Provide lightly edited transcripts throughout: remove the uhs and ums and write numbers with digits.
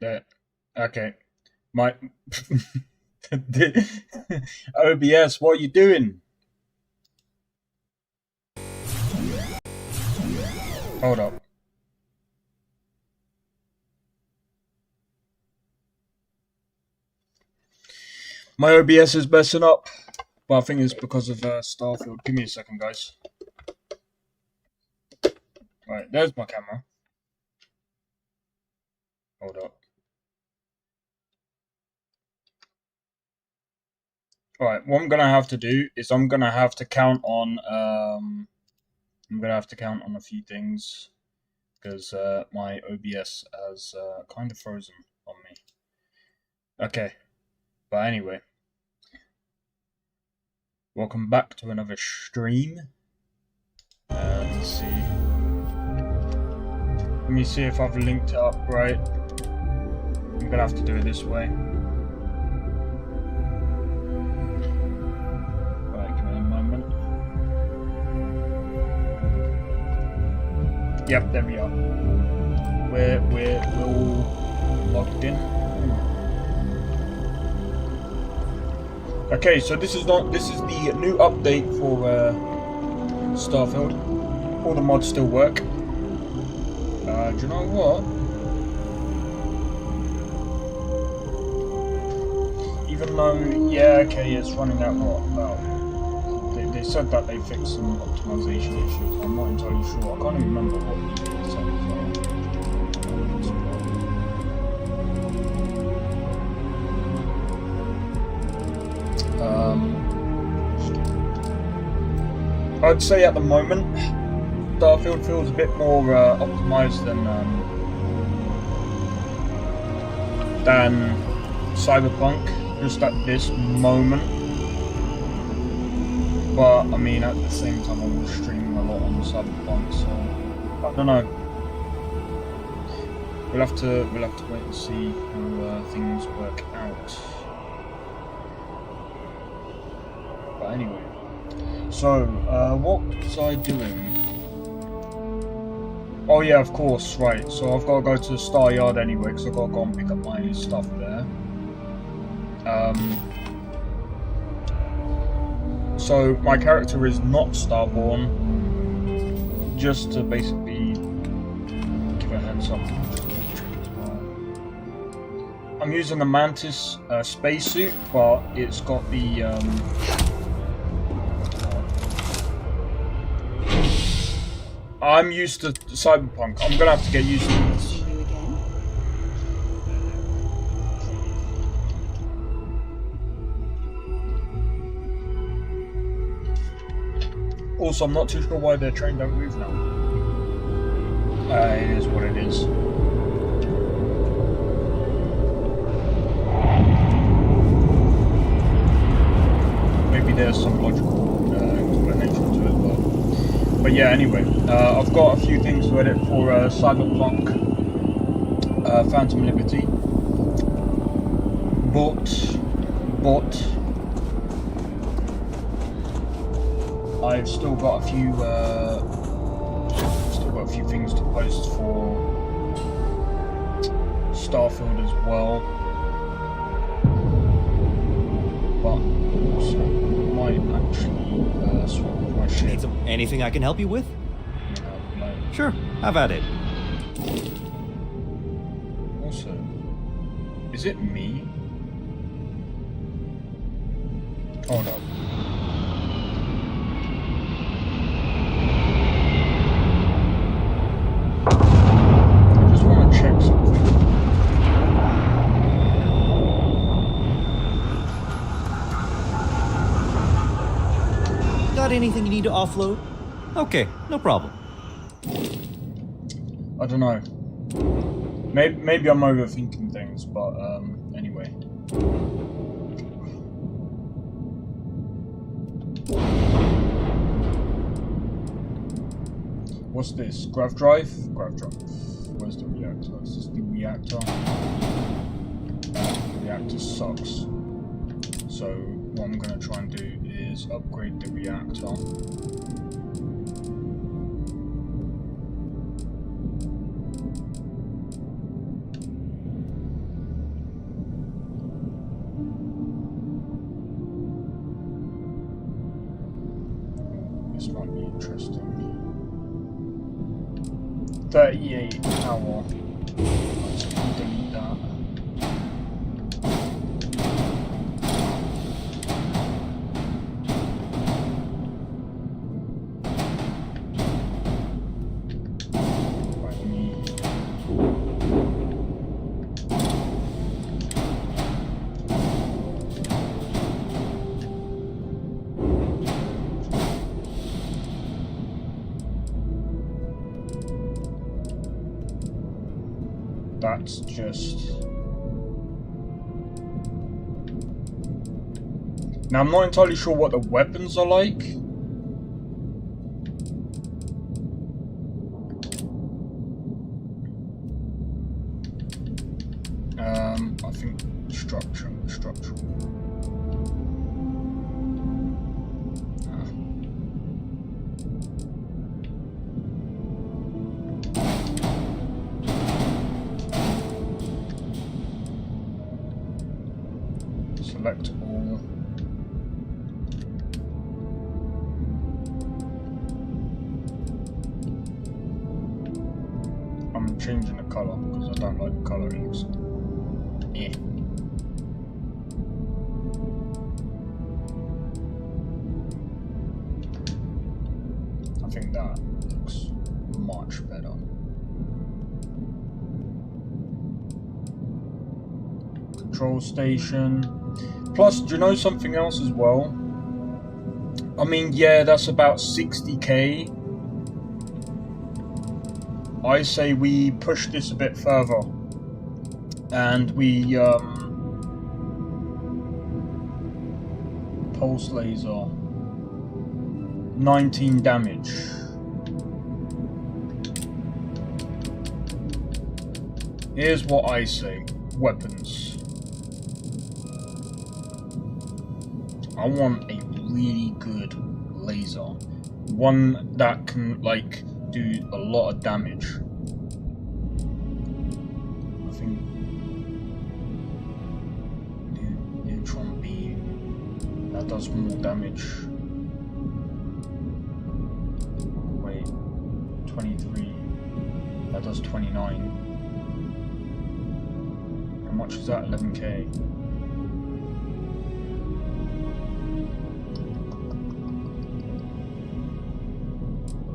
Okay. My OBS, what are you doing? Hold up. My OBS is messing up, but I think it's because of Starfield. Give me a second, guys. Right, there's my camera. Hold up. Alright, what I'm gonna have to do is I'm gonna have to count on a few things because my OBS has kind of frozen on me. Okay, but anyway, welcome back to another stream. Let's see. Let me see if I've linked it up right. I'm gonna have to do it this way. Yep, there we are. We're all logged in. Okay, so this is the new update for Starfield. All the mods still work. Do you know what? Even though, yeah, okay, it's running out what? They said that they fixed some optimization issues. I'm not entirely sure. I can't even remember what they said as well. I'd say at the moment, Starfield feels a bit more optimized than Cyberpunk, just at this moment. But I mean, at the same time, I was streaming a lot on Cyberpunk, so I don't know. We'll have to wait and see how things work out. But anyway, so what was I doing? Oh yeah, of course, right. So I've got to go to the Star Yard anyway, because I've got to go and pick up my stuff there. So my character is not Starborn, just to basically give a heads up. I'm using the Mantis spacesuit, but it's got the I'm used to Cyberpunk. I'm gonna have to get used to this. Also, I'm not too sure why their train don't move now. It is what it is. Maybe there's some logical explanation to it, but yeah, anyway. I've got a few things to edit for Cyberpunk Phantom Liberty. But I've still got a few things to post for Starfield as well. But also might actually swap my shit. Anything I can help you with? No. Sure, have at it. Also, is it me? Hold up. Got anything you need to offload? Okay, no problem. I don't know. Maybe I'm overthinking things, but anyway. What's this? Grav drive? Grav drive. Where's the reactor? Is this the reactor? The reactor sucks. So what I'm gonna try and do is upgrade the reactor. this might be interesting. 38 hour. Let's delete that. That's just... Now I'm not entirely sure what the weapons are like. I think structural. Select all. I'm changing the color because I don't like the color it looks. Yeah. I think that looks much better. Control station. Plus, do you know something else as well? I mean, yeah, that's about 60k. I say we push this a bit further. And we, pulse laser. 19 damage. Here's what I say. Weapons. I want a really good laser. One that can, like, do a lot of damage. I think neutron beam, that does more damage. Wait, 23, that does 29. How much is that? 11k.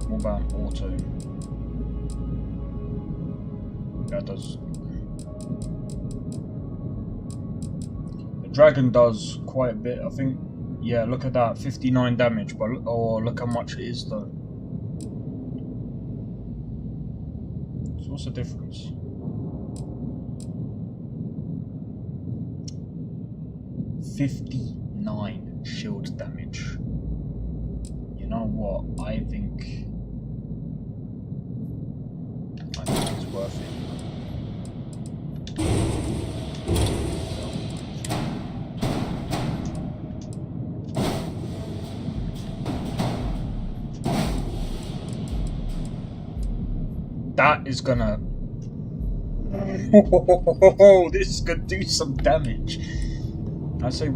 What about auto? That does. The dragon does quite a bit, I think. Yeah, look at that, 59 damage, but oh, look how much it is though. So what's the difference? $59 shield damage. You know what? I think it's worth it. That is gonna. Oh, this is gonna do some damage. I say I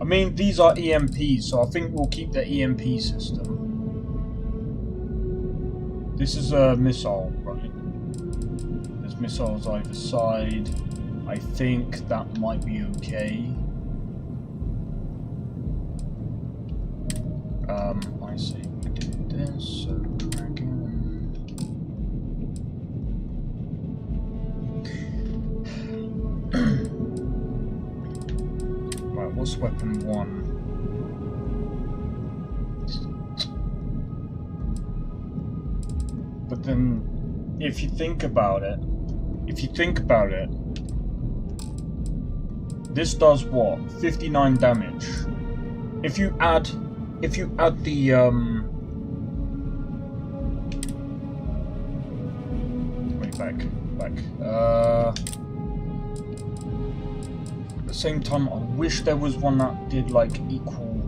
mean, these are EMPs, so I think we'll keep the EMP system. This is a missile, right? There's missiles either side. I think that might be okay. I see. We do this, so dragon. Right, what's weapon 1? But then, if you think about it, this does what? 59 damage. If you add the wait, back. At the same time, I wish there was one that did like equal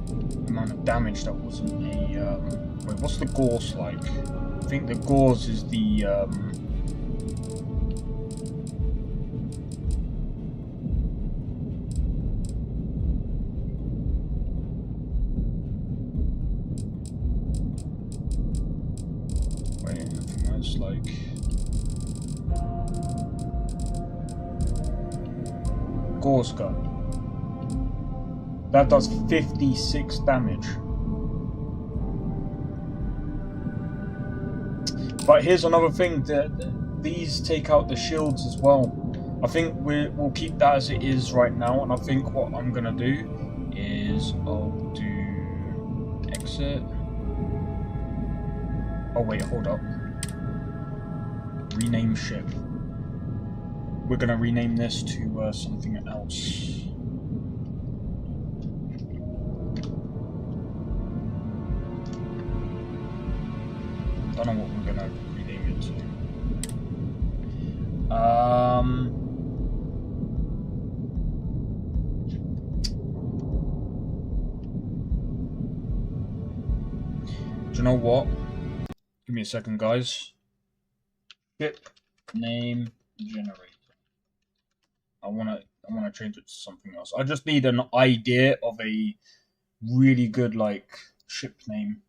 amount of damage. That wasn't a wait, what's the Gauss like? I think the Gauss is the this like? Gorska. That does 56 damage. But here's another thing, that these take out the shields as well. I think we'll keep that as it is right now, and I think what I'm gonna do is I'll do exit. Oh wait, hold up. Rename ship. We're gonna rename this to something else. Don't know what we're gonna rename it to. Do you know what? Give me a second, guys. Ship name generator. I wanna change it to something else. I just need an idea of a really good like ship name.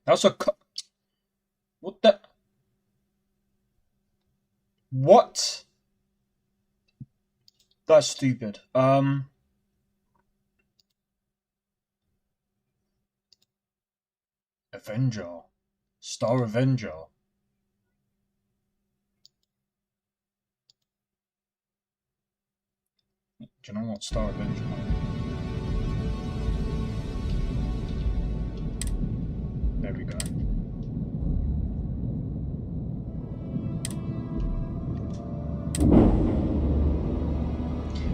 That's a what the what? That's stupid. Avenger. Star Avenger. Do you know what Star Avenger means? There we go.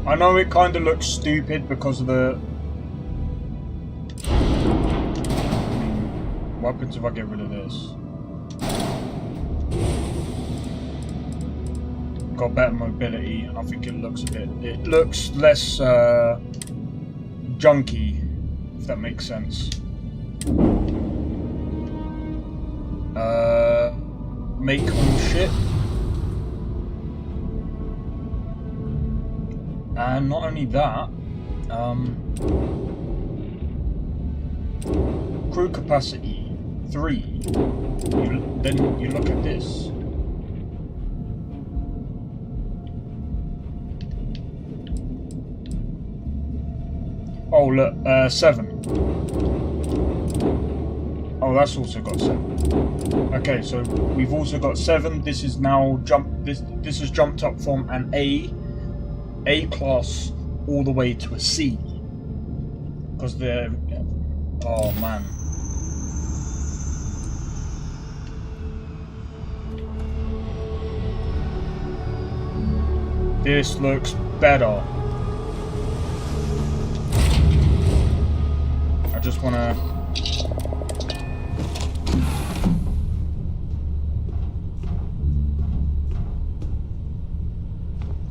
I know it kind of looks stupid because of the... What happens if I get rid of this? Got better mobility, and I think it looks a bit... It looks less junky, if that makes sense. Make on ship. And not only that, crew capacity 3. Then you look at this. Oh look, 7. Oh, that's also got 7. Okay, so we've also got 7. This is now this has jumped up from an A class all the way to a C. Because they're... Oh man. This looks better. I just wanna...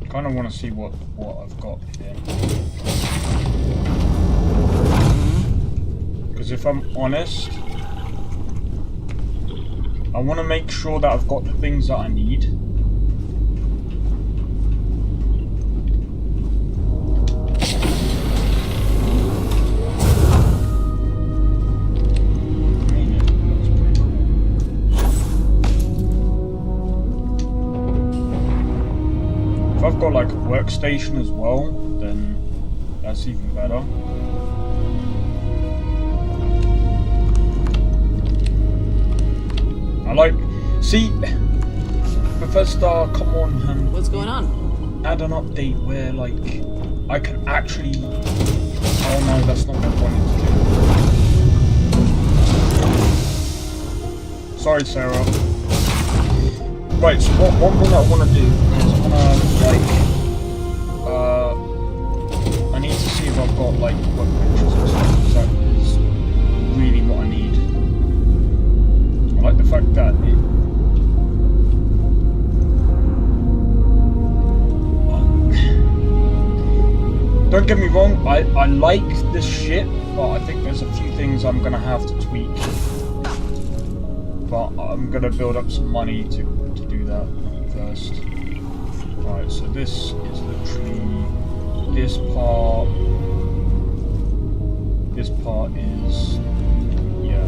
kind of want to see what I've got here. Because if I'm honest, I want to make sure that I've got the things that I need. If I've got like a workstation as well, then that's even better. I like... See, Bethesda, come on and... What's going on? Add an update where like I can actually... Oh no, that's not what I wanted to do. Sorry, Sarah. Right, so one thing I want to do is I want to, like, I need to see if I've got, like, workbenches and stuff, because that is really what I need. I like the fact that it... Don't get me wrong, I like this ship, but I think there's a few things I'm going to have to tweak. But I'm going to build up some money to do that first. Right, so this is literally this part. This part is, yeah.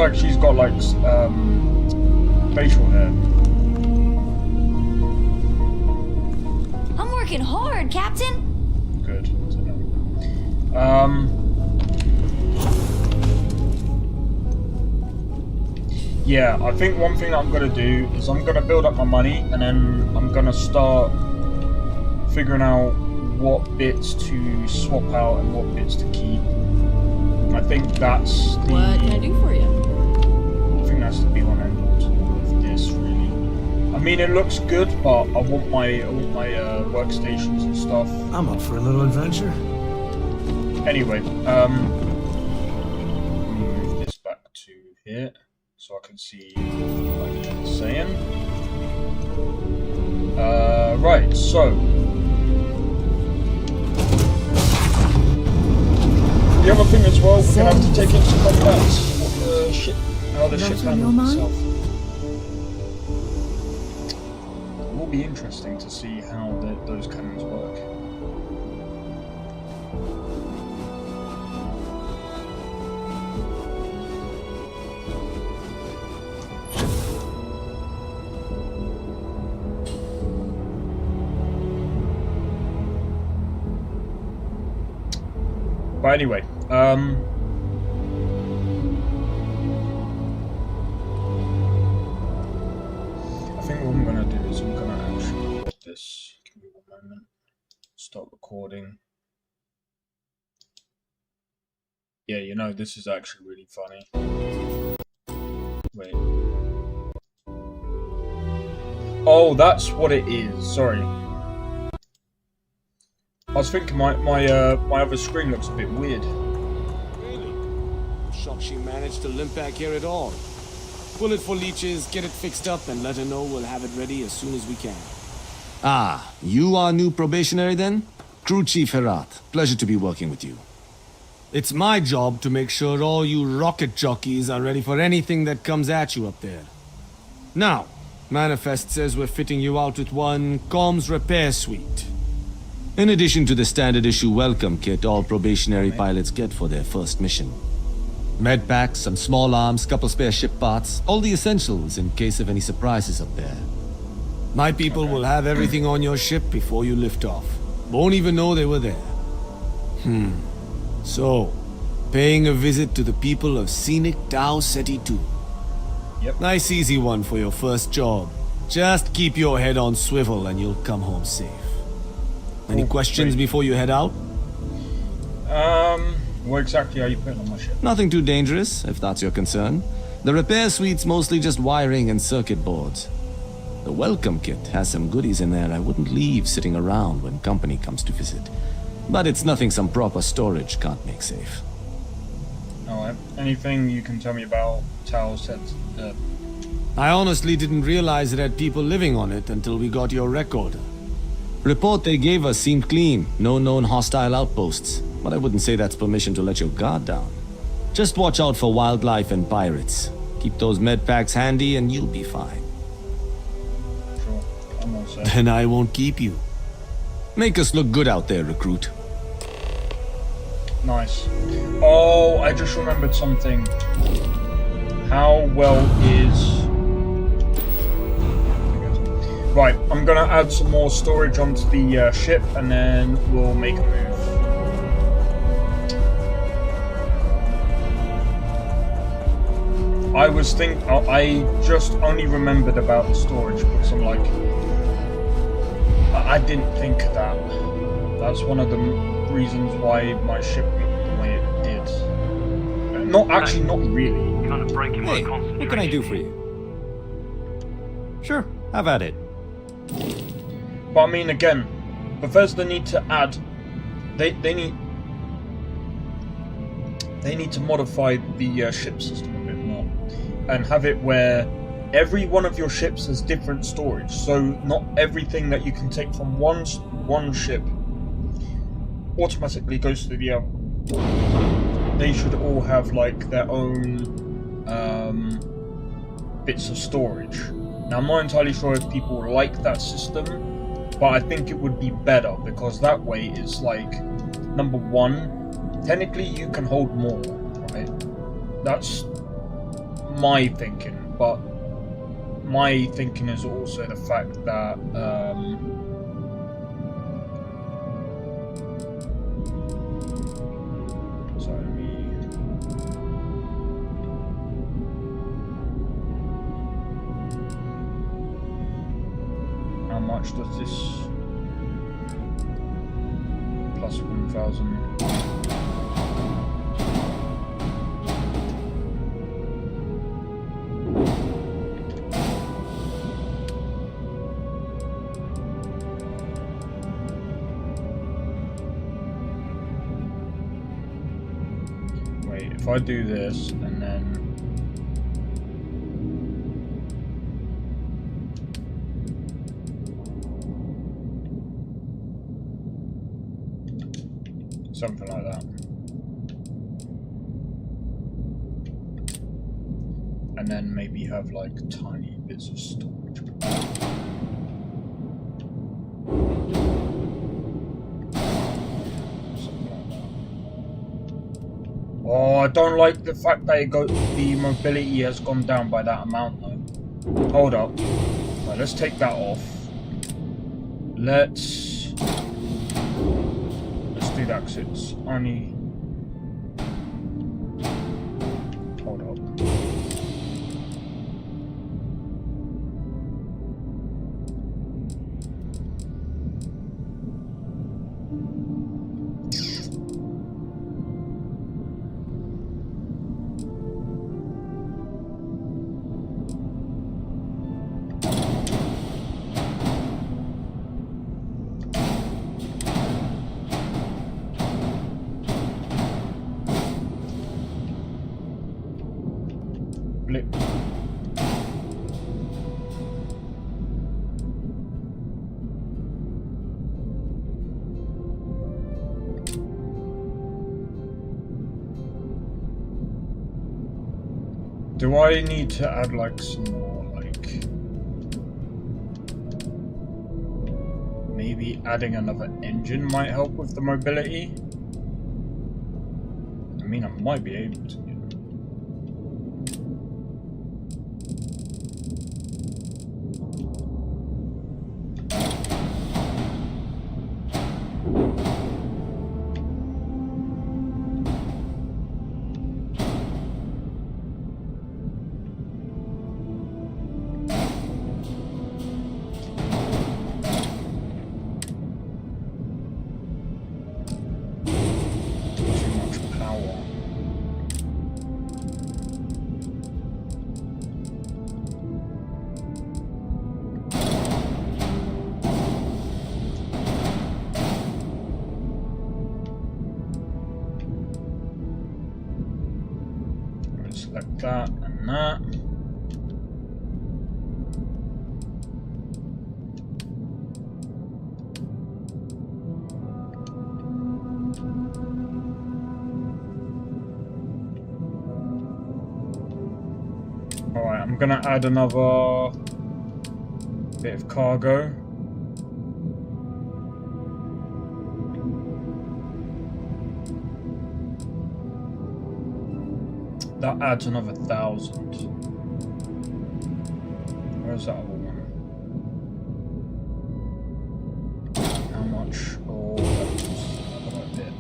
like she's got like facial hair. I'm working hard, Captain. Good to know. Yeah, I think one thing that I'm gonna do is I'm gonna build up my money, and then I'm gonna start figuring out what bits to swap out and what bits to keep. I think that's the. What can I do for you? I think that's the be one end all to all of this, really. I mean, it looks good, but I want my workstations and stuff. I'm up for a little adventure. Anyway, let me move this back to here so I can see what I'm saying. Right, so the other thing as well, we're gonna have to take into combat how the ship handles itself. It will be interesting to see how those cannons work. But anyway, I think what I'm gonna do is I'm gonna actually put this. Give me 1 moment. Stop recording. Yeah, you know, this is actually really funny. Wait. Oh, that's what it is. Sorry. I was thinking my other screen looks a bit weird. Really? I'm shocked she managed to limp back here at all. Pull it for leeches, get it fixed up, and let her know we'll have it ready as soon as we can. Ah, you are new probationary then? Crew Chief Herat, pleasure to be working with you. It's my job to make sure all you rocket jockeys are ready for anything that comes at you up there. Now, Manifest says we're fitting you out with one comms repair suite. In addition to the standard issue welcome kit all probationary pilots get for their first mission. Med packs, some small arms, couple spare ship parts, all the essentials in case of any surprises up there. My people will have everything on your ship before you lift off. Won't even know they were there. So, paying a visit to the people of scenic Tau Ceti 2. Yep. Nice easy one for your first job. Just keep your head on swivel and you'll come home safe. Any questions before you head out? What exactly are you putting on my ship? Nothing too dangerous, if that's your concern. The repair suite's mostly just wiring and circuit boards. The welcome kit has some goodies in there I wouldn't leave sitting around when company comes to visit. But it's nothing some proper storage can't make safe. Alright. Anything you can tell me about Tau Ceti? I honestly didn't realize it had people living on it until we got your record. Report they gave us seemed clean, no known hostile outposts. But I wouldn't say that's permission to let your guard down. Just watch out for wildlife and pirates. Keep those med packs handy and you'll be fine. Sure, I'm all set. Then I won't keep you. Make us look good out there, recruit. Nice. Oh, I just remembered something. How well is... Right, I'm gonna add some more storage onto the ship and then we'll make a move. I just only remembered about the storage because I'm like, I didn't think of that. That's one of the reasons why my ship looked the way it did. Not really. Kind of breaking my Hey, concentration. what can I do for you? Sure, have at it. But I mean, again, Bethesda need to add. They need to modify the ship system a bit more and have it where every one of your ships has different storage. So not everything that you can take from one ship automatically goes to the other. They should all have like their own bits of storage. Now I'm not entirely sure if people like that system, but I think it would be better because that way it's like, number one, technically you can hold more, right? That's my thinking, but my thinking is also the fact that sorry, let me. How much does this? Plus 1,000. Wait, if I do this and then something like that. And then maybe have like tiny bits of storage. Something like that. Oh, I don't like the fact that the mobility has gone down by that amount though. Hold up. Right, let's take that off. Let's do that because it's only. Hold up. Blip. Do I need to add like some more, like maybe adding another engine might help with the mobility? I mean, I might be able to. Select that and that. Alright, I'm gonna add another bit of cargo. That adds another 1,000. Where's that other one? How much? Oh, that's another bit.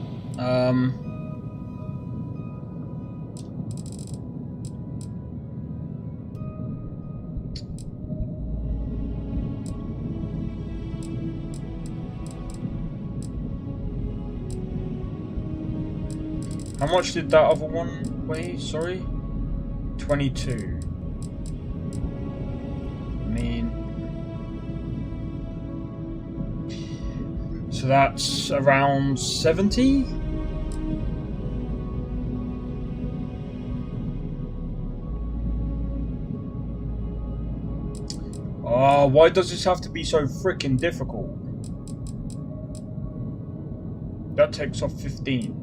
How much did that other one weigh? Sorry? 22. I mean... So that's around 70? Oh, why does this have to be so freaking difficult? That takes off 15.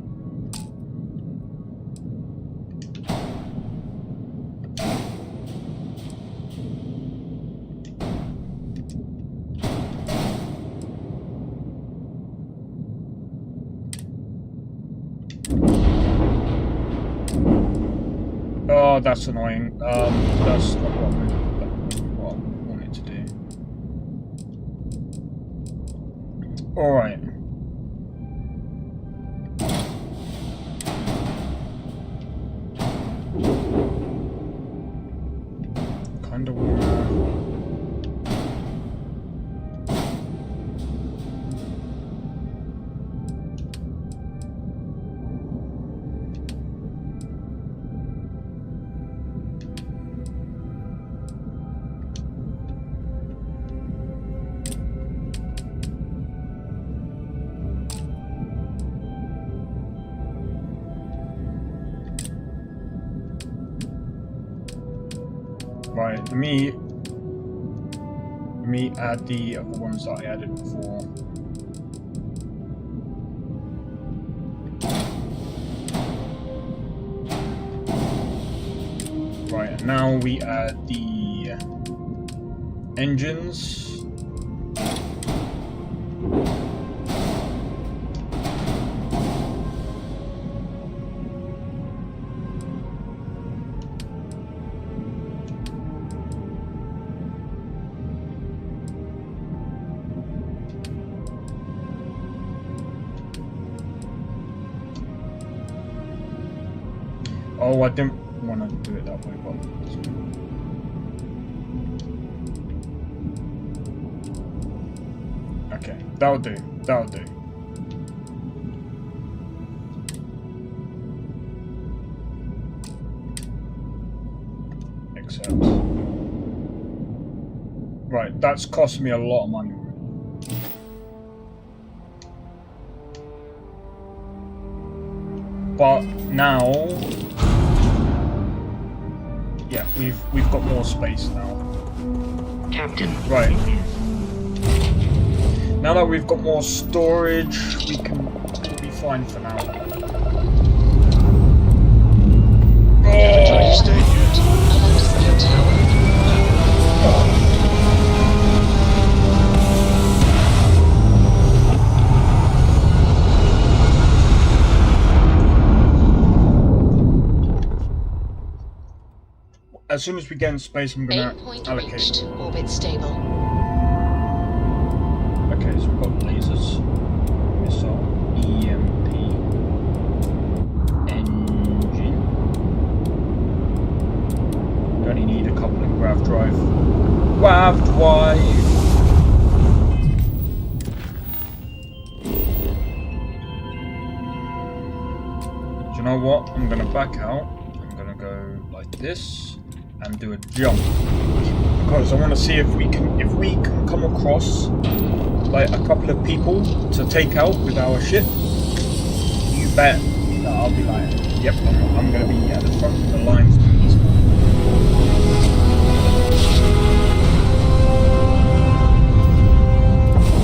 Oh, that's annoying. That's not what I wanted to do. Alright. Kinda wanna... Right, let me add the other ones that I added before. Right, and now we add the engines. Oh, I didn't want to do it that way, but okay, that'll do. That'll do. Accept. Right, that's cost me a lot of money. But now, yeah, we've got more space now. Captain. Right. Now that we've got more storage, we'll be fine for now. Inventory statement. Alert tower. As soon as we get in space, I'm gonna allocate. Reached. Orbit stable. Okay, so we've got lasers, missile, EMP, engine. We only need a couple of grav drive. Grav drive. Do you know what? I'm gonna back out. I'm gonna go like this. And do a jump because I want to see if we can come across like a couple of people to take out with our ship. You bet that I'll be like, yep, I'm going to be at the front of the lines to these people.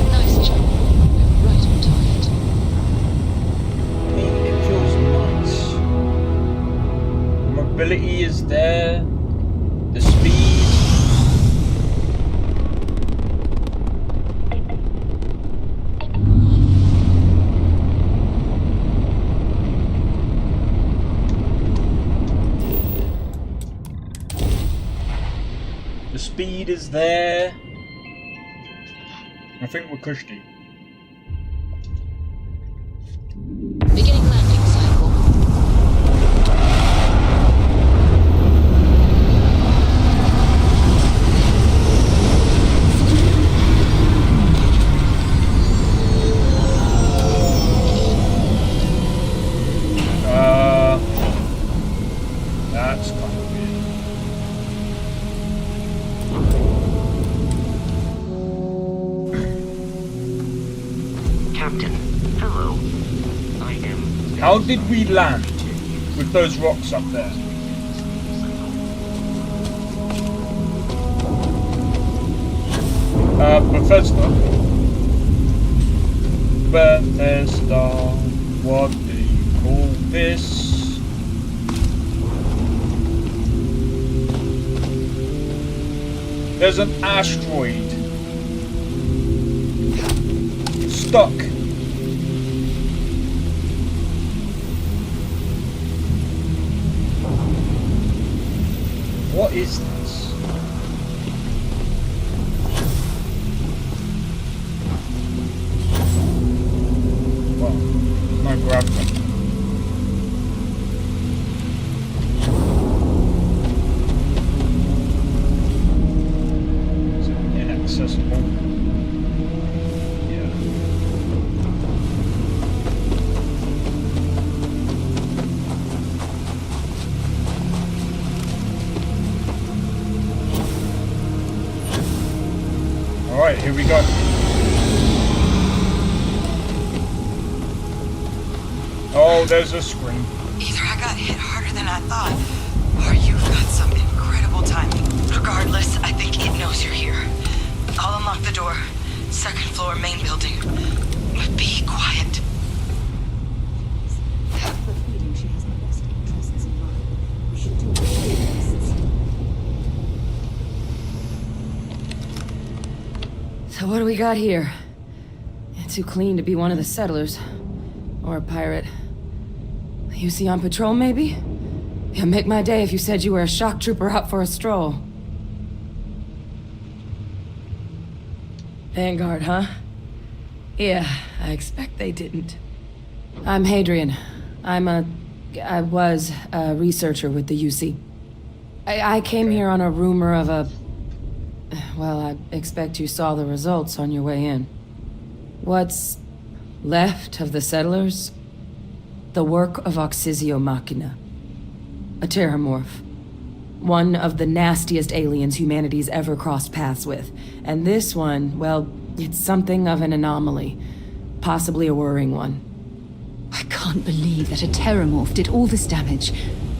Nice job. We're right on target. I mean, it feels nice. Mobility is there. The speed. The speed is there. I think we're cushy. Beginning landing cycle. That's kind of weird. Captain. Hello. I am. How did we land with those rocks up there? Bethesda. Bethesda. What do you call this? There's an asteroid stuck. What is this? Well, no gravity. Is it inaccessible? Yeah. Alright, here we go. Oh, there's a scream. Either I got hit harder than I thought, or you've got some incredible timing. Regardless, I think it knows you're here. I'll unlock the door. Second floor, main building. But be quiet. So what do we got here? Too clean to be one of the settlers. Or a pirate. You see on patrol, maybe? Yeah, make my day if you said you were a shock trooper out for a stroll. Vanguard, huh? Yeah, I expect they didn't. I'm Hadrian. I was a researcher with the UC. I came here on a rumor of a... Well, I expect you saw the results on your way in. What's left of the settlers? The work of Oxysio Machina. A terramorph. One of the nastiest aliens humanity's ever crossed paths with. And this one, well, it's something of an anomaly. Possibly a worrying one. I can't believe that a terramorph did all this damage.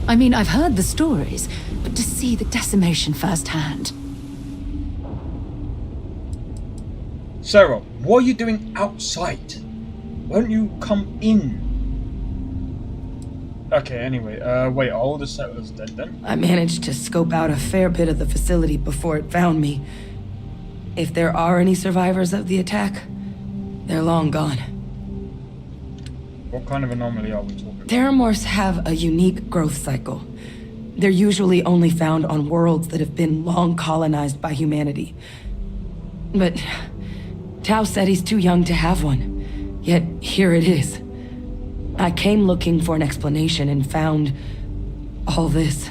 I mean, I've heard the stories, but to see the decimation firsthand. Sarah, what are you doing outside? Why don't you come in? Okay, anyway, wait, are all the settlers dead then? I managed to scope out a fair bit of the facility before it found me. If there are any survivors of the attack, they're long gone. What kind of anomaly are we talking about? Terramorphs have a unique growth cycle. They're usually only found on worlds that have been long colonized by humanity. But Tao said he's too young to have one. Yet here it is. I came looking for an explanation and found all this.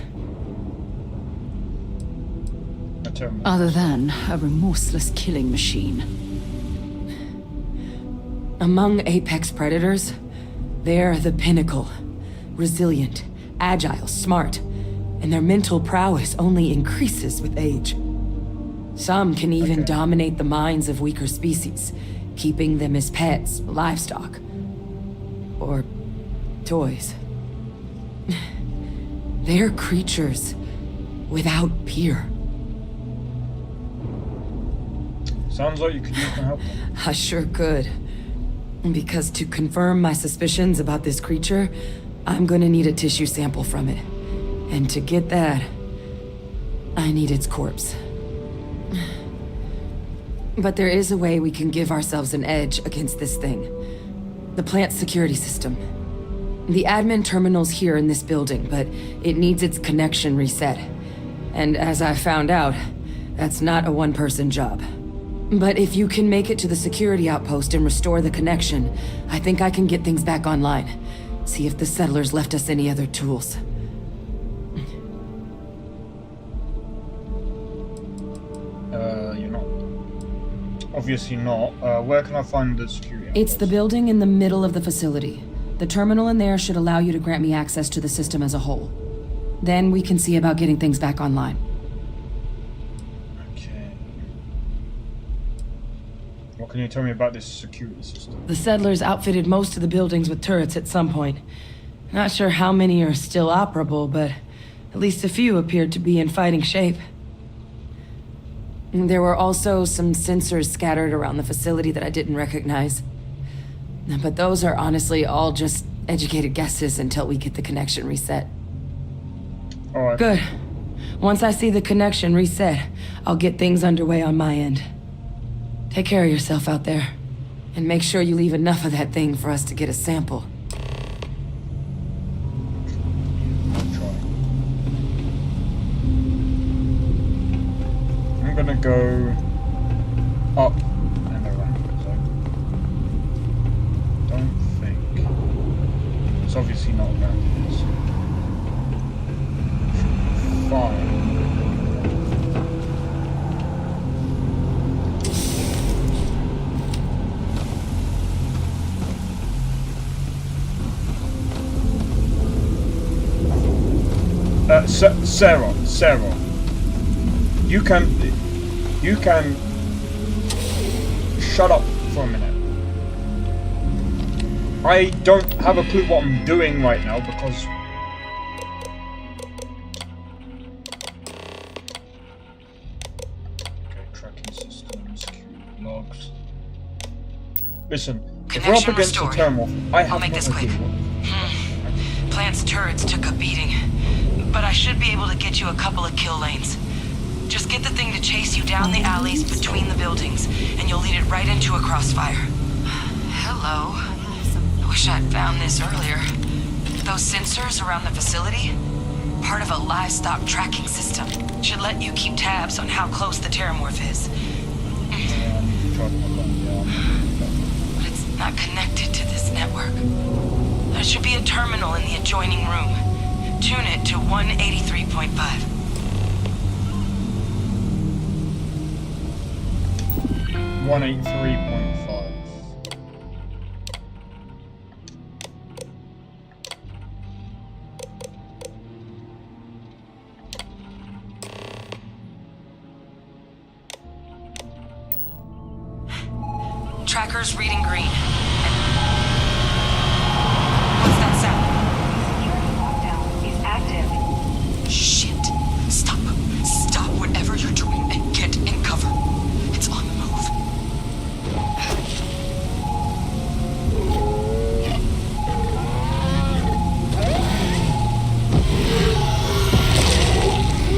Other than a remorseless killing machine. Among apex predators, they're the pinnacle. Resilient, agile, smart, and their mental prowess only increases with age. Some can even dominate the minds of weaker species, keeping them as pets, livestock, or toys. They're creatures without peer. Sounds like you could use my help. I sure could. Because to confirm my suspicions about this creature, I'm gonna need a tissue sample from it. And to get that, I need its corpse. But there is a way we can give ourselves an edge against this thing. The plant's security system. The admin terminal's here in this building, but it needs its connection reset. And as I found out, that's not a one-person job. But if you can make it to the security outpost and restore the connection, I think I can get things back online. See if the settlers left us any other tools. You're not. Obviously not. Where can I find the security outpost? It's the building in the middle of the facility. The terminal in there should allow you to grant me access to the system as a whole. Then we can see about getting things back online. What can you tell me about this security system? The settlers outfitted most of the buildings with turrets at some point. Not sure how many are still operable, but at least a few appeared to be in fighting shape. There were also some sensors scattered around the facility that I didn't recognize. But those are honestly all just educated guesses until we get the connection reset. All right. Good. Once I see the connection reset, I'll get things underway on my end. Take care of yourself out there. And make sure you leave enough of that thing for us to get a sample. I'll try. go up and around. So don't think it's obviously not around this. Fine. Sarah, you can shut up for a minute. I don't have a clue what I'm doing right now because okay, tracking system, security logs. Listen, if we're up against a terminal, I have I'll make this no quick. idea. Plant's turrets took a beating, but I should be able to get you a couple of kill lanes. Just get the thing to chase you down the alleys between the buildings, and you'll lead it right into a crossfire. Hello. I wish I'd found this earlier. Those sensors around the facility? Part of a livestock tracking system. Should let you keep tabs on how close the terramorph is. But it's not connected to this network. There should be a terminal in the adjoining room. Tune it to 183.5. 183.5. Tracker's reading green. What's that sound? Lockdown is active. Shit. Stop. Stop whatever you're doing and get in cover. It's on the move.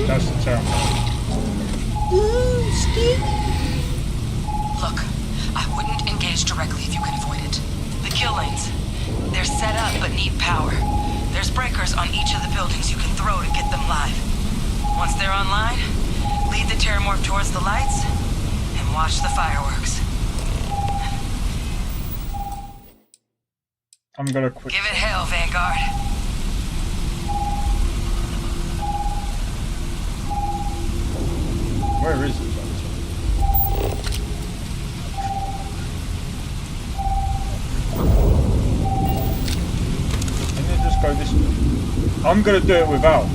That's the term. Look, I wouldn't engage directly if you can avoid it. The kill lanes. They're set up but need power. There's breakers on each of the buildings you can throw to get them live. Once they're online, lead the terramorph towards the lights and watch the fireworks. I'm gonna quit. Give it hell, Vanguard. Where is it? Can you just go this way? I'm gonna do it without.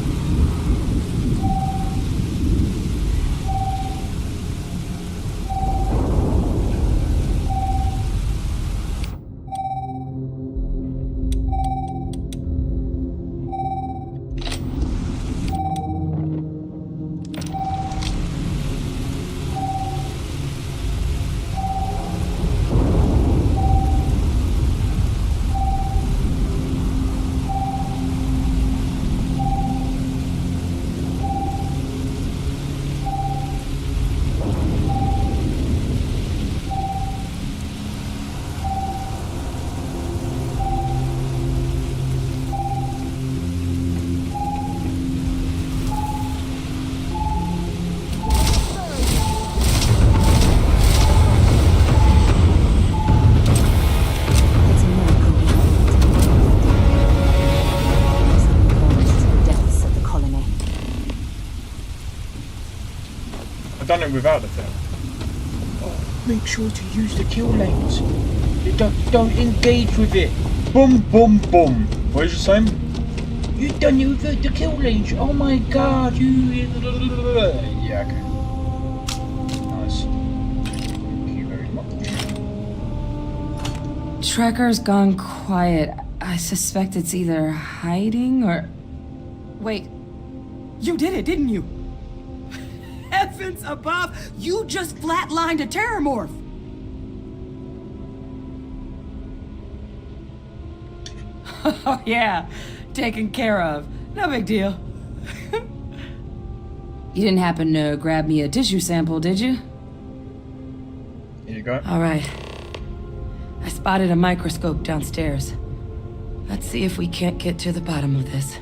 Done it without the thing. Oh, make sure to use the kill lanes. You don't engage with it. Boom, boom, boom. What is you saying? You done it with the kill lanes. Oh my god, you. Yeah, okay. Nice. Thank you very much. Tracker's gone quiet. I suspect it's either hiding or. Wait. You did it, didn't you? Heavens above! You just flatlined a terramorph! Oh, yeah. Taken care of. No big deal. You didn't happen to grab me a tissue sample, did you? Here you go. All right. I spotted a microscope downstairs. Let's see if we can't get to the bottom of this.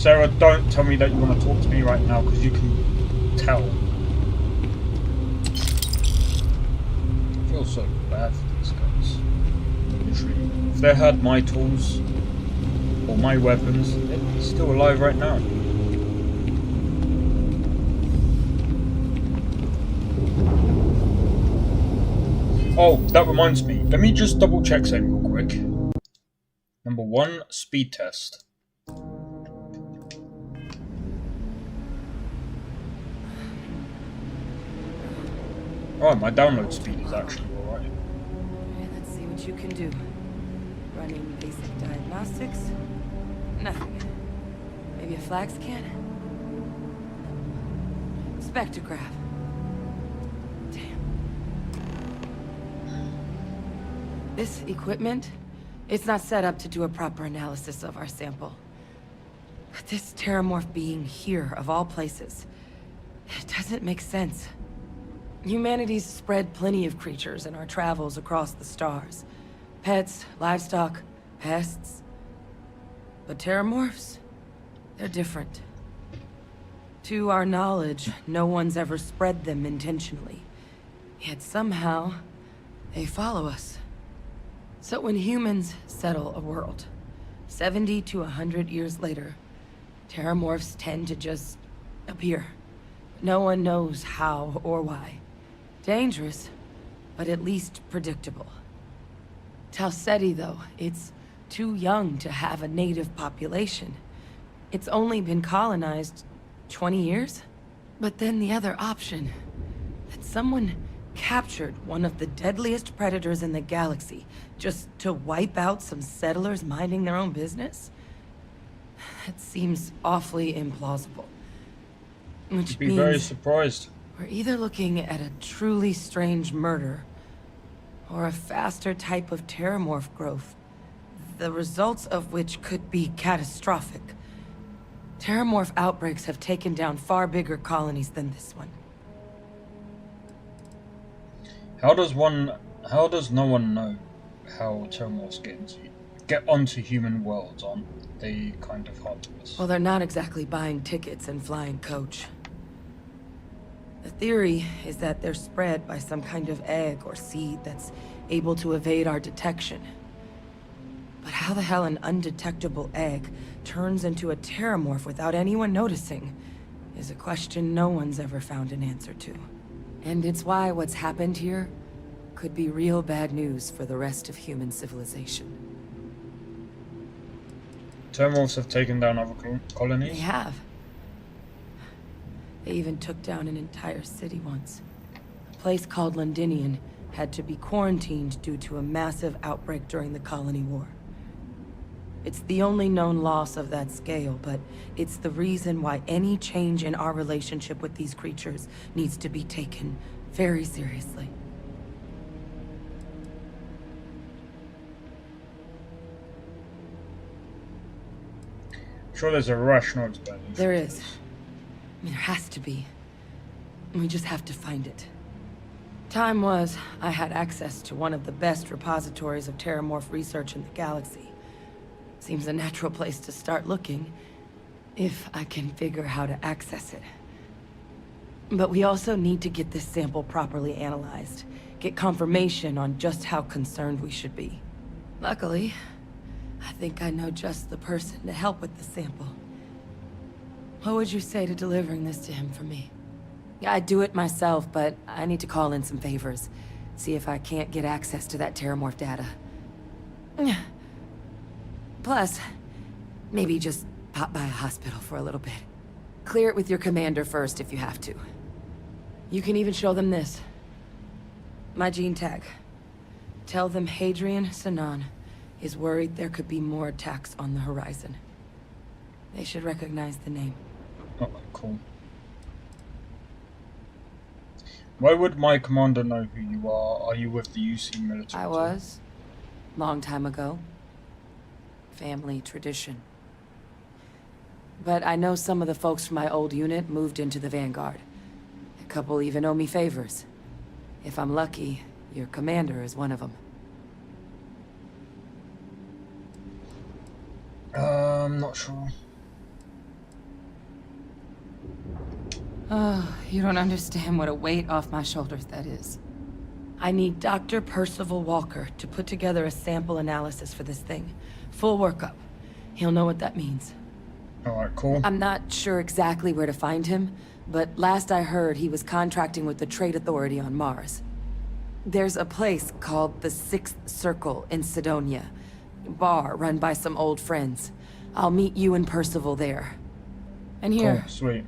Sarah, don't tell me that you want to talk to me right now, because you can tell. I feel so bad for these guys. Literally. If they had my tools, or my weapons, they'd be still alive right now. Oh, that reminds me. Let me just double check something real quick. Number 1, speed test. Oh, my download speed is actually alright. Okay, let's see what you can do. Running basic diagnostics? Nothing. Maybe a flag scan? Spectrograph. Damn. This equipment, it's not set up to do a proper analysis of our sample. But this terramorph being here, of all places, it doesn't make sense. Humanity's spread plenty of creatures in our travels across the stars. Pets, livestock, pests. But terramorphs? They're different. To our knowledge, no one's ever spread them intentionally. Yet somehow, they follow us. So when humans settle a world, 70 to 100 years later, terramorphs tend to just appear. No one knows how or why. Dangerous, but at least predictable. Talseti, though, it's too young to have a native population. It's only been colonized 20 years? But then the other option, that someone captured one of the deadliest predators in the galaxy just to wipe out some settlers minding their own business? That seems awfully implausible. Which I'd be means very surprised. we're either looking at a truly strange murder, or a faster type of terramorph growth, the results of which could be catastrophic. Terramorph outbreaks have taken down far bigger colonies than this one. How does no one know how terramorphs get onto human worlds? Aren't they kind of harmless? Well, they're not exactly buying tickets and flying coach. The theory is that they're spread by some kind of egg or seed that's able to evade our detection. But how the hell an undetectable egg turns into a terramorph without anyone noticing is a question no one's ever found an answer to. And it's why what's happened here could be real bad news for the rest of human civilization. Terramorphs have taken down other colonies? They have. They even took down an entire city once. A place called Londinian had to be quarantined due to a massive outbreak during the Colony War. It's the only known loss of that scale, but it's the reason why any change in our relationship with these creatures needs to be taken very seriously. Sure, there's a rational explanation. There is. I mean, there has to be. We just have to find it. Time was, I had access to one of the best repositories of terramorph research in the galaxy. Seems a natural place to start looking, if I can figure how to access it. But we also need to get this sample properly analyzed, get confirmation on just how concerned we should be. Luckily, I think I know just the person to help with the sample. What would you say to delivering this to him for me? I'd do it myself, but I need to call in some favors. See if I can't get access to that terramorph data. Plus, maybe just pop by a hospital for a little bit. Clear it with your commander first if you have to. You can even show them this. My gene tag. Tell them Hadrian Sinan is worried there could be more attacks on the horizon. They should recognize the name. Oh, cool. Why would my commander know who you are? Are you with the UC military? I was. Long time ago. Family tradition. But I know some of the folks from my old unit moved into the Vanguard. A couple even owe me favors. If I'm lucky, your commander is one of them. I'm not sure. Oh, you don't understand what a weight off my shoulders that is. I need Dr. Percival Walker to put together a sample analysis for this thing. Full workup. He'll know what that means. Alright, cool. I'm not sure exactly where to find him, but last I heard he was contracting with the Trade Authority on Mars. There's a place called the Sixth Circle in Sidonia. Bar run by some old friends. I'll meet you and Percival there. And here, Cool, sweet.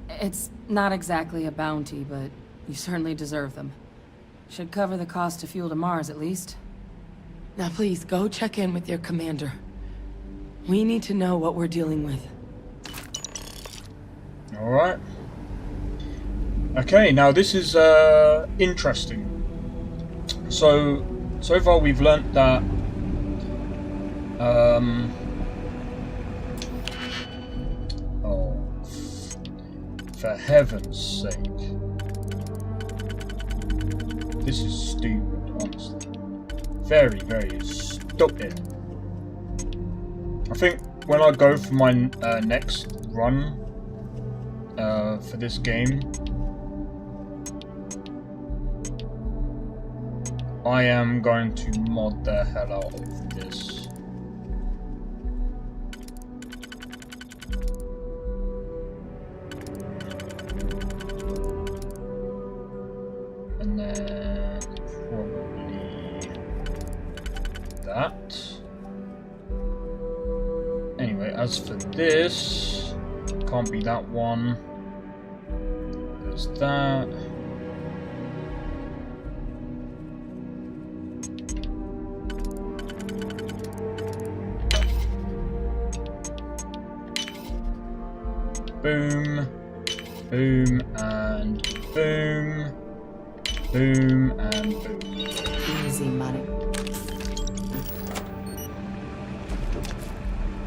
it's not exactly a bounty, but you certainly deserve them. Should cover the cost to fuel to Mars, at least. Now please, go check in with your commander. We need to know what we're dealing with. Alright. Okay, now this is interesting. So far we've learnt that oh, for heaven's sake. This is stupid, honestly. Very, very stupid. I think when I go for my next run for this game, I am going to mod the hell out of this. And then probably that. Anyway, as for this, can't be that one. There's that. Boom, boom, and boom, boom, and boom. Easy money.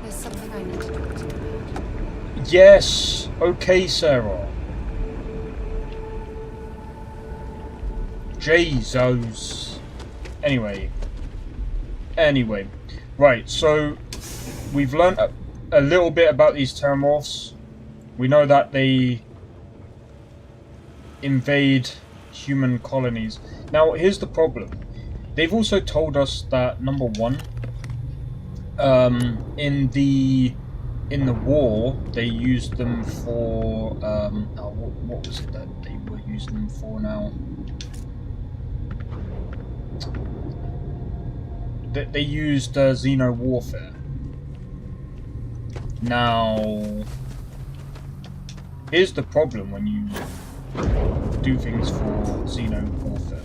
There's something I need to talk to you about. Yes, okay, Sarah. Jesus. Anyway, right. So we've learned a little bit about these Terramorphs. We know that they invade human colonies. Now, here's the problem. They've also told us that, number one, in the war, they used them for what was it that they were using them for now? They used Xeno warfare. Now, here's the problem when you do things for Xeno warfare.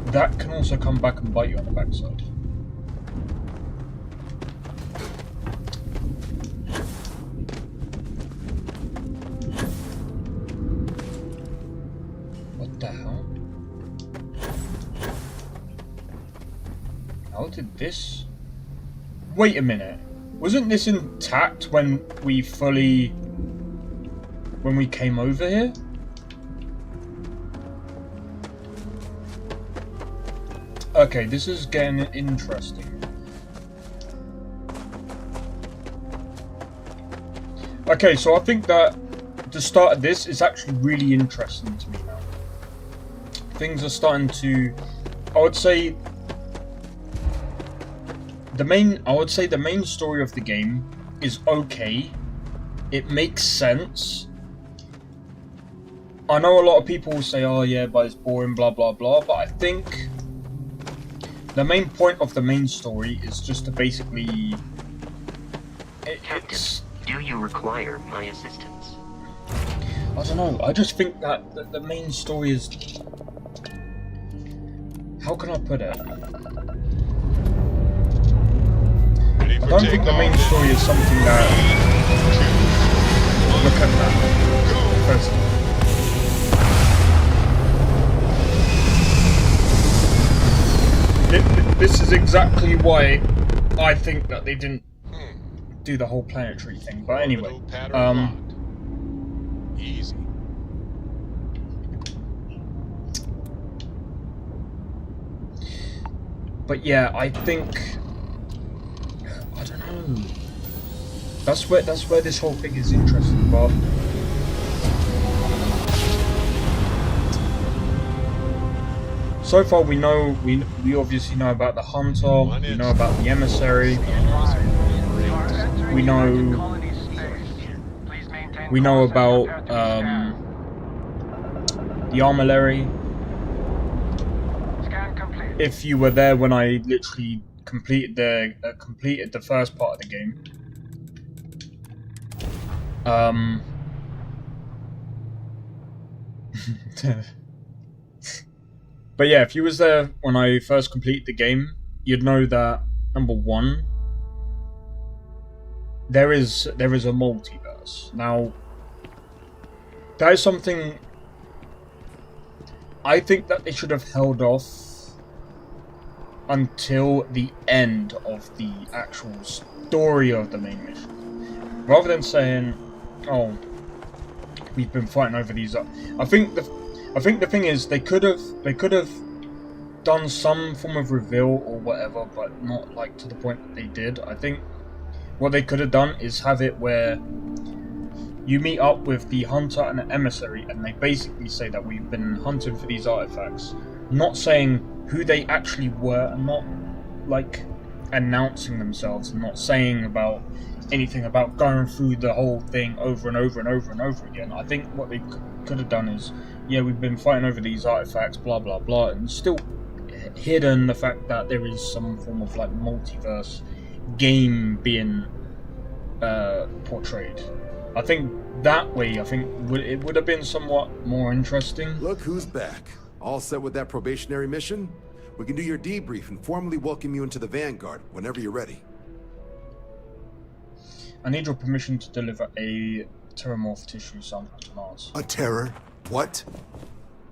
That can also come back and bite you on the backside. What the hell? How did this? Wait a minute. Wasn't this intact when we came over here? Okay, this is getting interesting. Okay, so I think that the start of this is actually really interesting to me now. Things are starting to, I would say the main story of the game is okay. It makes sense. I know a lot of people will say, oh yeah, but it's boring, blah blah blah, but I think the main point of the main story is just to basically Captain, do you require my assistance? I don't know, I just think that the main story is, how can I put it? I don't think the main story is something that... Look at that. First. This is exactly why I think that they didn't do the whole planetary thing. But anyway, easy. But yeah, I think, I don't know. That's where this whole thing is interesting, but so far we obviously know about the hunter, we know about the emissary, we know about the armillary. If you were there when I literally completed the first part of the game, but yeah, if you was there when I first completed the game, you'd know that number one, there is a multiverse. Now, that is something I think that they should have held off until the end of the actual story of the main mission, rather than saying, "Oh, we've been fighting over these." I think the thing is they could have done some form of reveal or whatever, but not like to the point that they did. I think what they could have done is have it where you meet up with the hunter and the emissary, and they basically say that we've been hunting for these artifacts, not saying who they actually were, and not like announcing themselves, and not saying about anything about going through the whole thing over and over and over and over again. I think what they could have done is, yeah, we've been fighting over these artifacts, blah blah blah, and still hidden the fact that there is some form of like multiverse game being portrayed. I think that way, it would have been somewhat more interesting. Look who's back. All set with that probationary mission? We can do your debrief and formally welcome you into the Vanguard whenever you're ready. I need your permission to deliver a terramorph tissue sample to Mars. A terror? What?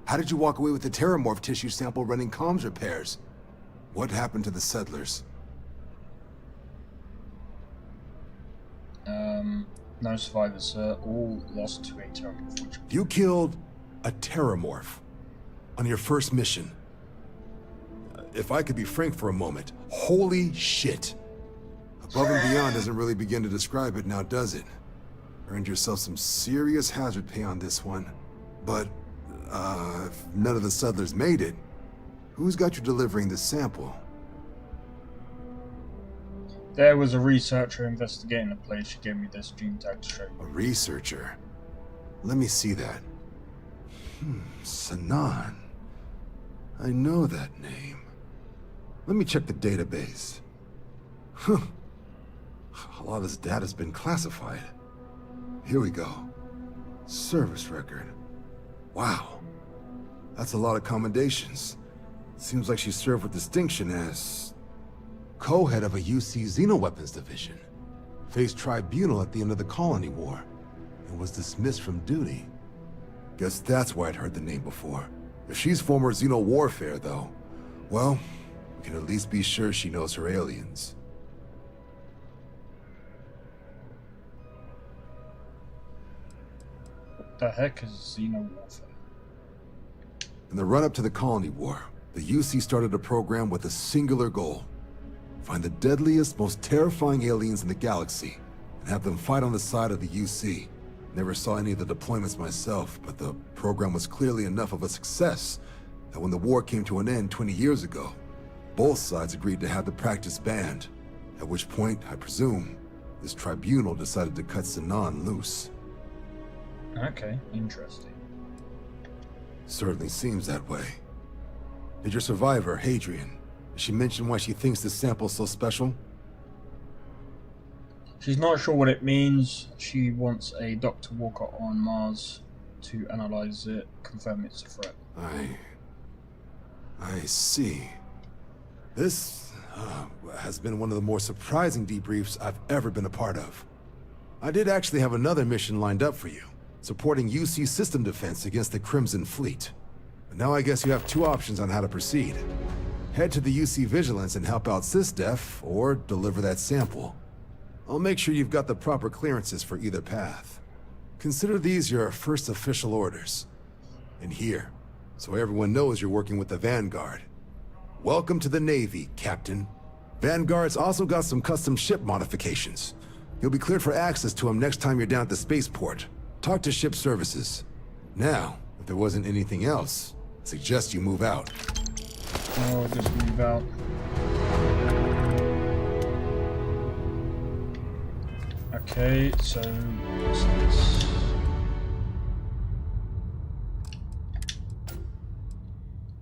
How did you walk away with the terramorph tissue sample running comms repairs? What happened to the settlers? No survivors, sir. All lost to a terramorph. You killed a terramorph on your first mission. If I could be frank for a moment, holy shit. Above and beyond doesn't really begin to describe it now, does it? Earned yourself some serious hazard pay on this one. But, if none of the settlers made it, who's got you delivering the sample? There was a researcher investigating the place. She gave me this gene tag to show you. A researcher? Let me see that. Sanan. I know that name. Let me check the database. Huh. A lot of this data's been classified. Here we go. Service record. Wow. That's a lot of commendations. Seems like she served with distinction as co-head of a UC Xenoweapons division. Faced tribunal at the end of the Colony War and was dismissed from duty. Guess that's why I'd heard the name before. If she's former Xeno warfare, though, well, we can at least be sure she knows her aliens. What the heck is Xeno warfare? In the run-up to the Colony War, the UC started a program with a singular goal. Find the deadliest, most terrifying aliens in the galaxy, and have them fight on the side of the UC. Never saw any of the deployments myself, but the program was clearly enough of a success that when the war came to an end 20 years ago, both sides agreed to have the practice banned, at which point, I presume, this tribunal decided to cut Sanan loose. Okay, interesting. Certainly seems that way. Did your survivor, Hadrian, did she mention why she thinks this sample's so special? She's not sure what it means. She wants a Dr. Walker on Mars to analyze it, confirm it's a threat. I see. This has been one of the more surprising debriefs I've ever been a part of. I did actually have another mission lined up for you, supporting UC system defense against the Crimson Fleet. But now I guess you have two options on how to proceed. Head to the UC Vigilance and help out SysDef, or deliver that sample. I'll make sure you've got the proper clearances for either path. Consider these your first official orders. And here, so everyone knows you're working with the Vanguard. Welcome to the Navy, Captain. Vanguard's also got some custom ship modifications. You'll be cleared for access to him next time you're down at the spaceport. Talk to ship services. Now, if there wasn't anything else, I suggest you move out. Oh, just move out. Okay, so what's this?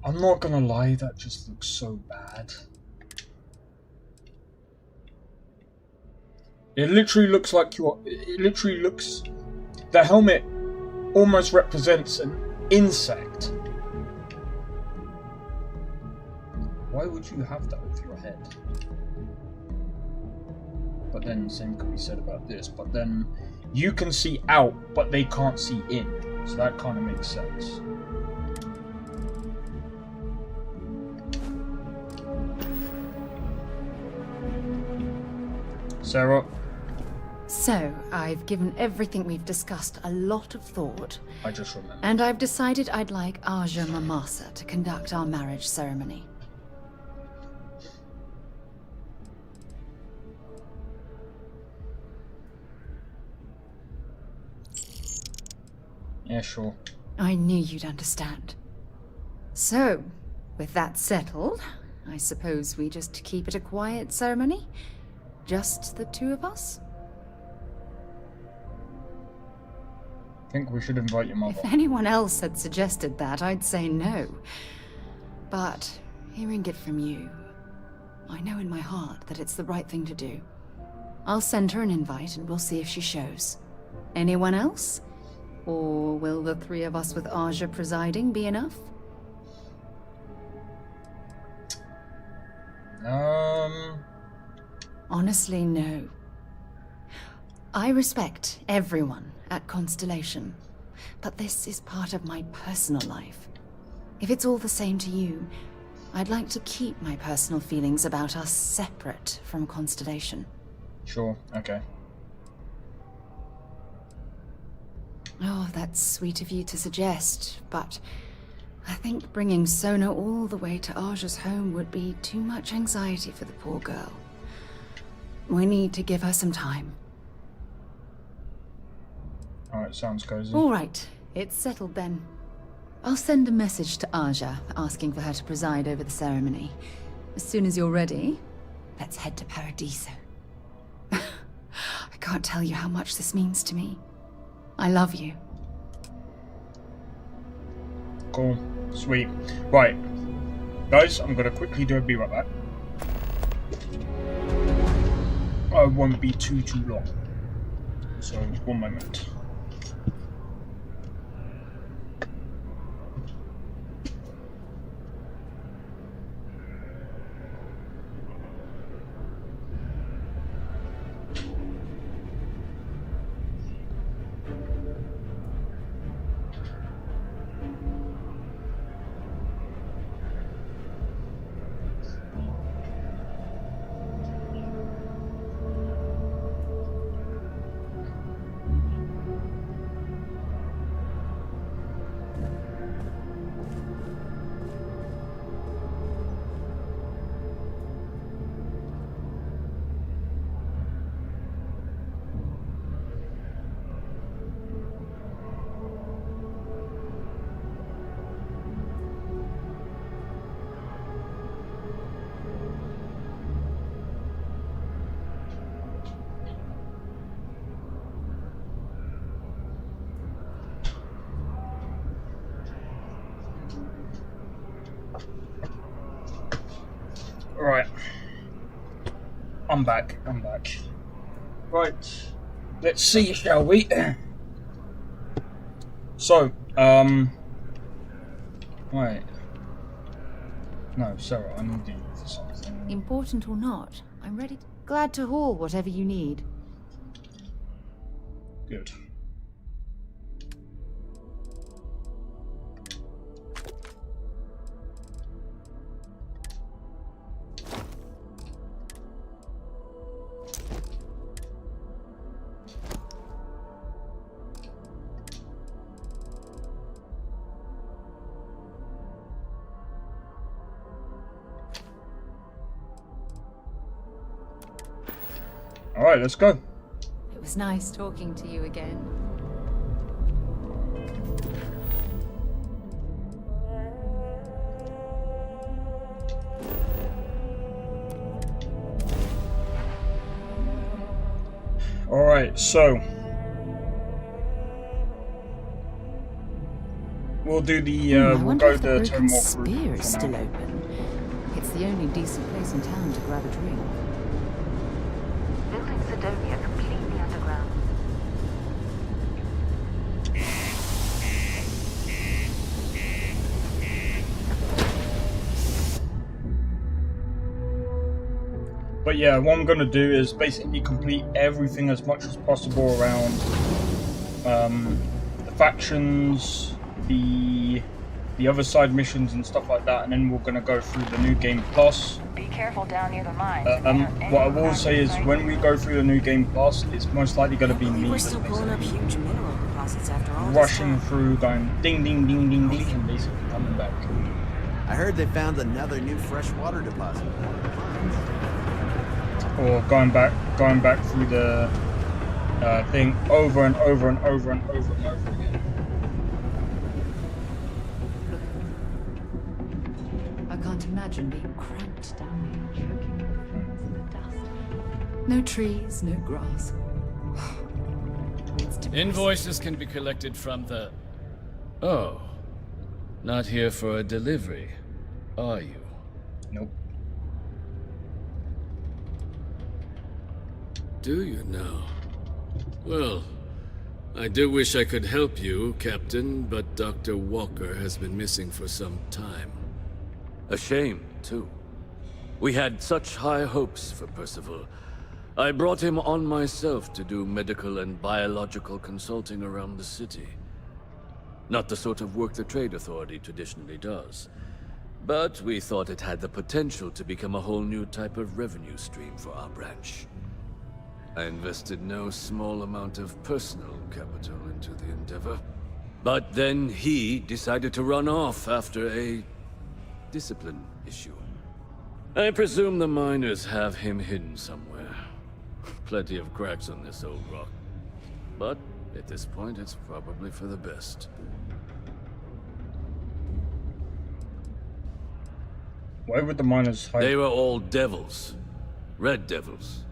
I'm not gonna lie, that just looks so bad. It literally looks like it literally looks... The helmet almost represents an insect. Why would you have that with your head? But then same could be said about this. But then you can see out, but they can't see in. So that kind of makes sense. Sarah? So, I've given everything we've discussed a lot of thought. I just remember. And I've decided I'd like Aja Mamasa to conduct our marriage ceremony. Yeah, sure. I knew you'd understand. So, with that settled, I suppose we just keep it a quiet ceremony? Just the two of us? I think we should invite your mother. If anyone else had suggested that, I'd say no. But hearing it from you, I know in my heart that it's the right thing to do. I'll send her an invite and we'll see if she shows. Anyone else? Or will the three of us with Aja presiding be enough? Honestly, no. I respect everyone at Constellation, but this is part of my personal life. If it's all the same to you, I'd like to keep my personal feelings about us separate from Constellation. Sure, okay. Oh, that's sweet of you to suggest, but I think bringing Sona all the way to Aja's home would be too much anxiety for the poor girl. We need to give her some time. Alright, sounds cozy. All right, it's settled then. I'll send a message to Aja asking for her to preside over the ceremony. As soon as you're ready, let's head to Paradiso. I can't tell you how much this means to me. I love you. Cool. Sweet. Right. Guys, I'm gonna quickly do a be right back. I won't be too long. So, 1 moment. Right. I'm back. Right. Let's see, shall we? So, Right. No, Sarah, I need you for something. Important or not, I'm ready. Glad to haul whatever you need. Good. Alright, let's go. It's nice talking to you again. Alright, so we'll do the we'll go the Tomahawk Spear route is for still now. open. It's the only decent place in town to grab a drink. Building Sidonia completely underground. But yeah, what I'm gonna do is basically complete everything as much as possible around the factions, the other side missions and stuff like that, and then we're gonna go through the new game plus. Be careful down near the mines. What I will say is when we go through the new game plus, it's most likely gonna be me We're that's still pulling up basically huge mineral deposits after all this rushing time. through, going ding ding ding ding ding, and basically coming back. I heard they found another new freshwater deposit. Or going back through the thing over and over and over and over and over again. I can't imagine being cramped down here, choking with friends in the dust. No trees, no grass. It's depressing. Invoices can be collected from the... Oh. Not here for a delivery, are you? Nope. Do you now? Well, I do wish I could help you, Captain, but Dr. Walker has been missing for some time. A shame, too. We had such high hopes for Percival. I brought him on myself to do medical and biological consulting around the city. Not the sort of work the Trade Authority traditionally does. But we thought it had the potential to become a whole new type of revenue stream for our branch. I invested no small amount of personal capital into the endeavor. But then he decided to run off after a discipline issue. I presume the miners have him hidden somewhere. Plenty of cracks on this old rock. But at this point, it's probably for the best. Why would the miners hide? They were all devils. Red devils.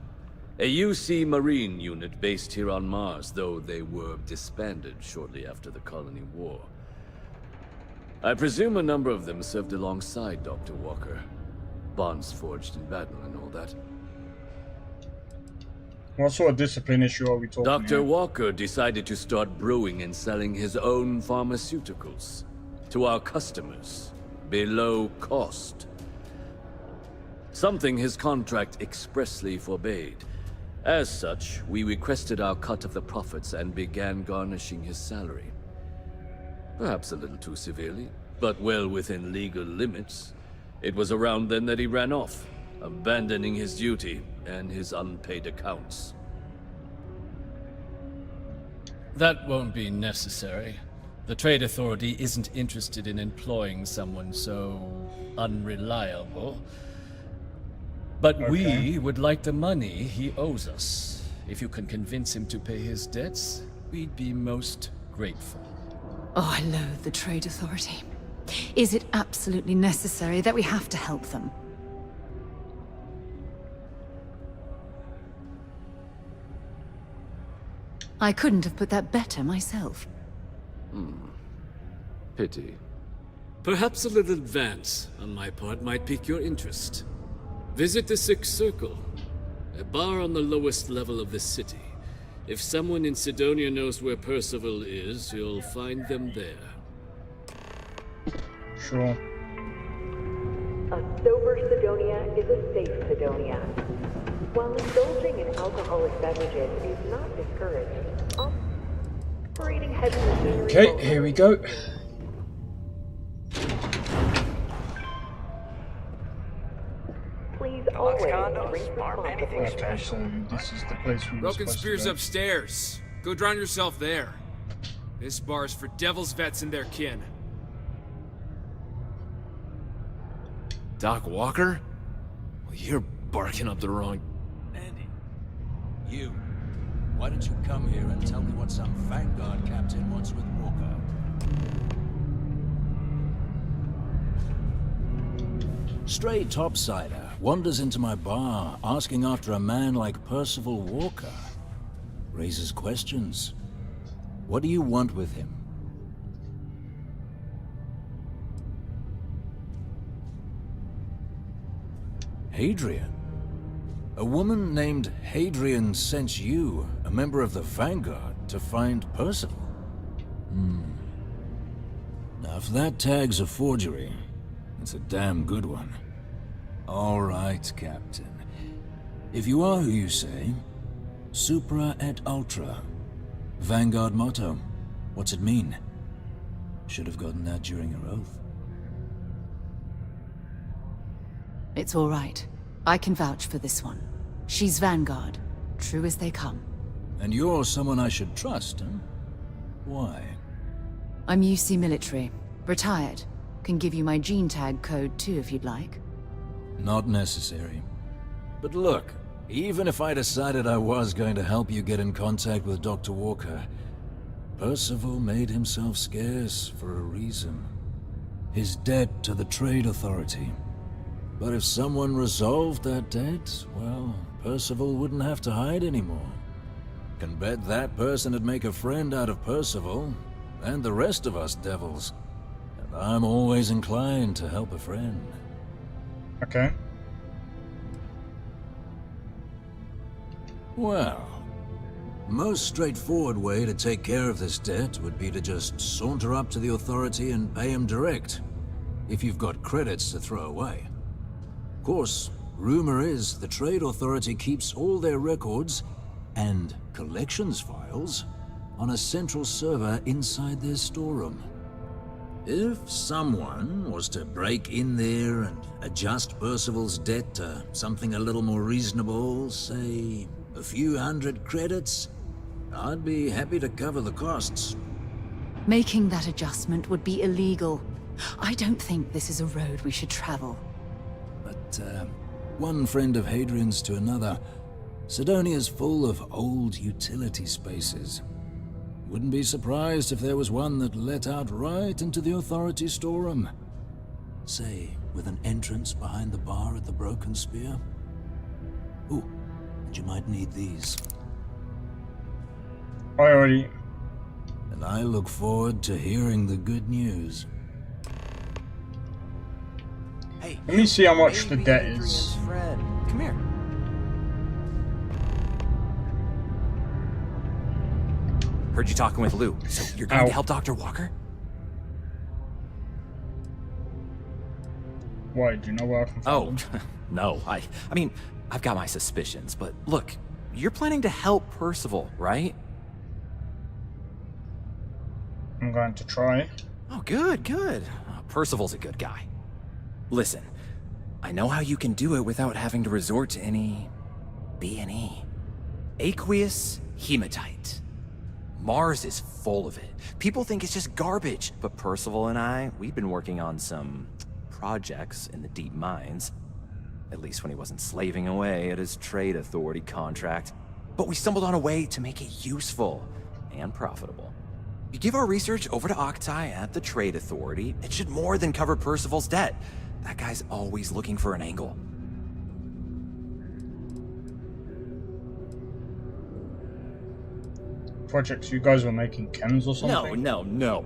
A UC Marine unit based here on Mars, though they were disbanded shortly after the Colony War. I presume a number of them served alongside Dr. Walker. Bonds forged in battle and all that. What sort of discipline issue are we talking Dr. here? Walker decided to start brewing and selling his own pharmaceuticals to our customers, below cost. Something his contract expressly forbade. As such, we requested our cut of the profits and began garnishing his salary. Perhaps a little too severely, but well within legal limits. It was around then that he ran off, abandoning his duty and his unpaid accounts. That won't be necessary. The Trade Authority isn't interested in employing someone so unreliable. But we would like the money he owes us. If you can convince him to pay his debts, we'd be most grateful. Oh, I loathe the Trade Authority. Is it absolutely necessary that we have to help them? I couldn't have put that better myself. Pity. Perhaps a little advance on my part might pique your interest. Visit the Sixth Circle, a bar on the lowest level of the city. If someone in Sidonia knows where Percival is, you'll find them there. Sure. A sober Sidonia is a safe Sidonia. While indulging in alcoholic beverages is not discouraged, operating heavy machinery... Okay, here we go. Please always drink responsibly. Okay, so this is the place we were Broken supposed to Spear's go. upstairs. Go drown yourself there. This bar's for Devil's vets and their kin. Doc Walker? Well, you're barking up the wrong... Andy. You. Why don't you come here and tell me what some Vanguard captain wants with Walker? Stray topsider wanders into my bar asking after a man like Percival Walker. Raises questions. What do you want with him? Hadrian? A woman named Hadrian sent you, a member of the Vanguard, to find Percival? Now, if that tag's a forgery, it's a damn good one. All right, Captain. If you are who you say, Supra et Ultra. Vanguard motto. What's it mean? Should have gotten that during your oath. It's all right. I can vouch for this one. She's Vanguard. True as they come. And you're someone I should trust, huh? Why? I'm UC military. Retired. Can give you my gene tag code too if you'd like. Not necessary. But look, even if I decided I was going to help you get in contact with Dr. Walker, Percival made himself scarce for a reason. His debt to the Trade Authority. But if someone resolved that debt, well, Percival wouldn't have to hide anymore. Can bet that person would make a friend out of Percival, and the rest of us devils. And I'm always inclined to help a friend. Okay. Well, most straightforward way to take care of this debt would be to just saunter up to the Authority and pay him direct, if you've got credits to throw away. Of course, rumor is the Trade Authority keeps all their records and collections files on a central server inside their storeroom. If someone was to break in there and adjust Percival's debt to something a little more reasonable, say a few hundred credits, I'd be happy to cover the costs. Making that adjustment would be illegal. I don't think this is a road we should travel. But, one friend of Hadrian's to another, Sidonia's full of old utility spaces. Wouldn't be surprised if there was one that let out right into the Authority storeroom. Say, with an entrance behind the bar at the Broken Spear. Ooh, and you might need these. Alrighty. And I look forward to hearing the good news. Hey, let me see how much the debt is. Fred, come here. Heard you talking with Lou. So you're going to help Dr. Walker? Why? Do you know where I can find him? No. I mean, I've got my suspicions, but look, you're planning to help Percival, right? I'm going to try. Oh, good. Percival's a good guy. Listen, I know how you can do it without having to resort to any B&E. Aqueous hematite. Mars is full of it. People think it's just garbage, but Percival and I, we've been working on some projects in the deep mines. At least when he wasn't slaving away at his Trade Authority contract. But we stumbled on a way to make it useful and profitable. You give our research over to Octai at the Trade Authority, it should more than cover Percival's debt. That guy's always looking for an angle. Projects you guys were making chems or something? No.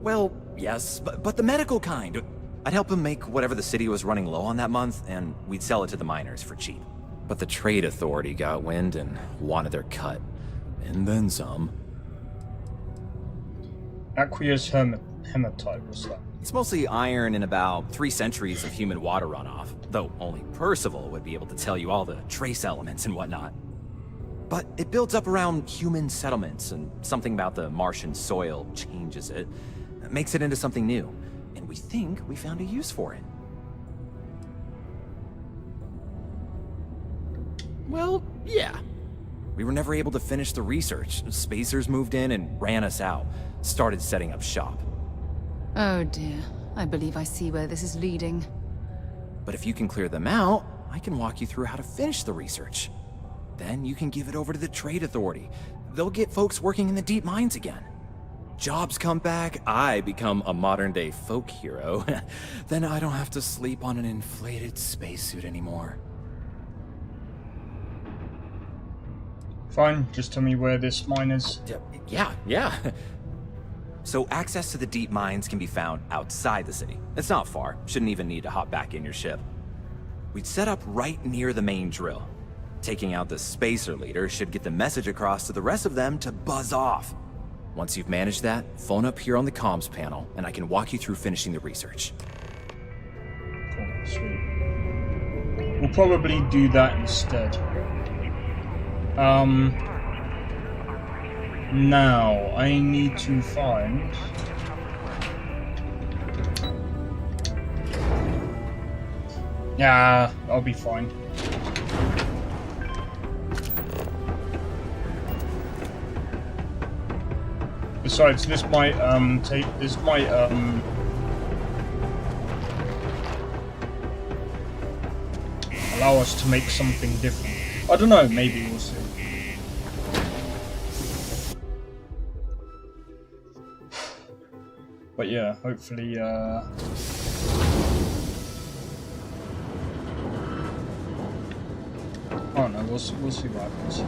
Well, yes, but the medical kind. I'd help him make whatever the city was running low on that month, and we'd sell it to the miners for cheap. But the Trade Authority got wind and wanted their cut. And then some. Aqueous hematite, what's that? It's mostly iron in about 3 centuries of human water runoff, though only Percival would be able to tell you all the trace elements and whatnot. But it builds up around human settlements, and something about the Martian soil changes it. It makes it into something new, and we think we found a use for it. Well, yeah. We were never able to finish the research. Spacers moved in and ran us out. Started setting up shop. Oh dear. I believe I see where this is leading. But if you can clear them out, I can walk you through how to finish the research. Then you can give it over to the Trade Authority. They'll get folks working in the deep mines again. Jobs come back, I become a modern-day folk hero. Then I don't have to sleep on an inflated spacesuit anymore. Fine, just tell me where this mine is. Yeah. So access to the deep mines can be found outside the city. It's not far. Shouldn't even need to hop back in your ship. We'd set up right near the main drill. Taking out the spacer leader should get the message across to the rest of them to buzz off. Once you've managed that, phone up here on the comms panel, and I can walk you through finishing the research. Cool, sweet. We'll probably do that instead. Now, I need to find... Yeah, I'll be fine. Besides, this might allow us to make something different. I don't know, maybe we'll see. But yeah, hopefully I don't know, we'll see what happens.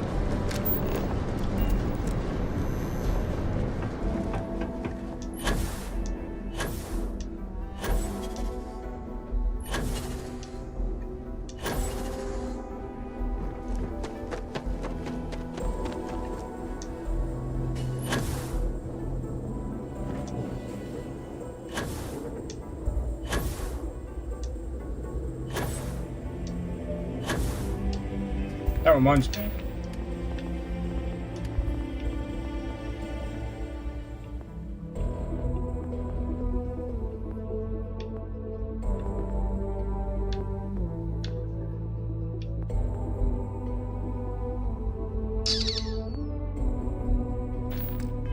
That reminds me.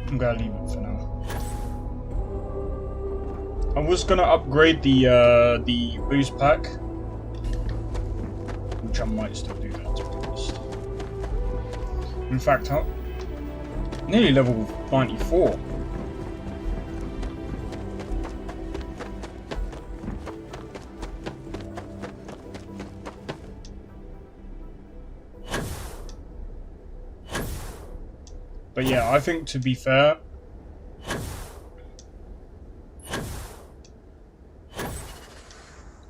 I'm gonna leave it for now. I was gonna upgrade the boost pack, which I might still do that. In fact, nearly level 94. But yeah, I think to be fair,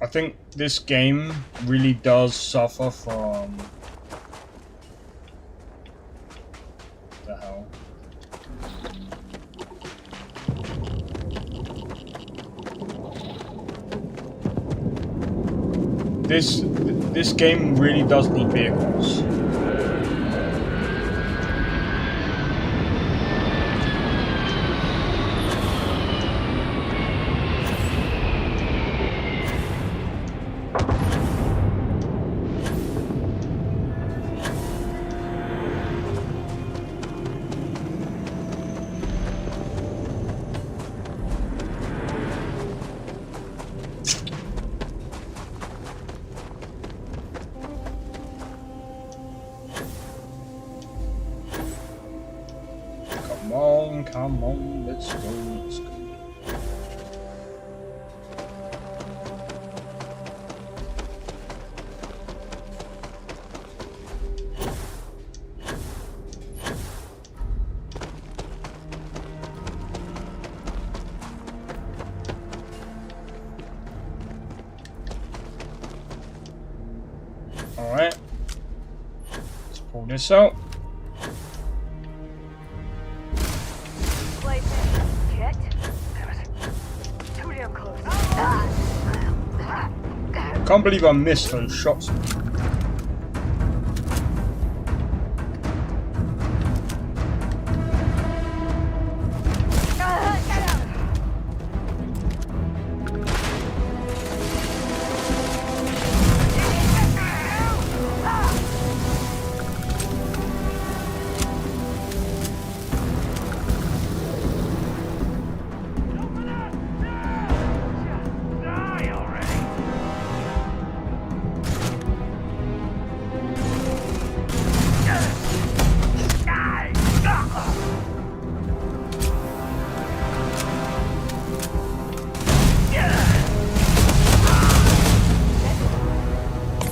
I think this game really does suffer from the hell. This game really does need vehicles. Come on, let's go, let's go. All right, let's pull this out. Can't believe I missed those shots.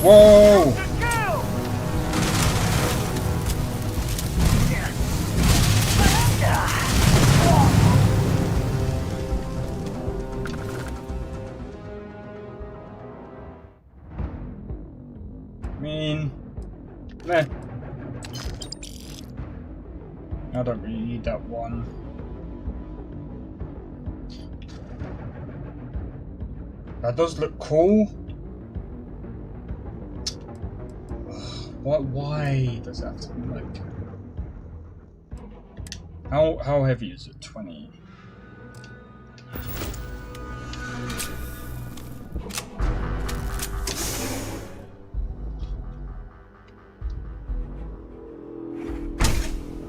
Whoa! Meh. I don't really need that one. That does look cool. Why does it have to be like... How heavy is it? 20.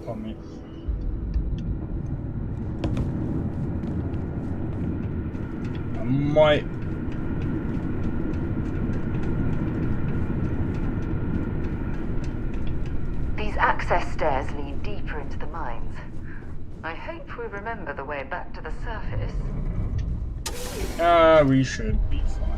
Pardon me. I might... These access stairs lead deeper into the mines. I hope we remember the way back to the surface. We should be fine.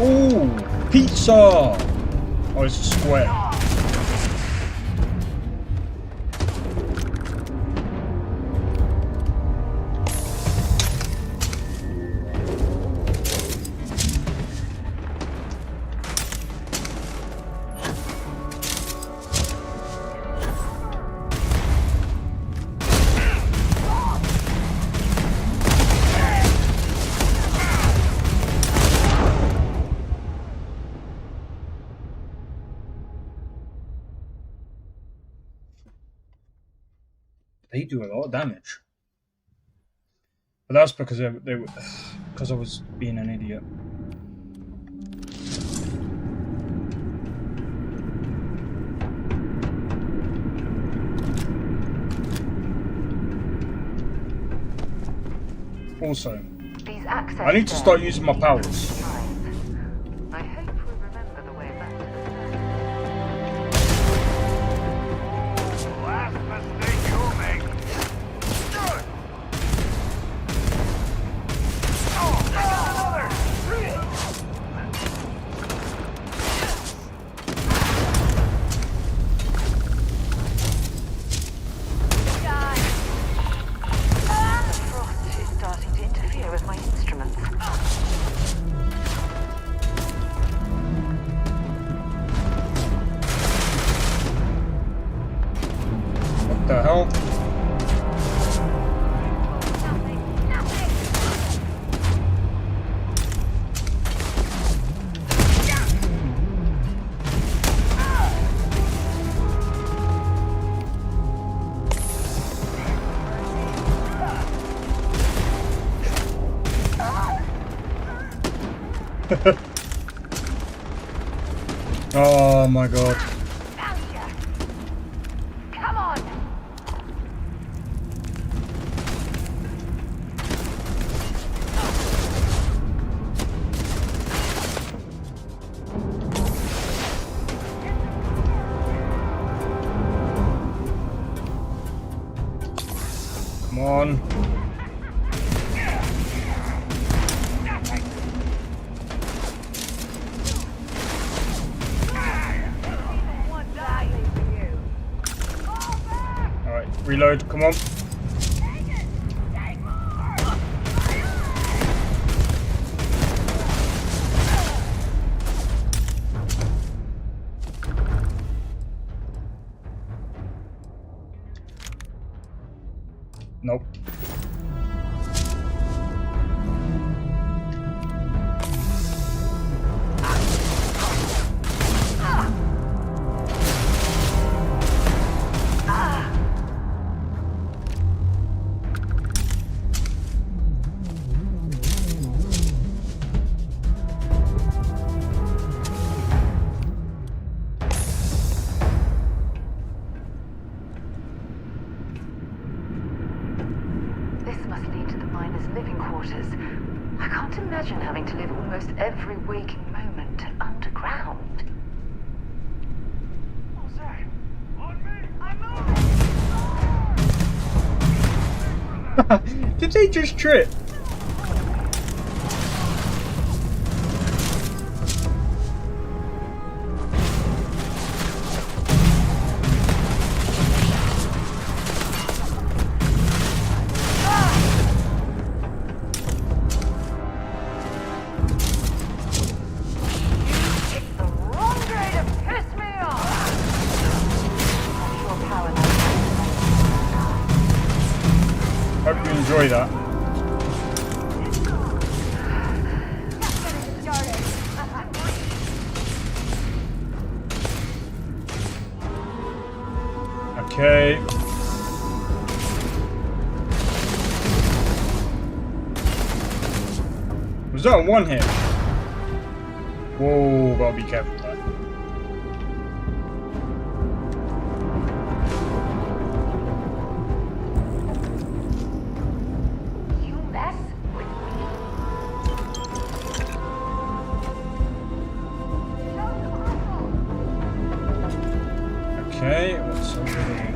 Ooh, pizza! Oh, it's a square. They do a lot of damage. But that's because they were, because I was being an idiot. Also, I need to start using my powers. I hope we remember the way back to the last mistake you'll make. What the hell? Oh my god. Come on! Come on. Alright, reload, come on. Nope. almost every waking moment underground. What's that? On me! I'm moving! Did they just trip? Hope you enjoy that. Okay. Was that a one hit? Whoa, gotta be careful with that. Okay, what's over here?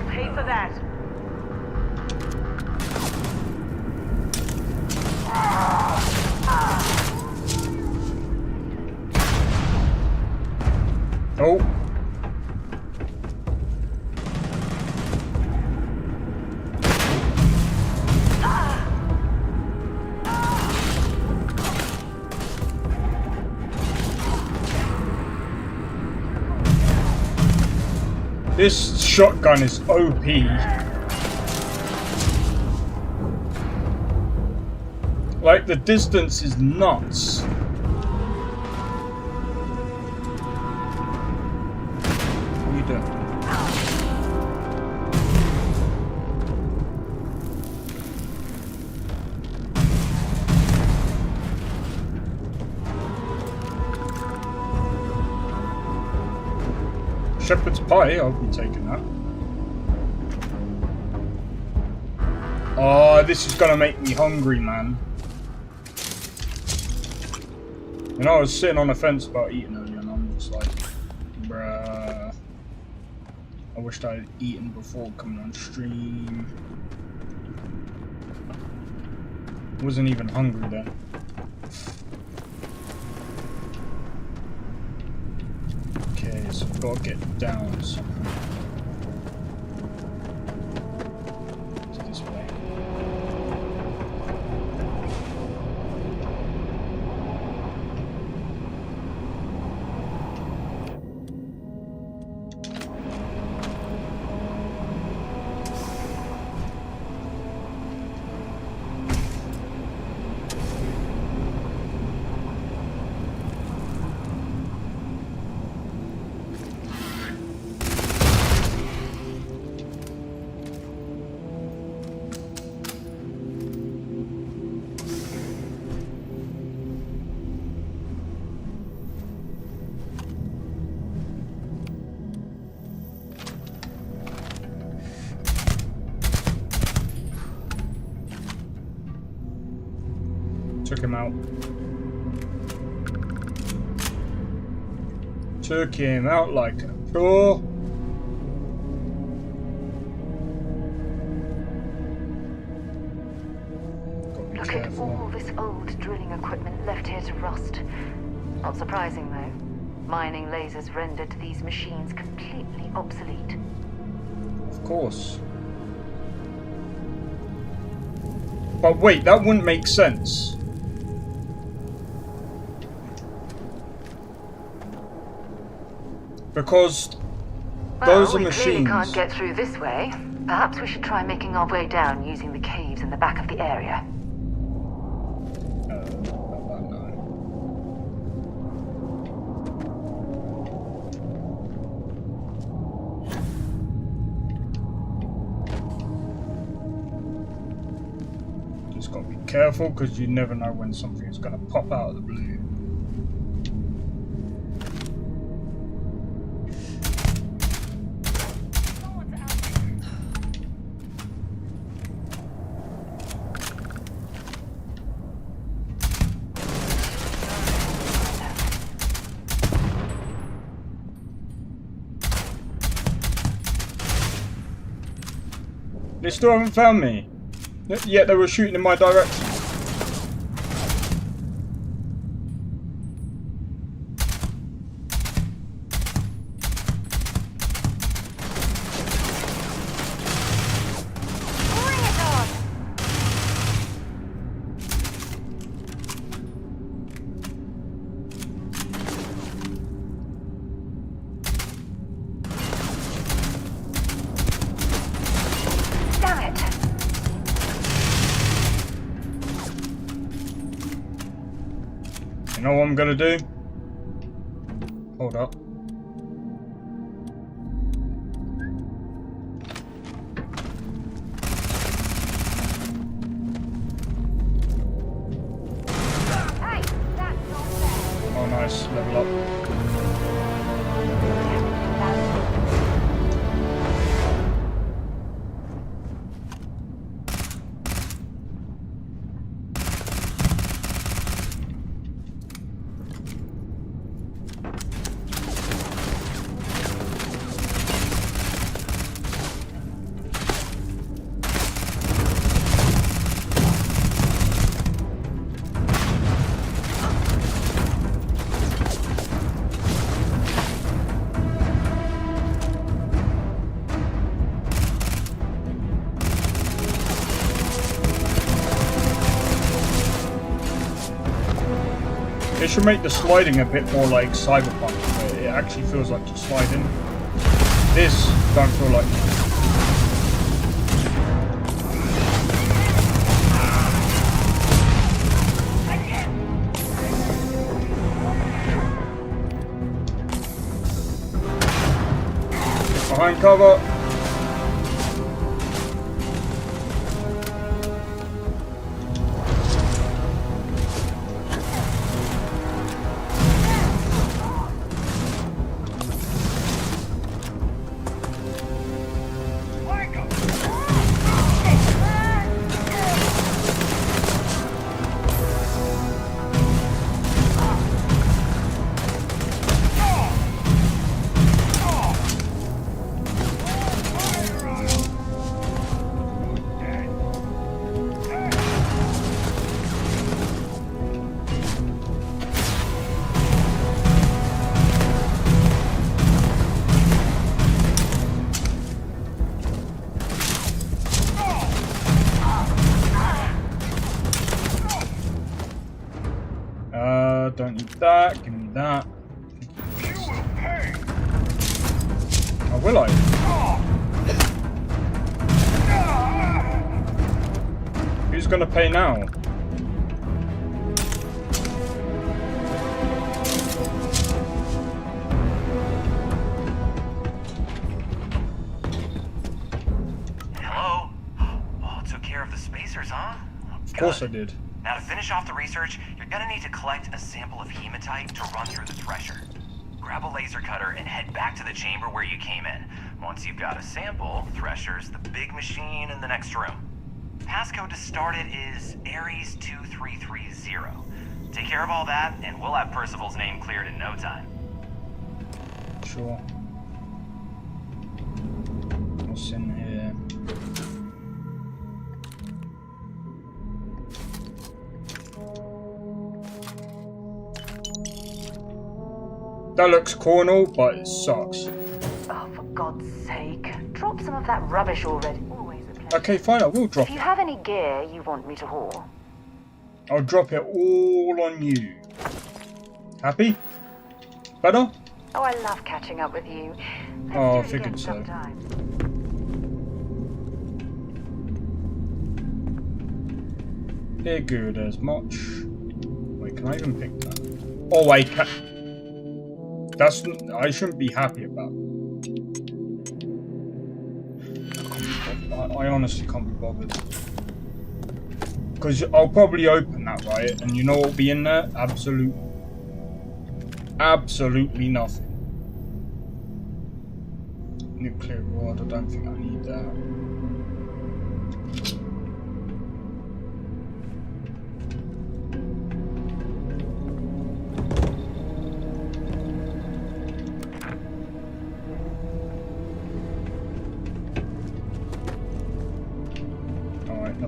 Pay for that. Oh. This shotgun is OP. Like, the distance is nuts. What are you doing? Shepherd's pie, I'll be taking that. Oh, this is gonna make me hungry, man. You know, I was sitting on the fence about eating earlier, and I'm just like, bruh. I wished I had eaten before coming on stream. Wasn't even hungry then. Okay, so I've got to get down somehow. To this way. Took him out. Took him out like a pro. Look at all this old drilling equipment left here to rust. Not surprising though. Mining lasers rendered these machines completely obsolete. Of course. But wait, that wouldn't make sense. Because those are we clearly machines. Can't get through this way. Perhaps we should try making our way down using the caves in the back of the area. Just gotta be careful because you never know when something is gonna pop out of the blue. They still haven't found me. Yet they were shooting in my direction. You know what I'm gonna do? Hold up. Oh nice, level up. They should make the sliding a bit more like Cyberpunk, where it actually feels like you're sliding. This don't feel like behind cover. Don't need that, give me that. You will pay. Oh, will I? Who's gonna pay now? Hello? Oh, took care of the spacers, huh? Of course I did. Now to finish off the research, you're gonna need to collect a sample of hematite to run through the thresher. Grab a laser cutter and head back to the chamber where you came in. Once you've got a sample, thresher's the big machine in the next room. Passcode to start it is Ares 2330. Take care of all that, and we'll have Percival's name cleared in no time. Sure. What's in here? That looks cornel, but it sucks. Oh, for God's sake. Drop some of that rubbish already. Always a pleasure. Okay, fine, I will drop If you it. have any gear you want me to haul. I'll drop it all on you. Happy? Better? Oh, I love catching up with you. Let's Oh, do I it figured again so. sometime. They're good as much. Wait, can I even pick that? Oh, I can. That's. I shouldn't be happy about. I honestly can't be bothered. Because I'll probably open that, right? And you know what will be in there? Absolutely nothing. Nuclear rod, I don't think I need that.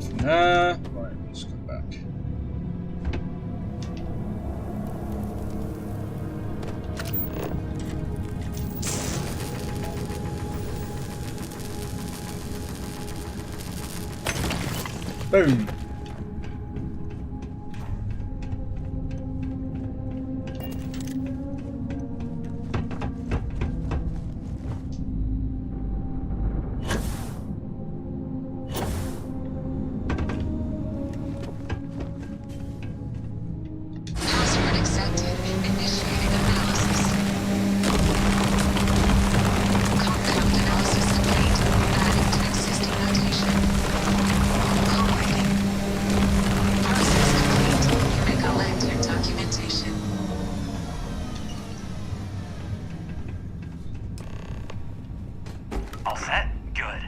nothing there. Right, let's go back. Boom. Password accepted. Initiating analysis. Compound analysis complete. Adding to existing notation. Collating. Process complete. You may collect your documentation. All set? Good.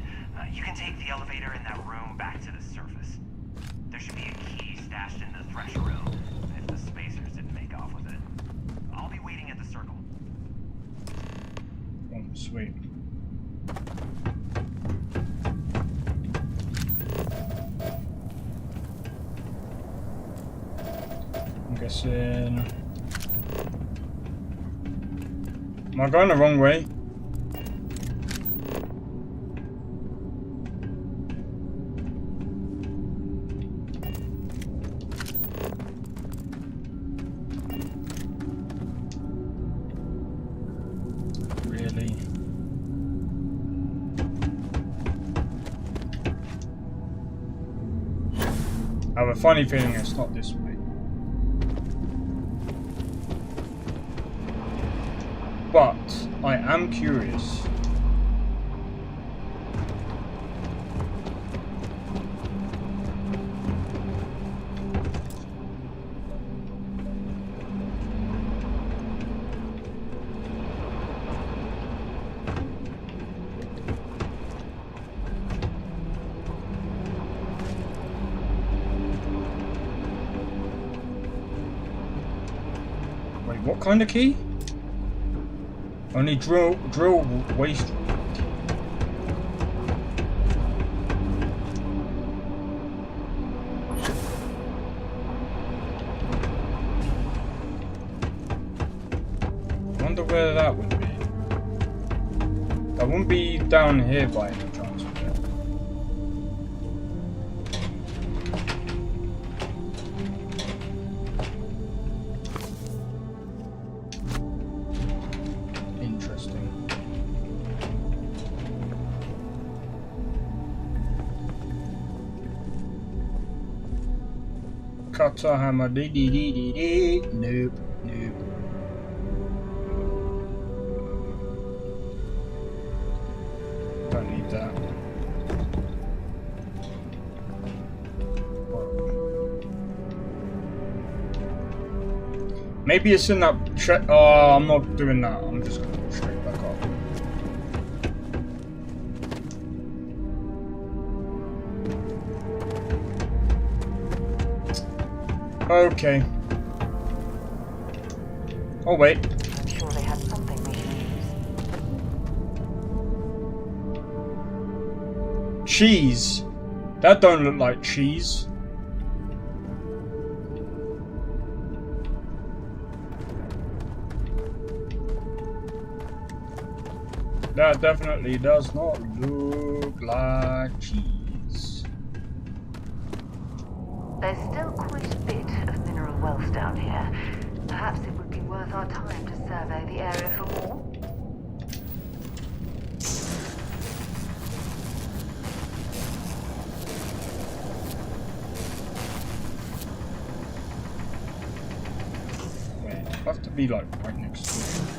You can take the elevator in that room back to the surface. There should be a key stashed in the thresher room, if the spacers didn't make off with it. I'll be waiting at the circle. Oh, sweet. I'm guessing... Am I going the wrong way? Really? I have a funny feeling it's not this way. But I am curious. Wait, what kind of key? Only drill waste. Wonder where that would be. That wouldn't be down here by any chance, would it? Interesting. Cutter hammer dee dee dee dee dee. Nope, nope. Don't need that. Maybe it's in that check. Oh, I'm not doing that. I'm just gonna go straight back up. Okay. Oh wait. I'm sure they had something we can use. Cheese. That don't look like cheese. That definitely does not look like cheese. There's still quite a bit of mineral wealth down here. Perhaps it would be worth our time to survey the area for more. Wait, I have to be like right next to it.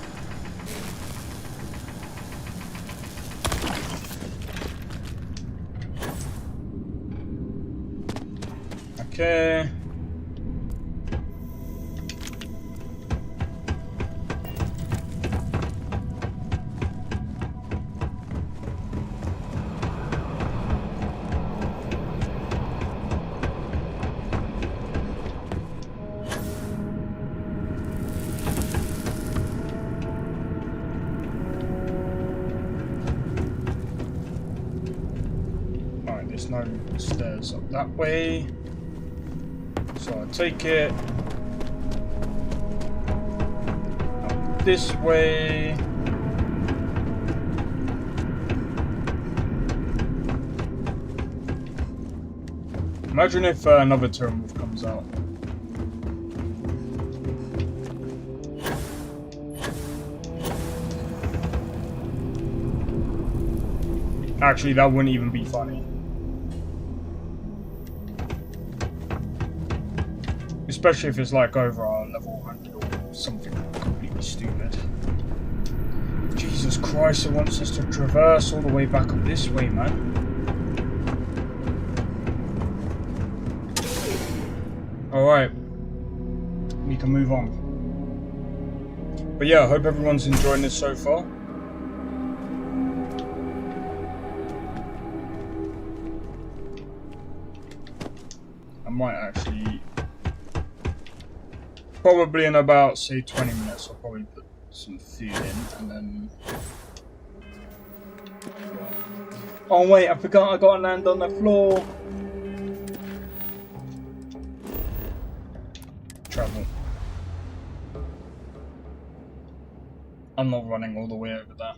Okay. there's no stairs up that way. So I take it up this way. Imagine if another terminal comes out. Actually, that wouldn't even be funny. Especially if it's like over our level 100 or something completely stupid. Jesus Christ, it wants us to traverse all the way back up this way, man. Alright. We can move on. But yeah, I hope everyone's enjoying this so far. I might actually, probably in about, say, 20 minutes, I'll probably put some food in, and then... Oh wait, I forgot I got to land on the floor! Travel. I'm not running all the way over there.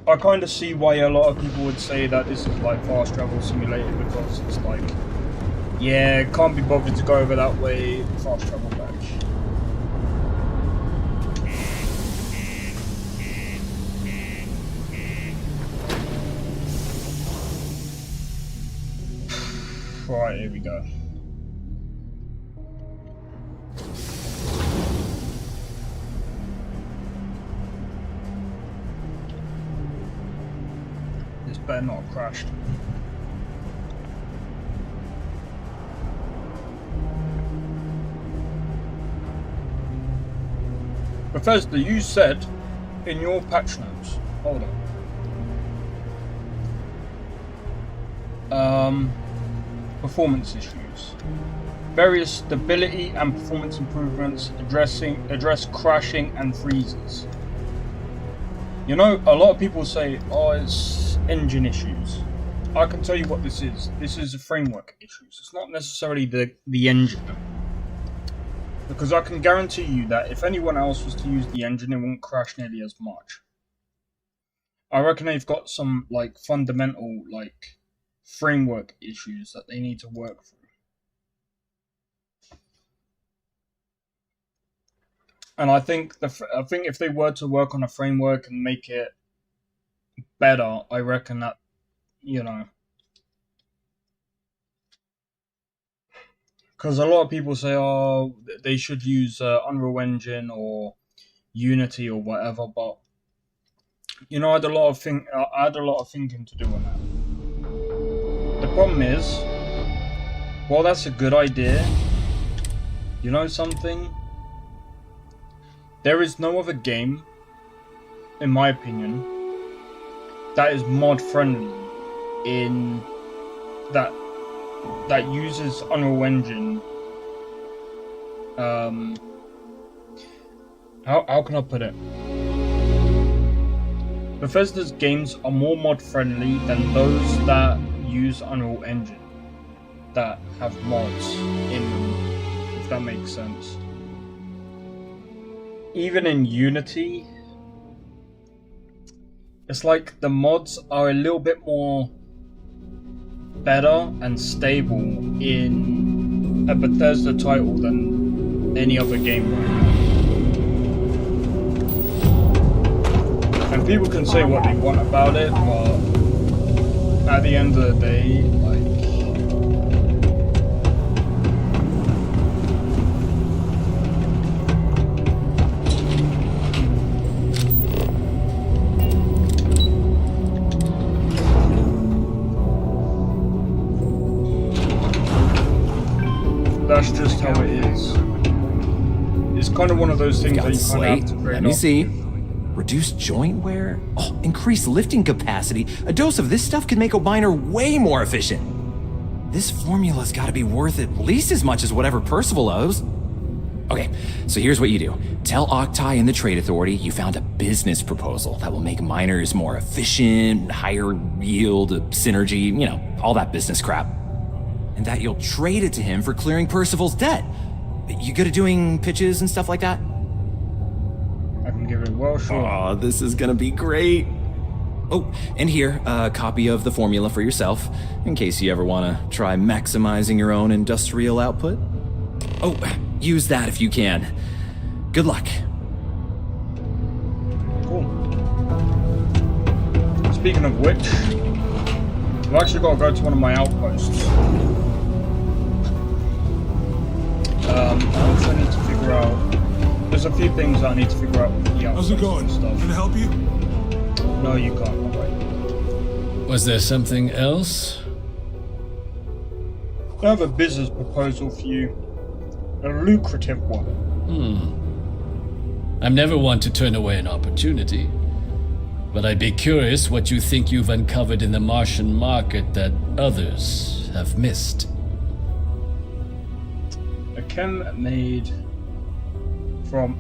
I kind of see why a lot of people would say that this is like fast travel simulator, because it's like, yeah, can't be bothered to go over that way, fast travel back. Right, here we go. Better not have crashed. Bethesda, you said in your patch notes, hold on. Performance issues. Various stability and performance improvements address crashing and freezes. You know, a lot of people say, oh, it's engine issues. I can tell you what this is. This is a framework issues. It's not necessarily the engine. Because I can guarantee you that if anyone else was to use the engine, it won't crash nearly as much. I reckon they've got some, like, fundamental, like, framework issues that they need to work through. And I think if they were to work on a framework and make it better, I reckon that, you know, because a lot of people say, oh, they should use Unreal Engine or Unity or whatever, but you know, I had a lot of thinking to do on that. The problem is, well, that's a good idea. You know something? There is no other game, in my opinion, that is mod friendly in that uses Unreal Engine. How can I put it? Bethesda's games are more mod friendly than those that use Unreal Engine, that have mods in them, if that makes sense. Even in Unity, it's like the mods are a little bit more better and stable in a Bethesda title than any other game right now. And people can say what they want about it, but at the end of the day, like, that's just how it is. It's kind of one of those things that you kind of have to trade off. Let me see. Reduce joint wear? Oh, increase lifting capacity. A dose of this stuff can make a miner way more efficient. This formula's gotta be worth at least as much as whatever Percival owes. Okay, so here's what you do. Tell Octai and the Trade Authority you found a business proposal that will make miners more efficient, higher yield, synergy, you know, all that business crap. And that you'll trade it to him for clearing Percival's debt. You good at doing pitches and stuff like that? I can give it a whirl, sure. Oh, this is gonna be great. Oh, and here, a copy of the formula for yourself, in case you ever wanna try maximizing your own industrial output. Oh, use that if you can. Good luck. Cool. Speaking of which, I've actually got to go to one of my outposts. I also need to figure out... There's a few things that I need to figure out with the outposts. How's it going? And stuff. Can I help you? No, you can't. All right. Was there something else? I have a business proposal for you. A lucrative one. I'm never one to turn away an opportunity, but I'd be curious what you think you've uncovered in the Martian market that others have missed. A chem made from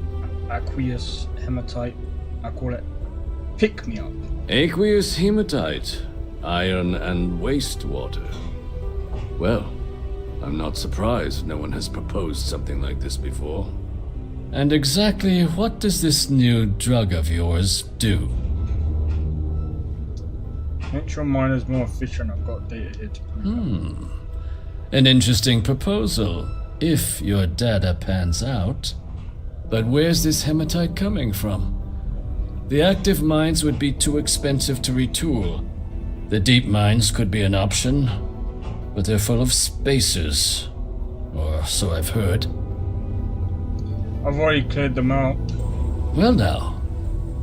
aqueous hematite. I call it pick-me-up. Aqueous hematite, iron and wastewater. Well, I'm not surprised no one has proposed something like this before. And exactly what does this new drug of yours do? Make your miners more efficient. I've got data here to prove that. An interesting proposal, if your data pans out. But where's this hematite coming from? The active mines would be too expensive to retool. The deep mines could be an option, but they're full of spacers. Or so I've heard. I've already cleared them out. Well now,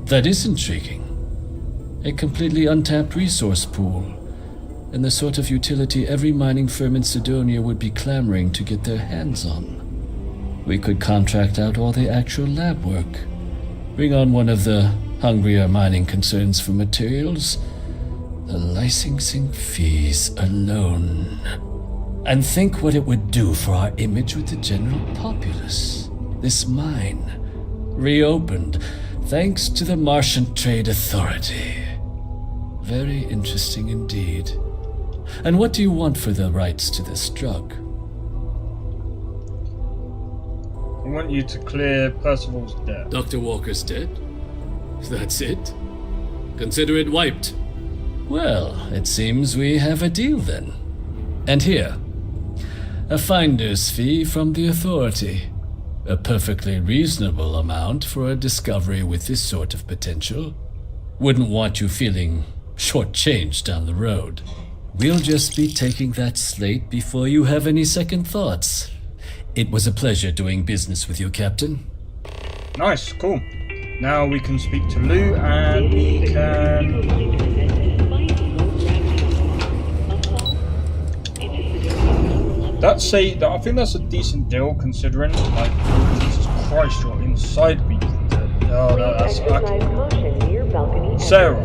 that is intriguing. A completely untapped resource pool, and the sort of utility every mining firm in Sidonia would be clamoring to get their hands on. We could contract out all the actual lab work, bring on one of the hungrier mining concerns for materials, the licensing fees alone. And think what it would do for our image with the general populace. This mine, reopened thanks to the Martian Trade Authority. Very interesting indeed. And what do you want for the rights to this drug? I want you to clear Percival's debt. Dr. Walker's dead? That's it? Consider it wiped. Well, it seems we have a deal then. And here, a finder's fee from the Authority. A perfectly reasonable amount for a discovery with this sort of potential. Wouldn't want you feeling shortchanged down the road. We'll just be taking that slate before you have any second thoughts. It was a pleasure doing business with you, Captain. Nice, cool. Now we can speak to Lou and we can... I think that's a decent deal considering, like, Jesus Christ, you're inside me. Oh, that's... Sarah.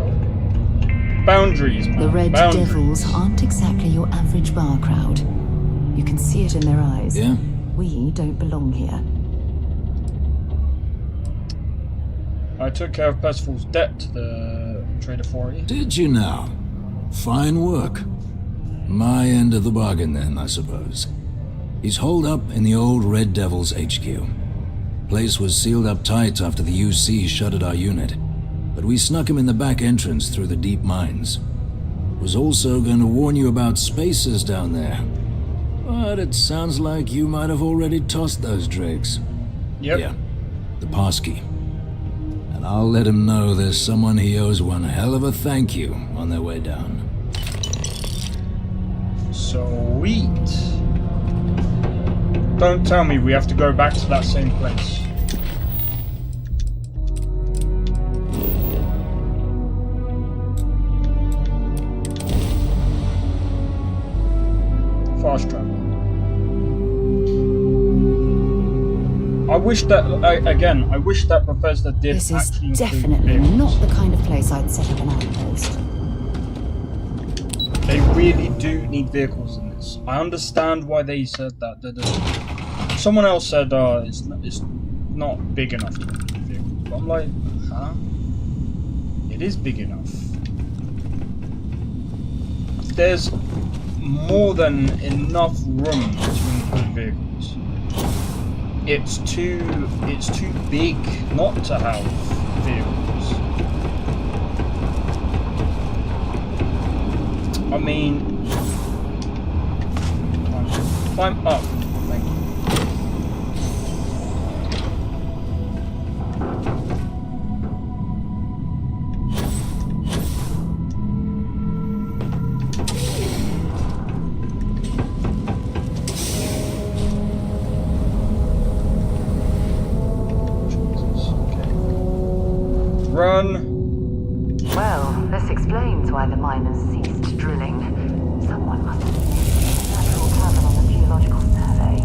Boundaries, man. The Red Boundaries. Devils aren't exactly your average bar crowd. You can see it in their eyes. Yeah? We don't belong here. I took care of Percival's debt to the Trade Authority. Did you now? Fine work. My end of the bargain then, I suppose. He's holed up in the old Red Devils HQ. Place was sealed up tight after the UC shuttered our unit, but we snuck him in the back entrance through the deep mines. Was also going to warn you about spacers down there, but it sounds like you might have already tossed those drakes. Yep. Yeah, the passkey. And I'll let him know there's someone he owes one hell of a thank you on their way down. Sweet. Don't tell me we have to go back to that same place. Fast travel. I wish that, I wish that Bethesda did This is actually include definitely vehicles. not the kind of place I'd set up an outpost. They really do need vehicles in this. I understand why they said that. Someone else said it's not big enough to run two vehicles, but I'm like, huh? It is big enough. There's more than enough room to include vehicles. It's too big not to have vehicles. I mean, climb up. Thank you. Run. Well, this explains why the miners ceased drilling. Someone must have missed the natural cavern on the geological survey.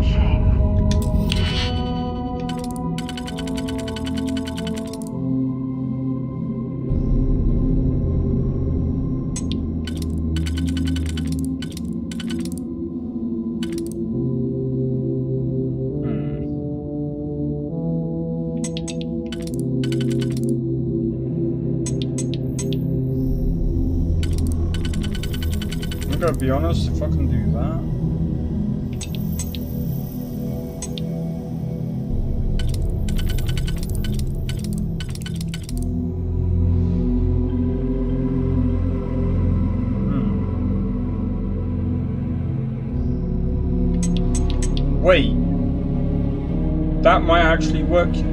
Shame. I'm gonna be honest, if I can do that. Wait. That might actually work, you know.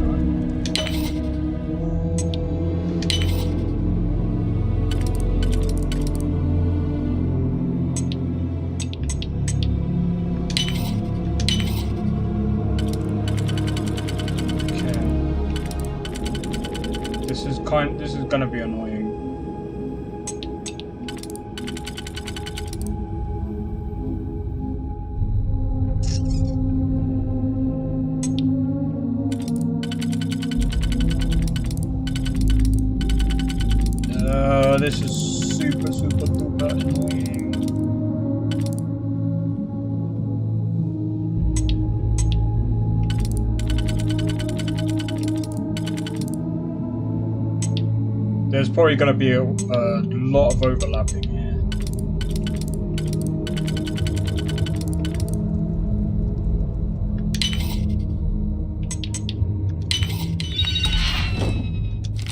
This is gonna be annoying. This is super duper annoying. There's probably going to be a lot of overlapping here.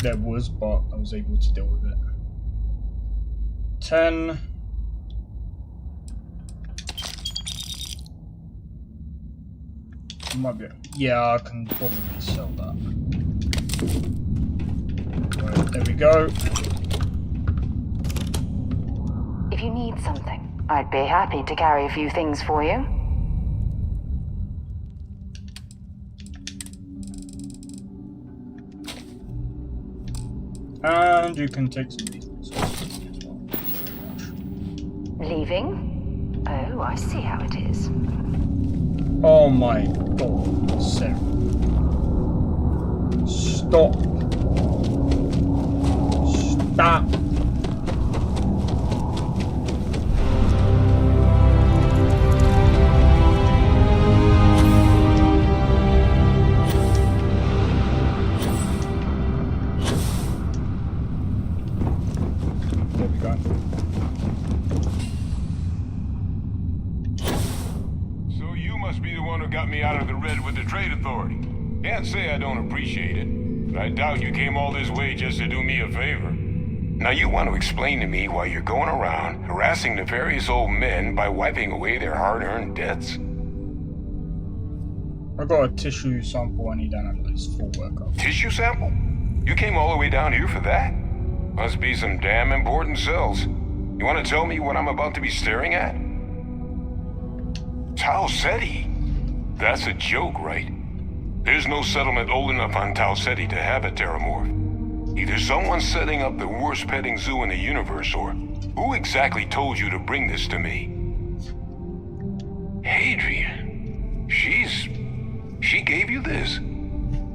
There was, but I was able to deal with it. 10. Might be. Yeah, I can probably sell that. Right, there we go. If you need something, I'd be happy to carry a few things for you. And you can take some of these as well. Leaving? Oh, I see how it is. Oh my god, Sarah. Stop. Stop. There we go. So you must be the one who got me out of the red with the Trade Authority. Can't say I don't appreciate it, but I doubt you came all this way just to do me a favor. Now you want to explain to me why you're going around harassing nefarious old men by wiping away their hard-earned debts? I got a tissue sample I need analyzed for workup. Tissue sample? You came all the way down here for that? Must be some damn important cells. You want to tell me what I'm about to be staring at? Tau Ceti? That's a joke, right? There's no settlement old enough on Tau Ceti to have a Terramorph. Either someone's setting up the worst petting zoo in the universe, or who exactly told you to bring this to me? Hadrian. She gave you this?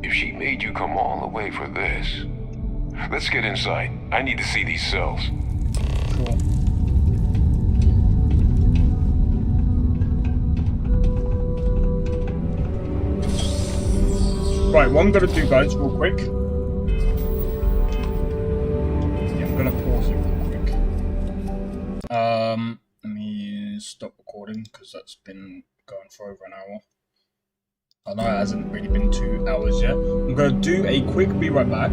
If she made you come all the way for this... Let's get inside. I need to see these cells. Cool. Right, what I'm gonna do, guys, real quick. Yeah, I'm gonna pause it real quick. Let me stop recording because that's been going for over an hour. I know it hasn't really been 2 hours yet. I'm gonna do a quick be right back.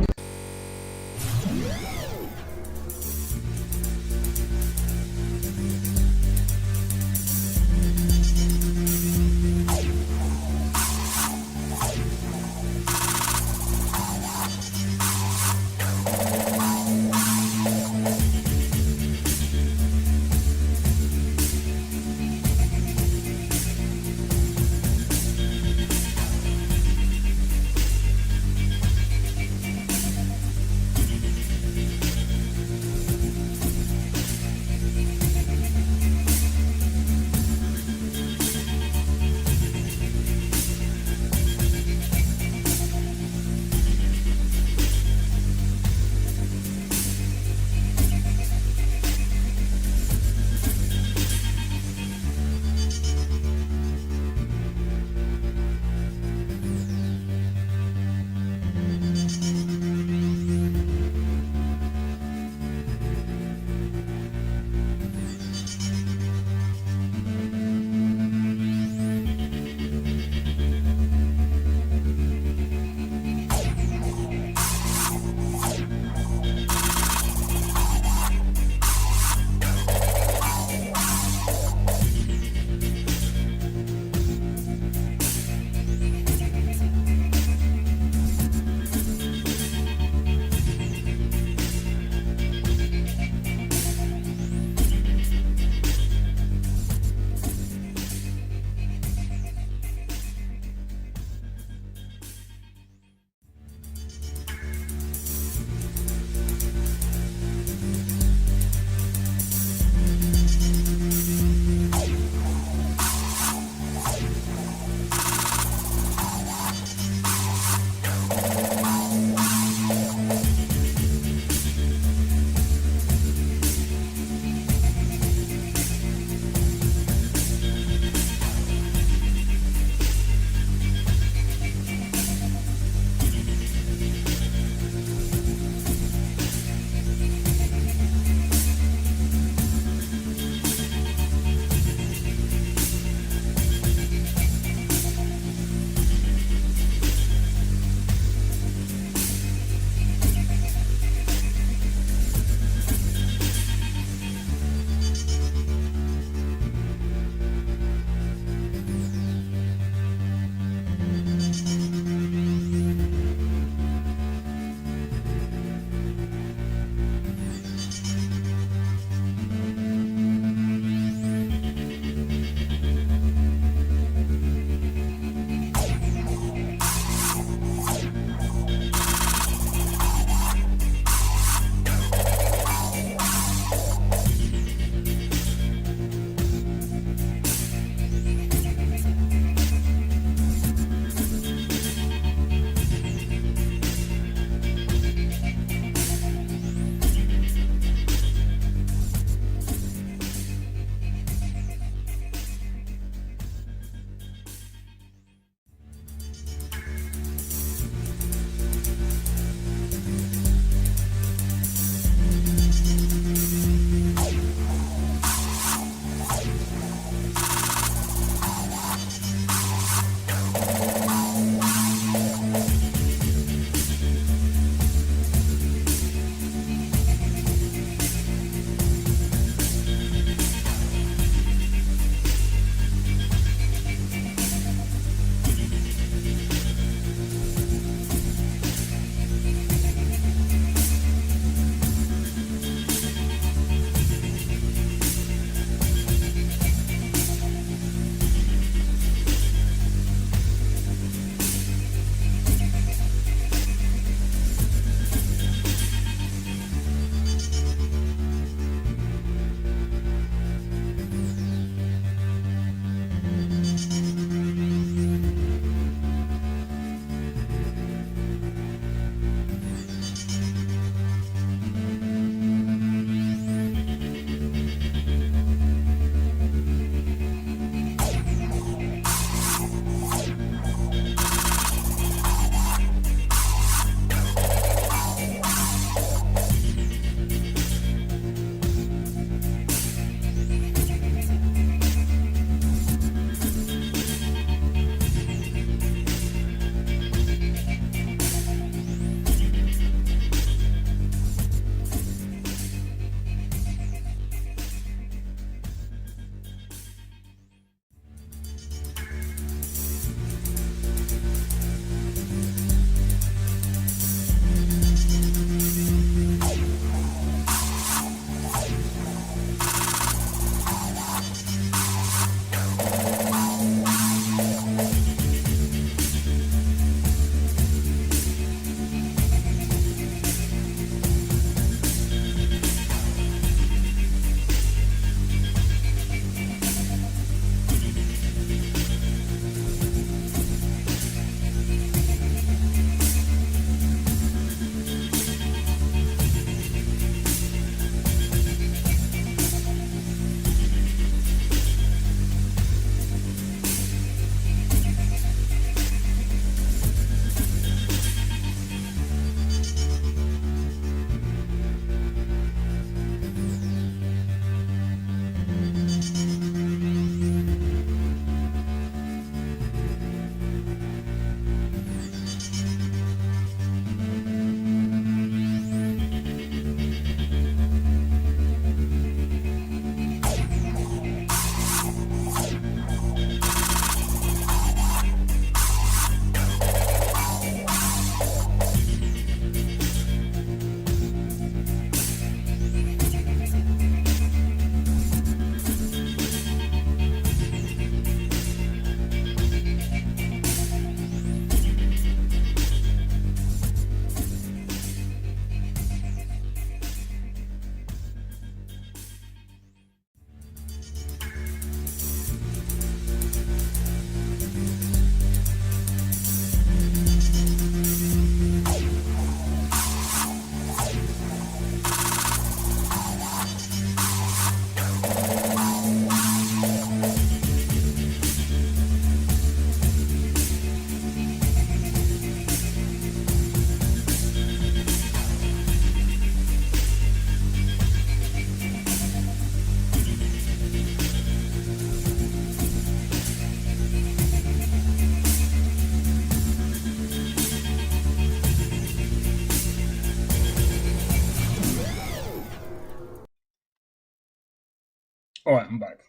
Alright, I'm back.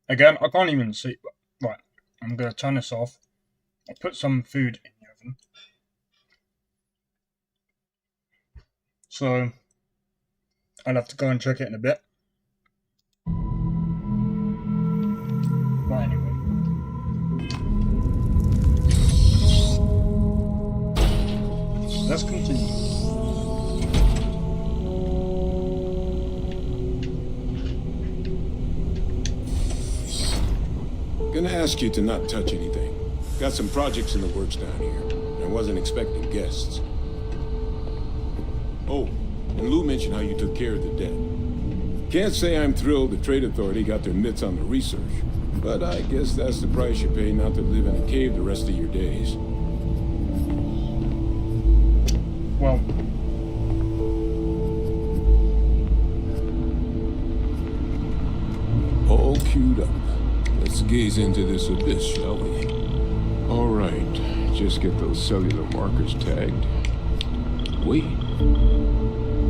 Again, I can't even see. Right, I'm going to turn this off. I'll put some food in the oven. So, I'll have to go and check it in a bit. But anyway. Let's continue. Gonna ask you to not touch anything. Got some projects in the works down here. I wasn't expecting guests. Oh, and Lou mentioned how you took care of the dead. Can't say I'm thrilled the Trade Authority got their mitts on the research, but I guess that's the price you pay not to live in a cave the rest of your days. Well, all queued up. Let's gaze into this abyss, shall we? All right, just get those cellular markers tagged. Wait,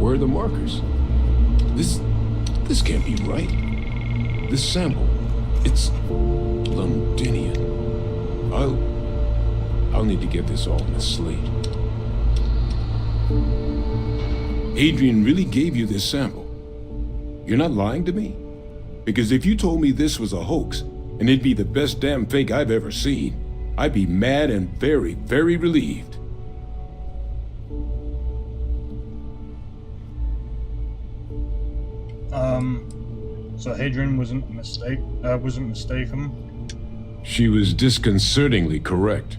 where are the markers? This can't be right. This sample, it's Londinian. I'll need to get this all in a slate. Adrian really gave you this sample. You're not lying to me? Because if you told me this was a hoax, and it'd be the best damn fake I've ever seen, I'd be mad and very, very relieved. So Hadrian wasn't mistaken. She was disconcertingly correct,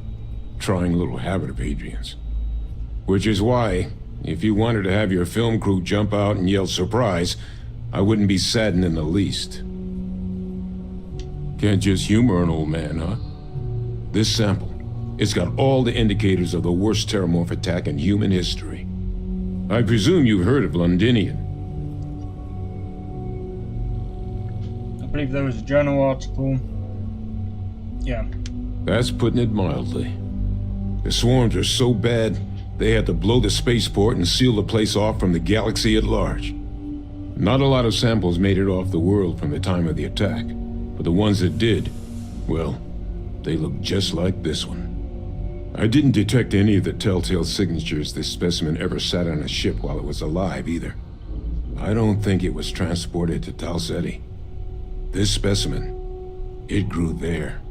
trying a little habit of Adrian's. Which is why, if you wanted to have your film crew jump out and yell surprise, I wouldn't be saddened in the least. Can't just humor an old man, huh? This sample, it's got all the indicators of the worst terramorph attack in human history. I presume you've heard of Londinian. I believe there was a journal article. Yeah. That's putting it mildly. The swarms are so bad, they had to blow the spaceport and seal the place off from the galaxy at large. Not a lot of samples made it off the world from the time of the attack, but the ones that did, well, they look just like this one. I didn't detect any of the telltale signatures this specimen ever sat on a ship while it was alive, either. I don't think it was transported to Tal Ceti. This specimen, it grew there,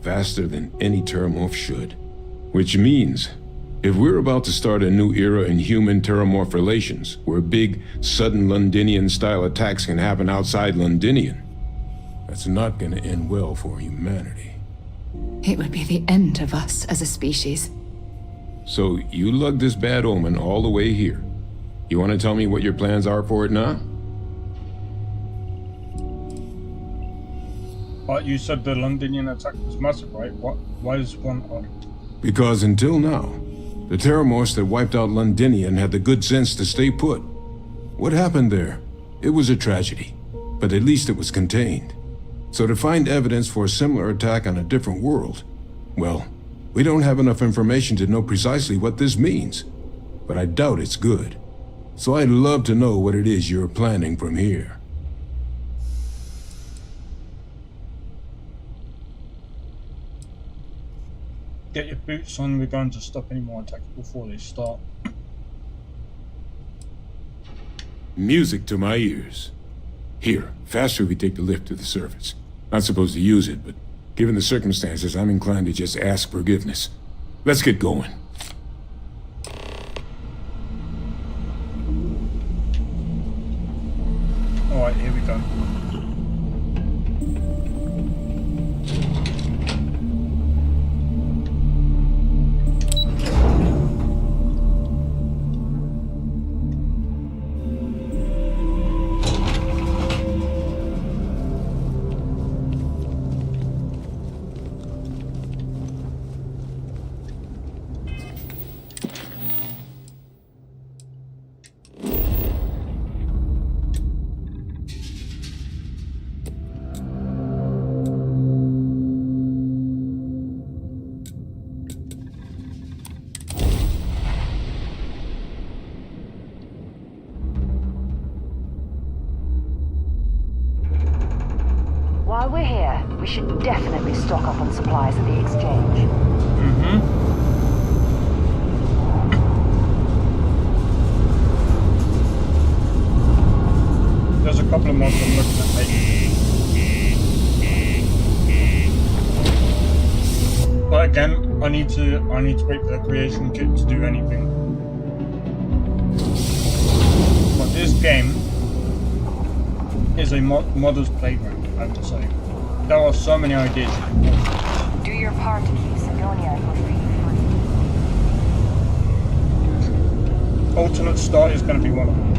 faster than any terramorph should. Which means, if we're about to start a new era in human-terramorph relations, where big, sudden Londinian-style attacks can happen outside Londinian, that's not gonna end well for humanity. It would be the end of us as a species. So, you lugged this bad omen all the way here. You want to tell me what your plans are for it now? But you said the Londinian attack was massive, right? Why is one on? Because until now, the terramorphs that wiped out Londinian had the good sense to stay put. What happened there? It was a tragedy, but at least it was contained. So to find evidence for a similar attack on a different world, well, we don't have enough information to know precisely what this means. But I doubt it's good. So I'd love to know what it is you're planning from here. Get your boots on, we're going to stop any more attacks before they start. Music to my ears. Here, faster we take the lift to the surface. Not supposed to use it, but given the circumstances, I'm inclined to just ask forgiveness. Let's get going. Alright, here we go. We should definitely stock up on supplies at the exchange. There's a couple of mods I'm looking at making. But again, I need to wait for the creation kit to do anything. But this game is a modder's playground, I would say. There are so many ideas. Do your part to keep Sidonia free. Alternate start is going to be one of them.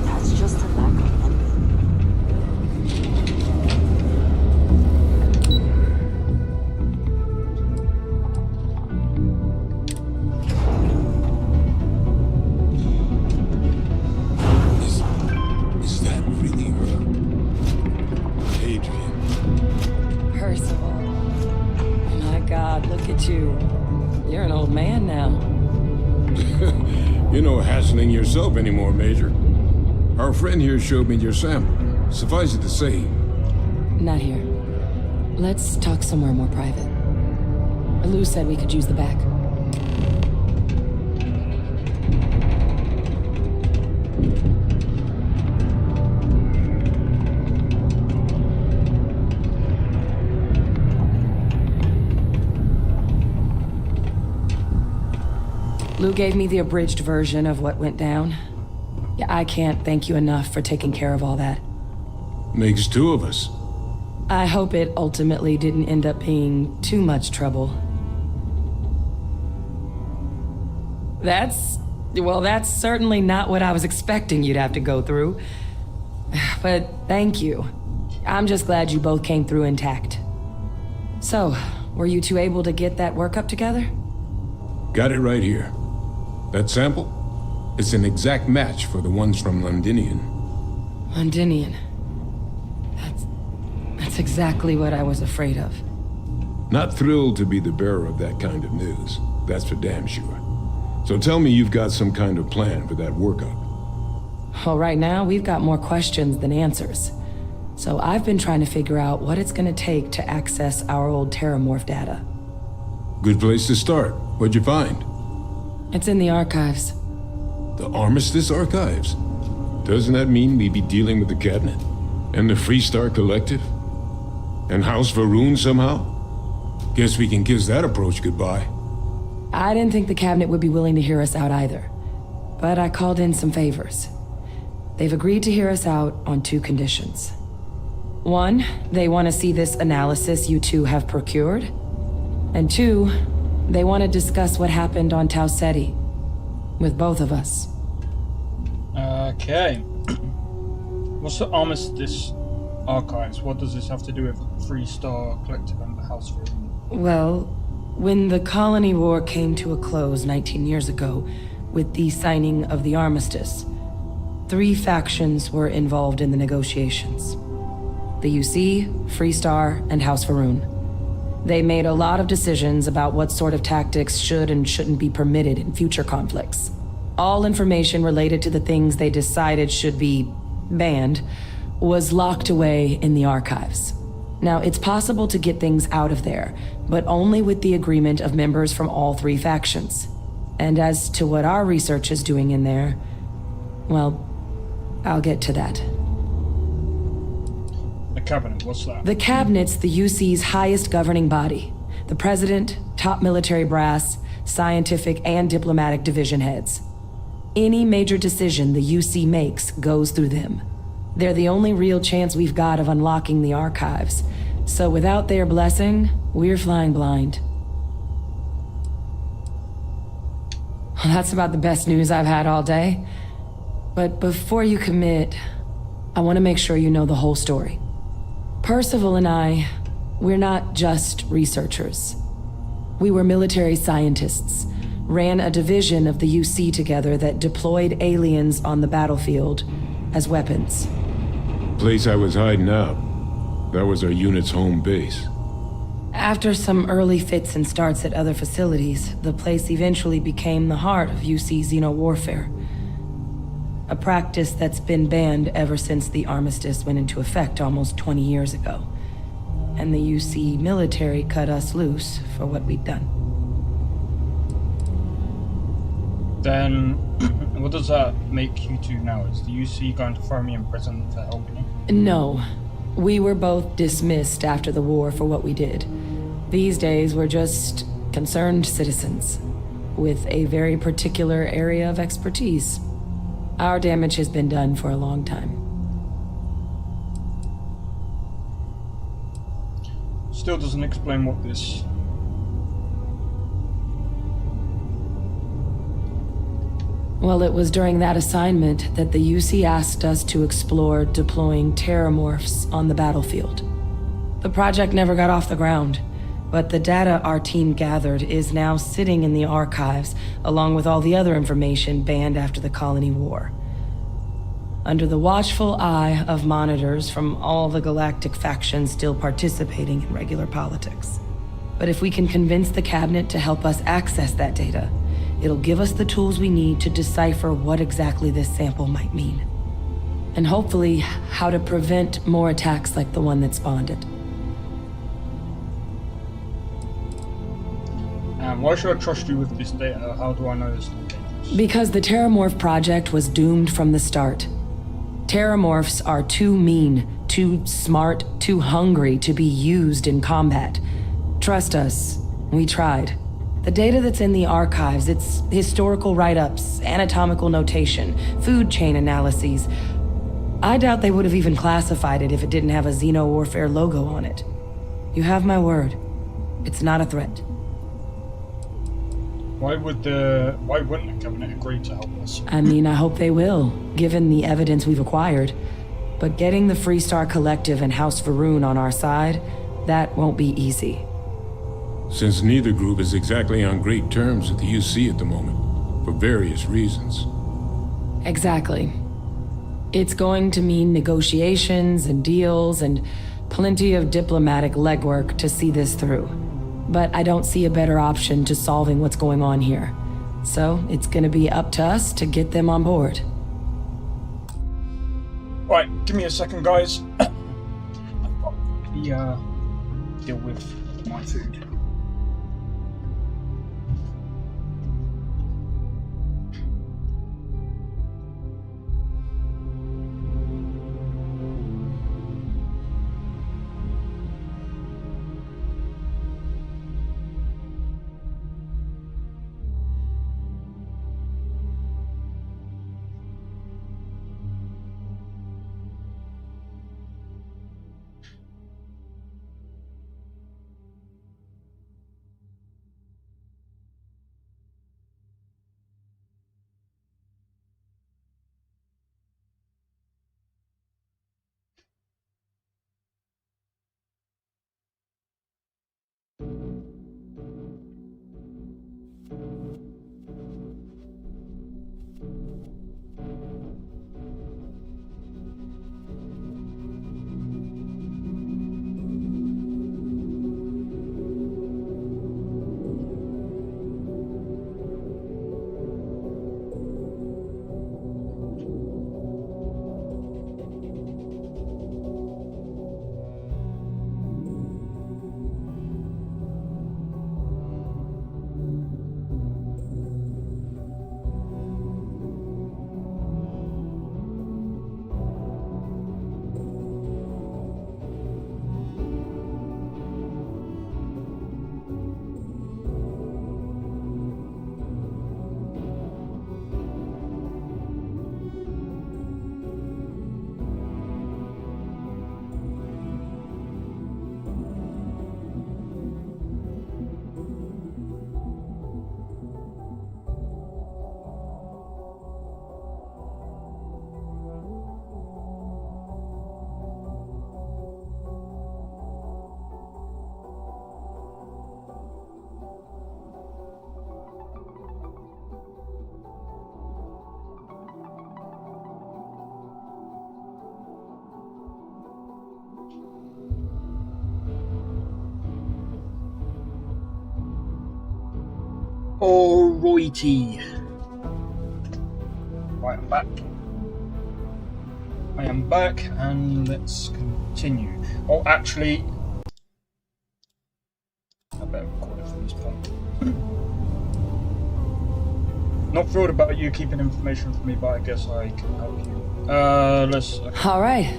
That's just a lack of empathy. Is that really her? Adrian. Percival. My God, look at you. You're an old man now. You're no hassling yourself anymore, Major. Our friend here showed me your sample. Suffice it to say... Not here. Let's talk somewhere more private. Lou said we could use the back. Lou gave me the abridged version of what went down. Yeah, I can't thank you enough for taking care of all that. Makes two of us. I hope it ultimately didn't end up being too much trouble. That's certainly not what I was expecting you'd have to go through. But thank you. I'm just glad you both came through intact. So, were you two able to get that workup together? Got it right here. That sample? It's an exact match for the ones from Londinian. Londinian. That's exactly what I was afraid of. Not thrilled to be the bearer of that kind of news. That's for damn sure. So tell me you've got some kind of plan for that workup. Well, right now, we've got more questions than answers. So I've been trying to figure out what it's gonna take to access our old Terramorph data. Good place to start. What'd you find? It's in the archives. The Armistice Archives? Doesn't that mean we'd be dealing with the Cabinet? And the Freestar Collective? And House Varun somehow? Guess we can kiss that approach goodbye. I didn't think the Cabinet would be willing to hear us out either. But I called in some favors. They've agreed to hear us out on two conditions. One, they want to see this analysis you two have procured. And two, they want to discuss what happened on Tau Ceti. With both of us. Okay. What's the Armistice Archives? What does this have to do with Freestar Collective and the House Room? Well, when the colony war came to a close 19 years ago, with the signing of the armistice, 3 factions were involved in the negotiations. The UC, Freestar, and House Varun. They made a lot of decisions about what sort of tactics should and shouldn't be permitted in future conflicts. All information related to the things they decided should be banned was locked away in the archives. Now, it's possible to get things out of there, but only with the agreement of members from all 3 factions. And as to what our research is doing in there, well, I'll get to that. The Cabinet, what's that? The Cabinet's the UC's highest governing body. The President, top military brass, scientific and diplomatic division heads. Any major decision the UC makes goes through them. They're the only real chance we've got of unlocking the archives. So without their blessing, we're flying blind. Well, that's about the best news I've had all day. But before you commit, I want to make sure you know the whole story. Percival and I, we're not just researchers. We were military scientists, ran a division of the UC together that deployed aliens on the battlefield as weapons. Place I was hiding out. That was our unit's home base. After some early fits and starts at other facilities, the place eventually became the heart of UC xeno warfare. a practice that's been banned ever since the armistice went into effect almost 20 years ago. And the UC military cut us loose for what we'd done. Then, what does that make you two now? Is the UC going to throw me in prison for helping you? No. We were both dismissed after the war for what we did. These days, we're just concerned citizens with a very particular area of expertise. Our damage has been done for a long time. Still doesn't explain what this... Well, it was during that assignment that the UC asked us to explore deploying terramorphs on the battlefield. The project never got off the ground, but the data our team gathered is now sitting in the archives, along with all the other information banned after the Colony War. Under the watchful eye of monitors from all the galactic factions still participating in regular politics. But if we can convince the cabinet to help us access that data, it'll give us the tools we need to decipher what exactly this sample might mean. And hopefully, how to prevent more attacks like the one that spawned it. Why should I trust you with this data? How do I know it's not dangerous? Because the Terramorph project was doomed from the start. Terramorphs are too mean, too smart, too hungry to be used in combat. Trust us, we tried. The data that's in the archives, it's historical write-ups, anatomical notation, food chain analyses. I doubt they would have even classified it if it didn't have a Xeno-Warfare logo on it. You have my word. It's not a threat. Why wouldn't the cabinet agree to help us? I mean, I hope they will, given the evidence we've acquired. But getting the Freestar Collective and House Varun on our side, that won't be easy. Since neither group is exactly on great terms with the UC at the moment, for various reasons. Exactly. It's going to mean negotiations and deals and plenty of diplomatic legwork to see this through. But I don't see a better option to solving what's going on here. So it's gonna be up to us to get them on board. Right, give me a second, guys. I've got to deal with my food. Alrighty. Right, I'm back. I am back, and let's continue. Oh, actually, I better record it from this point. Not thrilled about you keeping information from me, but I guess I can help you. All right.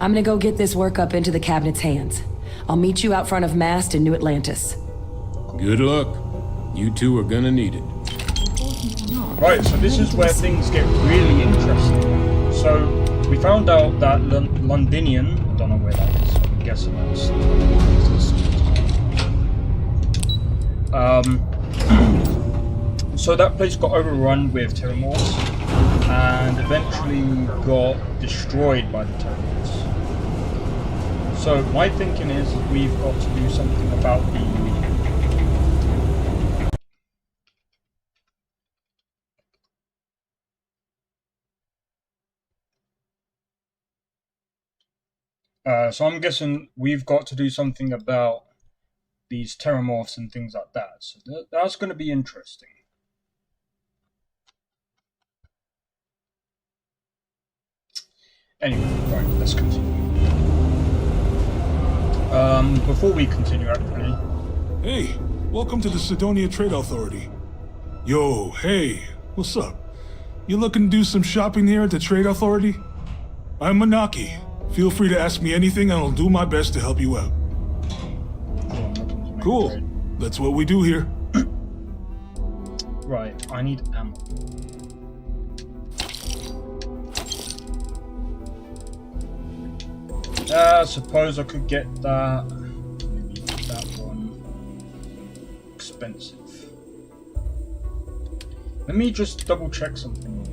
I'm gonna go get this work up into the cabinet's hands. I'll meet you out front of Mast in New Atlantis. Good luck. You two are gonna need it. Right, so this is where things get really interesting. So, we found out that Londinian, I don't know where that is, I'm guessing that's... so that place got overrun with Terramorphs, and eventually got destroyed by the Terramorphs. So, my thinking is we've got to do something about the... so I'm guessing we've got to do something about these Terramorphs and things like that. So that's going to be interesting. Anyway, right, let's continue. Before we continue, actually... Hey, welcome to the Sidonia Trade Authority. Yo, hey, what's up? You looking to do some shopping here at the Trade Authority? I'm Manaki. Feel free to ask me anything and I'll do my best to help you out. Cool. That's what we do here. Right, I need ammo. I suppose I could get that. Maybe that one. Expensive. Let me just double check something.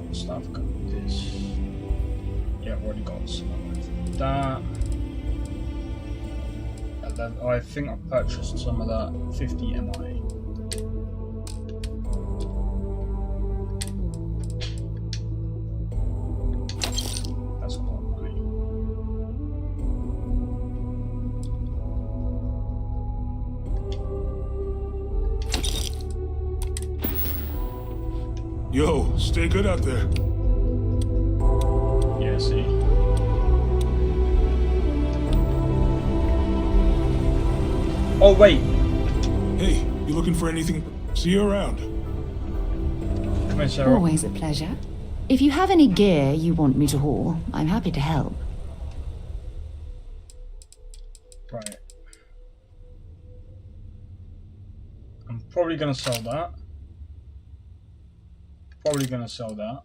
What's that? I've got this. Yeah, I've already got some of that. And then I think I purchased some of that 50 MI. That's a lot of money. Yo, stay good out there. Yeah, see. Oh, wait. Hey, you looking for anything? See you around. Come here, Sarah. Always a pleasure. If you have any gear you want me to haul, I'm happy to help. Right. I'm probably going to sell that. Probably going to sell that.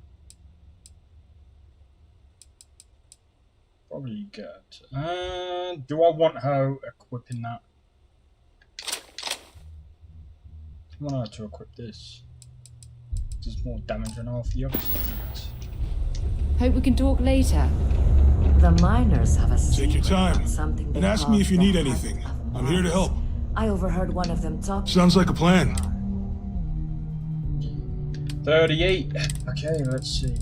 Probably get... do I want her equipping that? I want her to equip this. Does more damage than half the other stuff. Hope we can talk later. The miners have a Take your secret time about something they and ask me call if you the need Heart anything. of I'm here to help. I overheard one of them talk. Sounds like a plan. 38. Okay, let's see.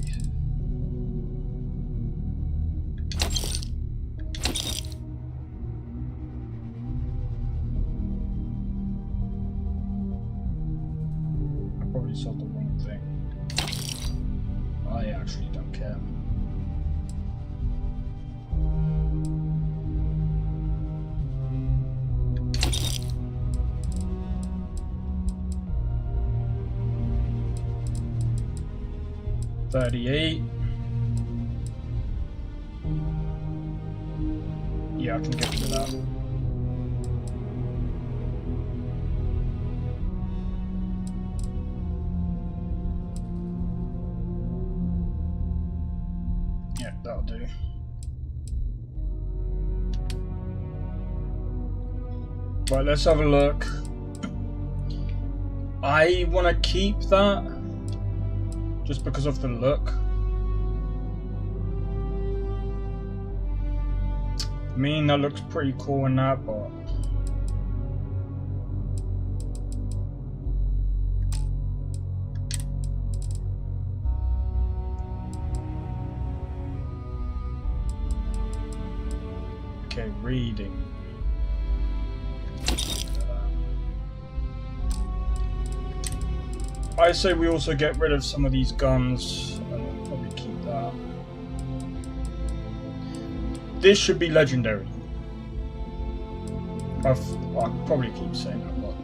I probably sold the wrong thing. I actually don't care. $38. Yeah, I can get rid of that. Yeah, that'll do. Right, let's have a look. I want to keep that. Just because of the look. I mean, that looks pretty cool in that, but... Okay, reading. I say we also get rid of some of these guns. I'll probably keep that. This should be legendary. I'll probably keep saying that, but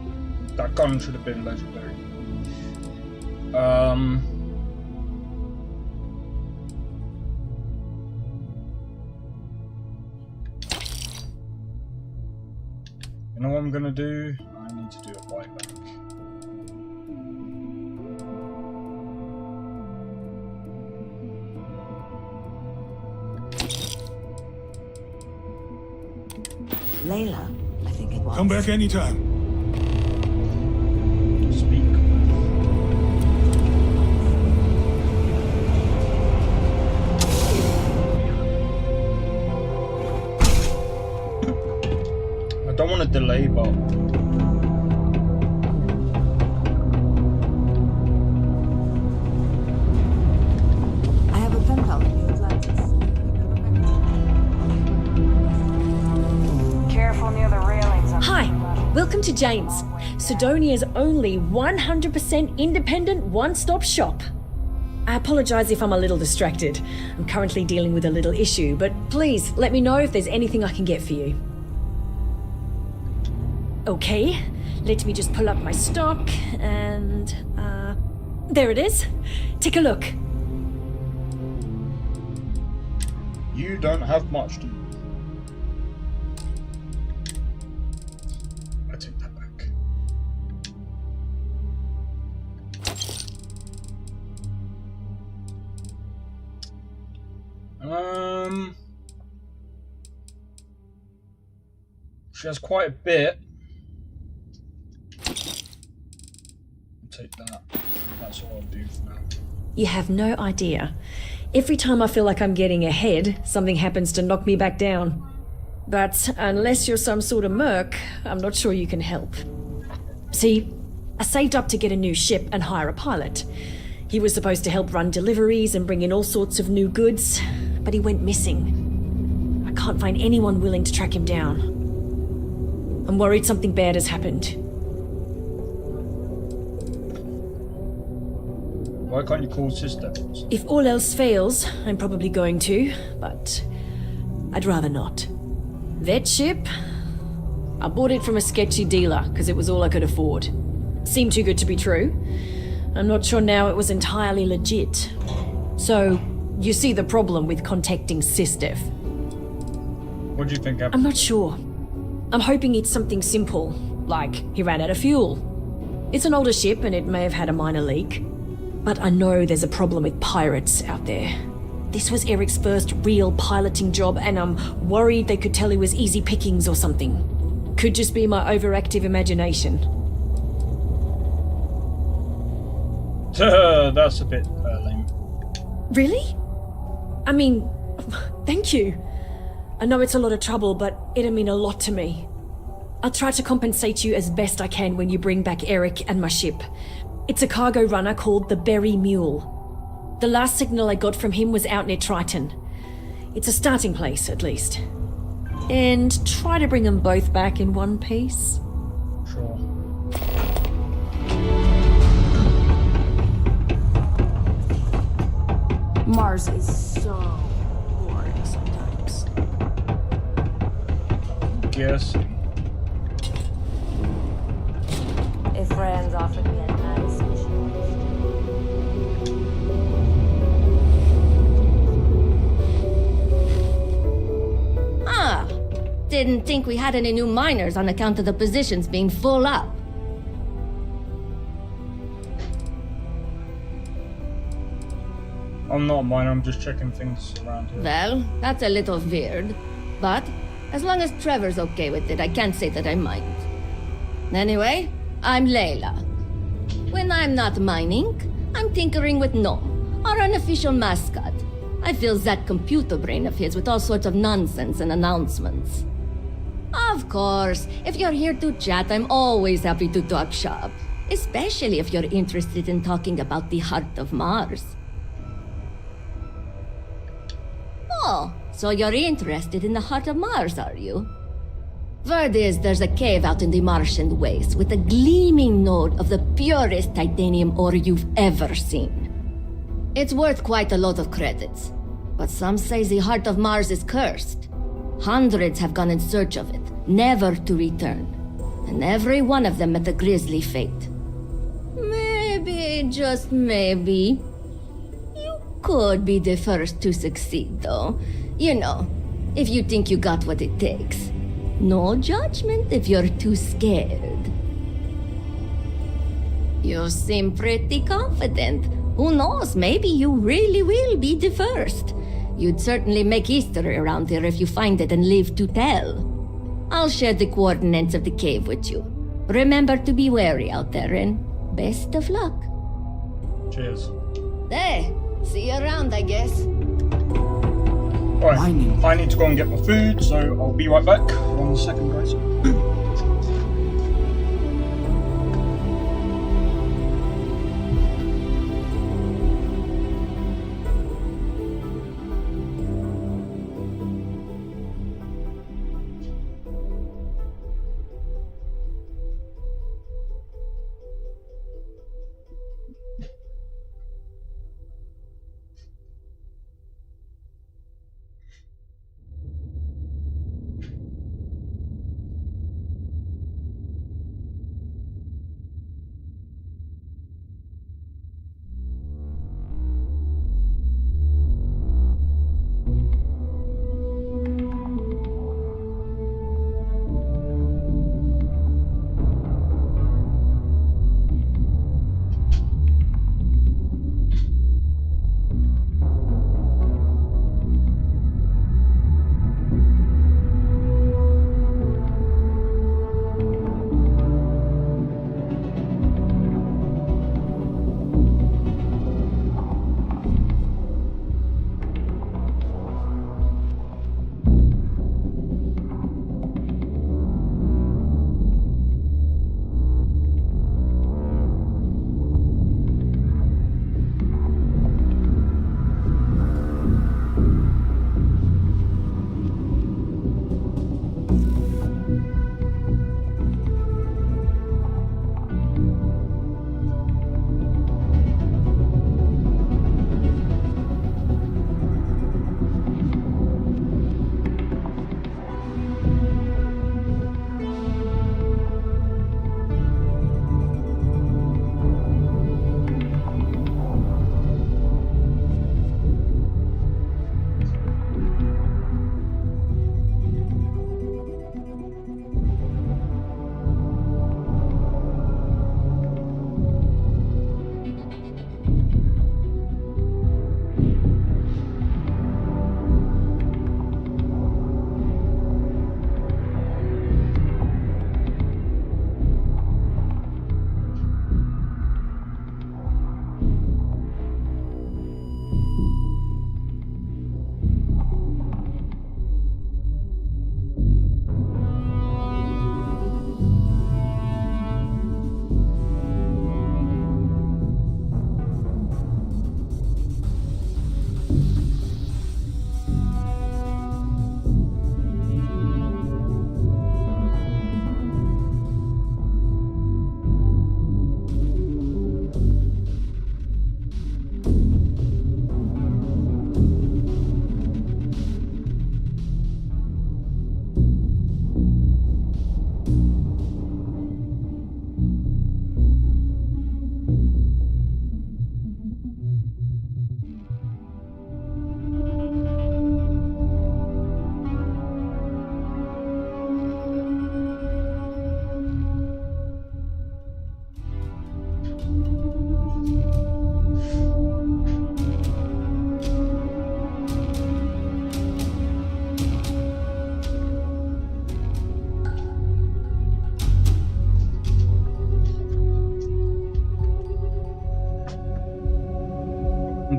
that gun should have been legendary. You know what I'm gonna do? I need to do a buyback. Layla, I think it was. Come back anytime. Speak. I don't want to delay, but I have a pen pal in the Atlantis. Careful near the railings. Hi, welcome to Jane's, Sidonia's only 100% independent one-stop shop. I apologize if I'm a little distracted. I'm currently dealing with a little issue, but please let me know if there's anything I can get for you. Okay, let me just pull up my stock and, there it is. Take a look. you don't have much, do you? I take that back. She has quite a bit. I'll take that. That's all I'll do for now. You have no idea. Every time I feel like I'm getting ahead, something happens to knock me back down. But unless you're some sort of merc, I'm not sure you can help. See, I saved up to get a new ship and hire a pilot. He was supposed to help run deliveries and bring in all sorts of new goods, but he went missing. I can't find anyone willing to track him down. I'm worried something bad has happened. Why can't you call sister? If all else fails, I'm probably going to, but I'd rather not. That ship? I bought it from a sketchy dealer because it was all I could afford. Seemed too good to be true. I'm not sure now it was entirely legit. So, you see the problem with contacting SysDev. What do you think happened? I'm not sure. I'm hoping it's something simple, like he ran out of fuel. It's an older ship and it may have had a minor leak. But I know there's a problem with pirates out there. This was Eric's first real piloting job, and I'm worried they could tell he was easy pickings or something. Could just be my overactive imagination. That's a bit lame. Really? I mean, thank you. I know it's a lot of trouble, but it'll mean a lot to me. I'll try to compensate you as best I can when you bring back Eric and my ship. It's a cargo runner called the Berry Mule. The last signal I got from him was out near Triton. It's a starting place, at least. And try to bring them both back in one piece. Sure. Mars is so boring sometimes. Yes. If friends offered me a nice mission. Ah, didn't think we had any new miners on account of the positions being full up. I'm not mine, I'm just checking things around here. Well, that's a little weird, but as long as Trevor's okay with it, I can't say that I mind. Anyway, I'm Layla. When I'm not mining, I'm tinkering with Gnome, our unofficial mascot. I fill that computer brain of his with all sorts of nonsense and announcements. Of course, if you're here to chat, I'm always happy to talk shop, especially if you're interested in talking about the heart of Mars. Oh, so you're interested in the heart of Mars, are you? Word is there's a cave out in the Martian waste with a gleaming node of the purest titanium ore you've ever seen. It's worth quite a lot of credits, but some say the heart of Mars is cursed. Hundreds have gone in search of it, never to return. And every one of them met a grisly fate. Maybe, just maybe, you could be the first to succeed, though. You know, if you think you got what it takes. No judgment if you're too scared. You seem pretty confident. Who knows, maybe you really will be the first. You'd certainly make history around here if you find it and live to tell. I'll share the coordinates of the cave with you. Remember to be wary out there, and best of luck. Cheers. Hey, see you around, I guess. Alright, I need to go and get my food, so I'll be right back. 1 second, guys.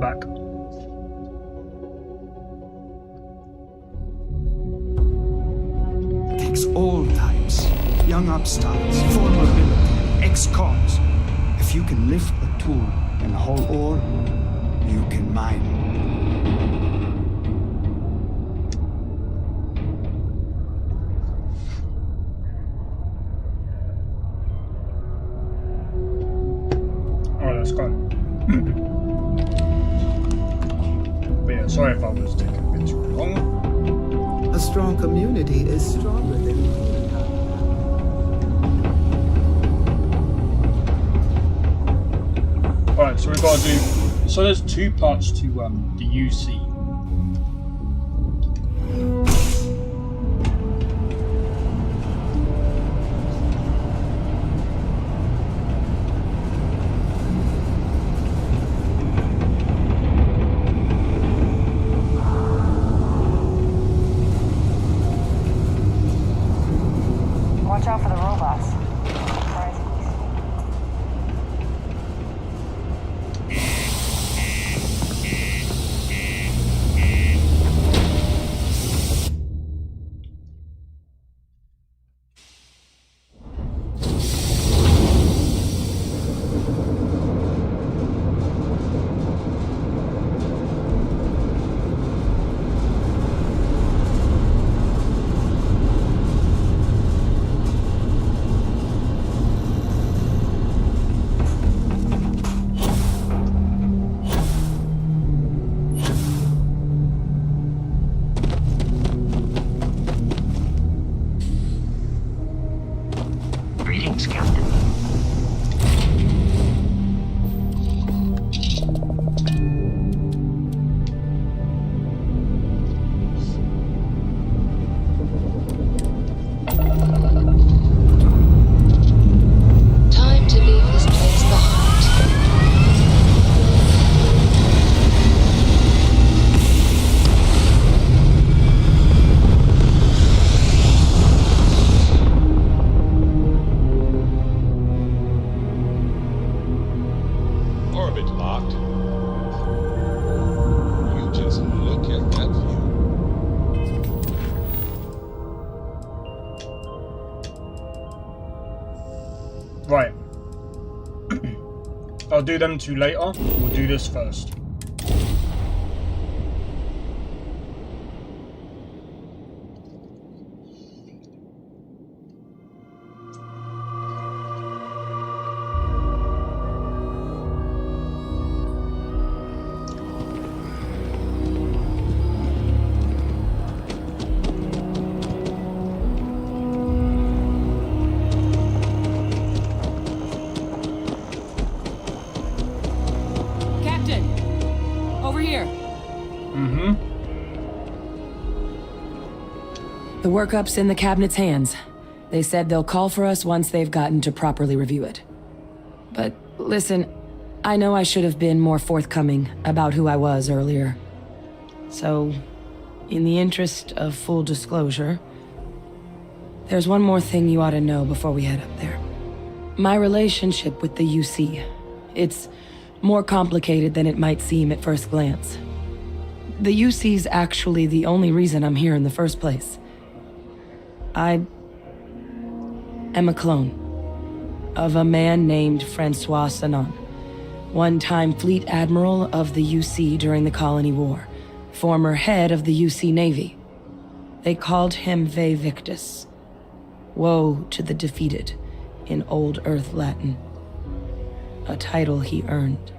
back. Takes all types. Young upstarts, former military, ex-cons. If you can lift a tool and haul ore, you can mine. Alright, let's go. But yeah, sorry if I was taking a bit too long. A strong community is stronger than Alright, so we've got to do... So there's two parts to the UC. Watch out for the robots. Greetings, Captain. Time to leave this place behind. Orbit locked. You just look at that view. Right. I'll do them two later. We'll do this first. Captain! Over here. Mm-hmm. The workup's in the cabinet's hands. They said they'll call for us once they've gotten to properly review it. But listen, I know I should have been more forthcoming about who I was earlier. So, in the interest of full disclosure, there's one more thing you ought to know before we head up there. My relationship with the UC. It's more complicated than it might seem at first glance. The UC's actually the only reason I'm here in the first place. I am a clone of a man named Francois Sanon, one-time fleet admiral of the UC during the Colony War, former head of the UC Navy. They called him Ve Victus, woe to the defeated, in Old Earth Latin, a title he earned.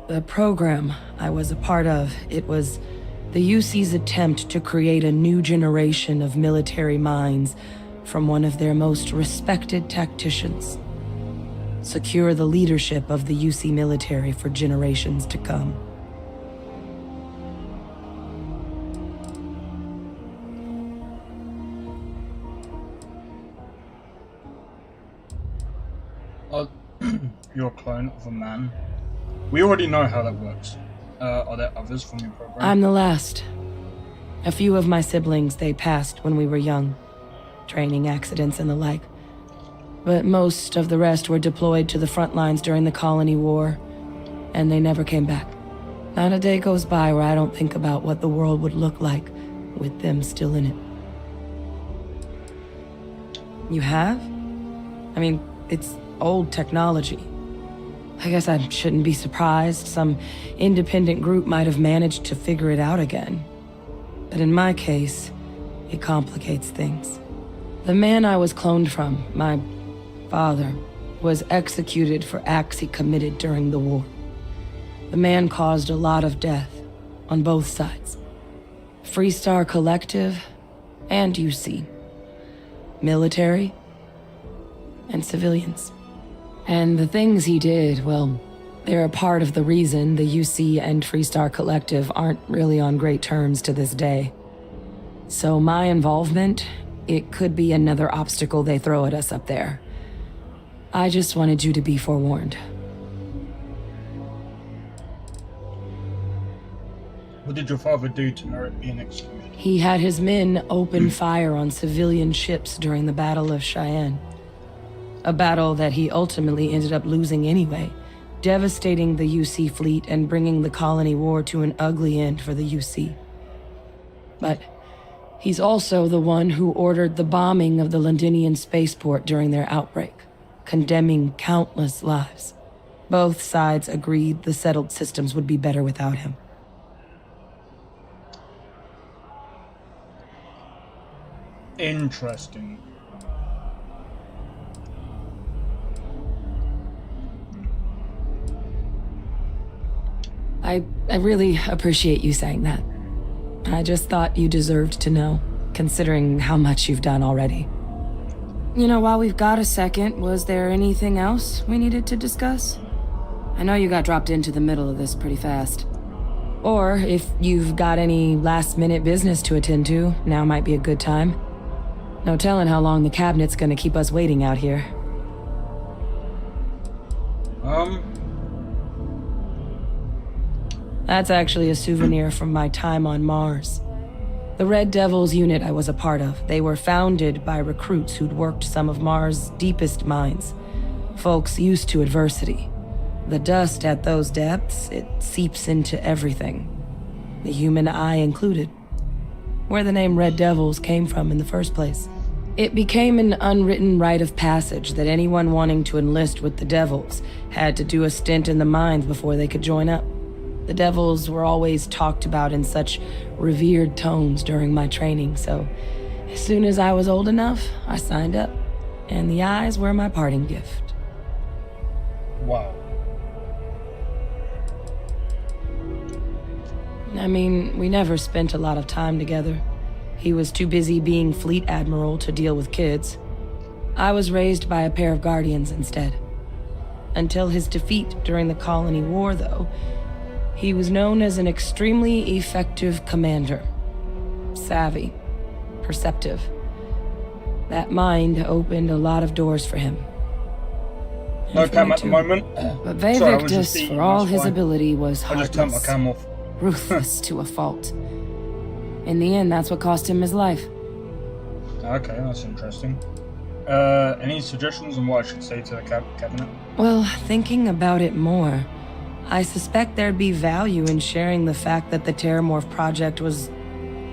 The program I was a part of, it was the UC's attempt to create a new generation of military minds from one of their most respected tacticians. Secure the leadership of the UC military for generations to come. You're a clone of a man. We already know how that works. Are there others from your program? I'm the last. A few of my siblings, they passed when we were young. Training accidents and the like. But most of the rest were deployed to the front lines during the Colony War, and they never came back. Not a day goes by where I don't think about what the world would look like with them still in it. You have? I mean, it's old technology. I guess I shouldn't be surprised. Some independent group might have managed to figure it out again. But in my case, it complicates things. The man I was cloned from, my father, was executed for acts he committed during the war. The man caused a lot of death on both sides. Freestar Collective, and UC. Military and civilians. And the things he did, well, they're a part of the reason the UC and Freestar Collective aren't really on great terms to this day. So my involvement, it could be another obstacle they throw at us up there. I just wanted you to be forewarned. What did your father do to merit being excluded? He had his men open fire on civilian ships during the Battle of Cheyenne. A battle that he ultimately ended up losing anyway, devastating the UC fleet and bringing the colony war to an ugly end for the UC. But he's also the one who ordered the bombing of the Londinian spaceport during their outbreak, condemning countless lives. Both sides agreed the settled systems would be better without him. Interesting. I really appreciate you saying that. I just thought you deserved to know, considering how much you've done already. You know, while we've got a second, was there anything else we needed to discuss? I know you got dropped into the middle of this pretty fast. Or if you've got any last-minute business to attend to, now might be a good time. No telling how long the cabinet's gonna keep us waiting out here. That's actually a souvenir from my time on Mars. The Red Devils unit I was a part of, they were founded by recruits who'd worked some of Mars' deepest mines. Folks used to adversity. The dust at those depths, it seeps into everything. The human eye included. Where the name Red Devils came from in the first place. It became an unwritten rite of passage that anyone wanting to enlist with the Devils had to do a stint in the mines before they could join up. The Devils were always talked about in such revered tones during my training, so as soon as I was old enough, I signed up. And the eyes were my parting gift. Wow. I mean, we never spent a lot of time together. He was too busy being Fleet Admiral to deal with kids. I was raised by a pair of guardians instead. Until his defeat during the Colony War, though, he was known as an extremely effective commander. Savvy. Perceptive. That mind opened a lot of doors for him. No cam at the moment. But Vevictus, for all his ability, was I just turned my heartless. cam off. Ruthless to a fault. In the end, that's what cost him his life. Okay, that's interesting. Any suggestions on what I should say to the cabinet? Well, thinking about it more, I suspect there'd be value in sharing the fact that the Terramorph project was,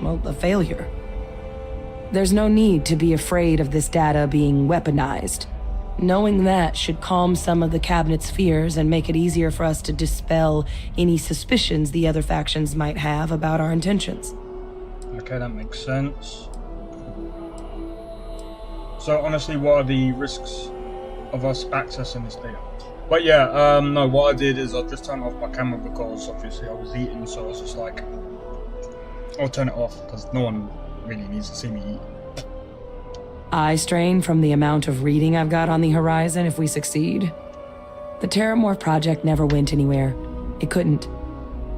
well, a failure. There's no need to be afraid of this data being weaponized. Knowing that should calm some of the cabinet's fears and make it easier for us to dispel any suspicions the other factions might have about our intentions. Okay, that makes sense. So honestly, what are the risks of us accessing this data? But yeah, no, what I did is I just turned off my camera because obviously I was eating, so I was just like, I'll turn it off because no one really needs to see me eat. Eye strain from the amount of reading I've got on the horizon if we succeed. The Terramorph project never went anywhere. It couldn't.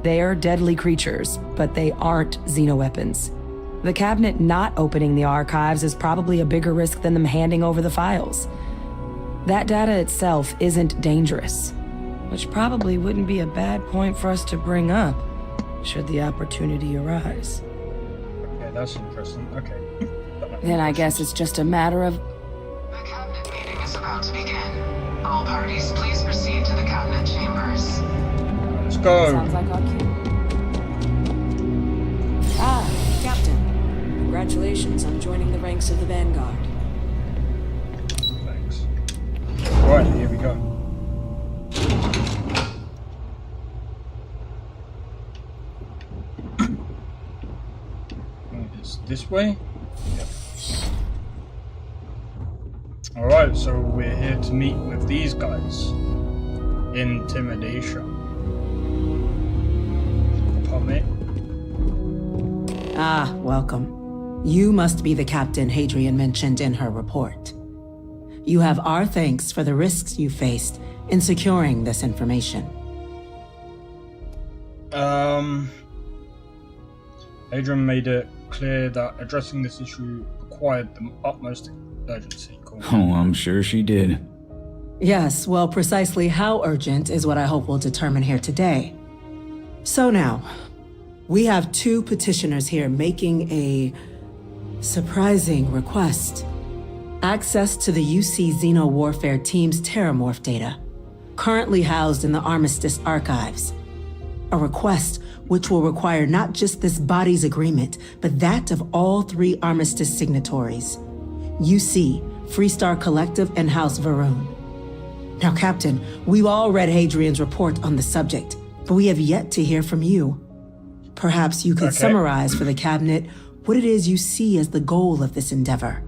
They're deadly creatures, but they aren't xenoweapons. The cabinet not opening the archives is probably a bigger risk than them handing over the files. That data itself isn't dangerous, which probably wouldn't be a bad point for us to bring up, should the opportunity arise. Okay, that's interesting. Okay. Then I guess it's just a matter of... The cabinet meeting is about to begin. All parties, please proceed to the cabinet chambers. Let's go. Sounds like our cue. Captain. Congratulations on joining the ranks of the Vanguard. Thanks. Alright, here we go. It's this way? Yep. Alright, so we're here to meet with these guys. Intimidation. Pardon me? Ah, welcome. You must be the captain Hadrian mentioned in her report. You have our thanks for the risks you faced in securing this information. Adrian made it clear that addressing this issue required the utmost urgency. Cool. Oh, I'm sure she did. Yes, well, precisely how urgent is what I hope we'll determine here today. So now, we have 2 petitioners here making a surprising request. Access to the UC Xeno Warfare Team's Terramorph data, currently housed in the Armistice archives. A request which will require not just this body's agreement, but that of all 3 Armistice signatories. UC, Freestar Collective, and House Varun. Now, Captain, we've all read Hadrian's report on the subject, but we have yet to hear from you. Perhaps you could summarize for the Cabinet what it is you see as the goal of this endeavor.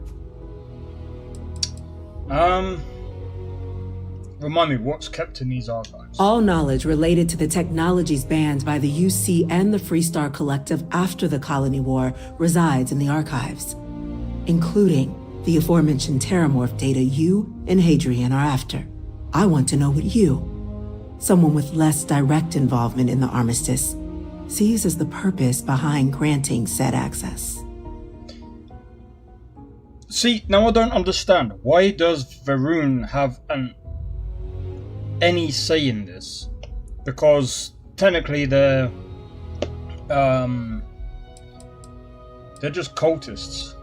Remind me, what's kept in these archives? All knowledge related to the technologies banned by the UC and the Freestar Collective after the Colony War resides in the archives, including the aforementioned Terramorph data you and Hadrian are after. I want to know what you, someone with less direct involvement in the Armistice, sees as the purpose behind granting said access. See, now I don't understand. Why does Varun have any say in this? Because technically they're just cultists,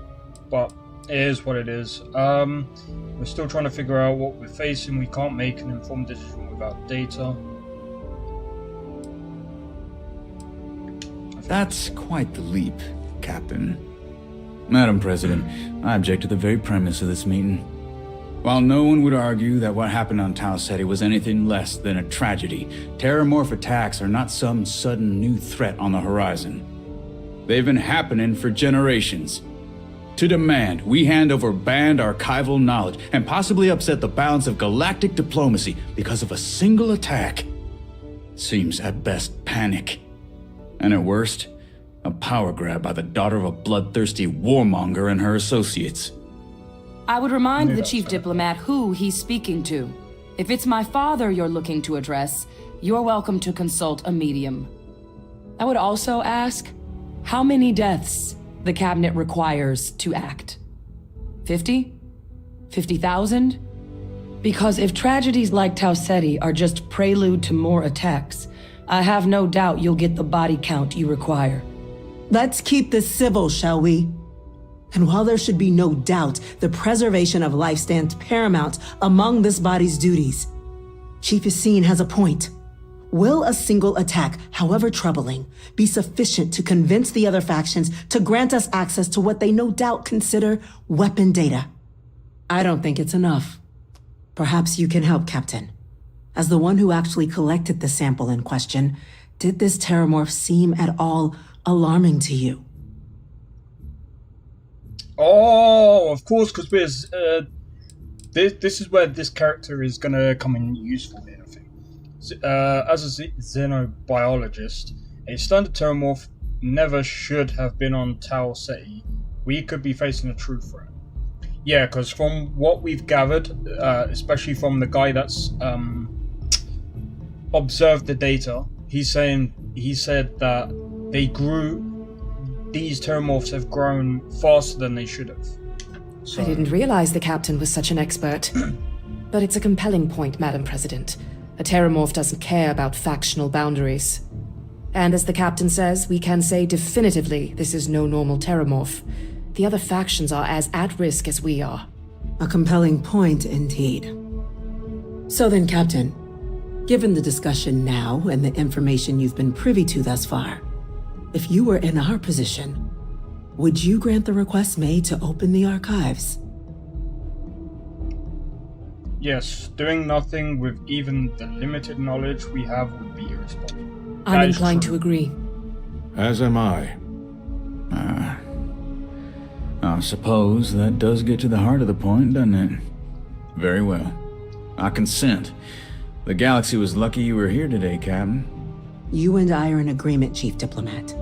but it is what it is. We're still trying to figure out what we're facing. We can't make an informed decision without data. That's quite the leap, Captain. Madam President, I object to the very premise of this meeting. While no one would argue that what happened on Tau Ceti was anything less than a tragedy, Terramorph attacks are not some sudden new threat on the horizon. They've been happening for generations. To demand we hand over banned archival knowledge and possibly upset the balance of galactic diplomacy because of a single attack seems at best panic. And at worst, a power grab by the daughter of a bloodthirsty warmonger and her associates. I would remind the chief diplomat who he's speaking to. If it's my father you're looking to address, you're welcome to consult a medium. I would also ask how many deaths the cabinet requires to act. 50? 50,000? Because if tragedies like Tau Ceti are just prelude to more attacks, I have no doubt you'll get the body count you require. Let's keep this civil, shall we? And while there should be no doubt the preservation of life stands paramount among this body's duties, Chief Yassine has a point. Will a single attack, however troubling, be sufficient to convince the other factions to grant us access to what they no doubt consider weapon data? I don't think it's enough. Perhaps you can help, Captain. As the one who actually collected the sample in question, did this Terramorph seem at all alarming to you? Oh, of course, because this is where this character is going to come in useful here, I think. As a xenobiologist, a standard Terramorph never should have been on Tau Ceti. We could be facing a true threat. Yeah, because from what we've gathered, especially from the guy that's observed the data, he said that these Terramorphs have grown faster than they should have. So, I didn't realize the captain was such an expert. But it's a compelling point, Madam President. A Terramorph doesn't care about factional boundaries. And as the captain says, we can say definitively this is no normal Terramorph. The other factions are as at risk as we are. A compelling point, indeed. So then, Captain, given the discussion now and the information you've been privy to thus far, if you were in our position, would you grant the request made to open the archives? Yes, doing nothing with even the limited knowledge we have would be irresponsible. I'm inclined to agree. As am I. I suppose that does get to the heart of the point, doesn't it? Very well. I consent. The galaxy was lucky you were here today, Captain. You and I are in agreement, Chief Diplomat.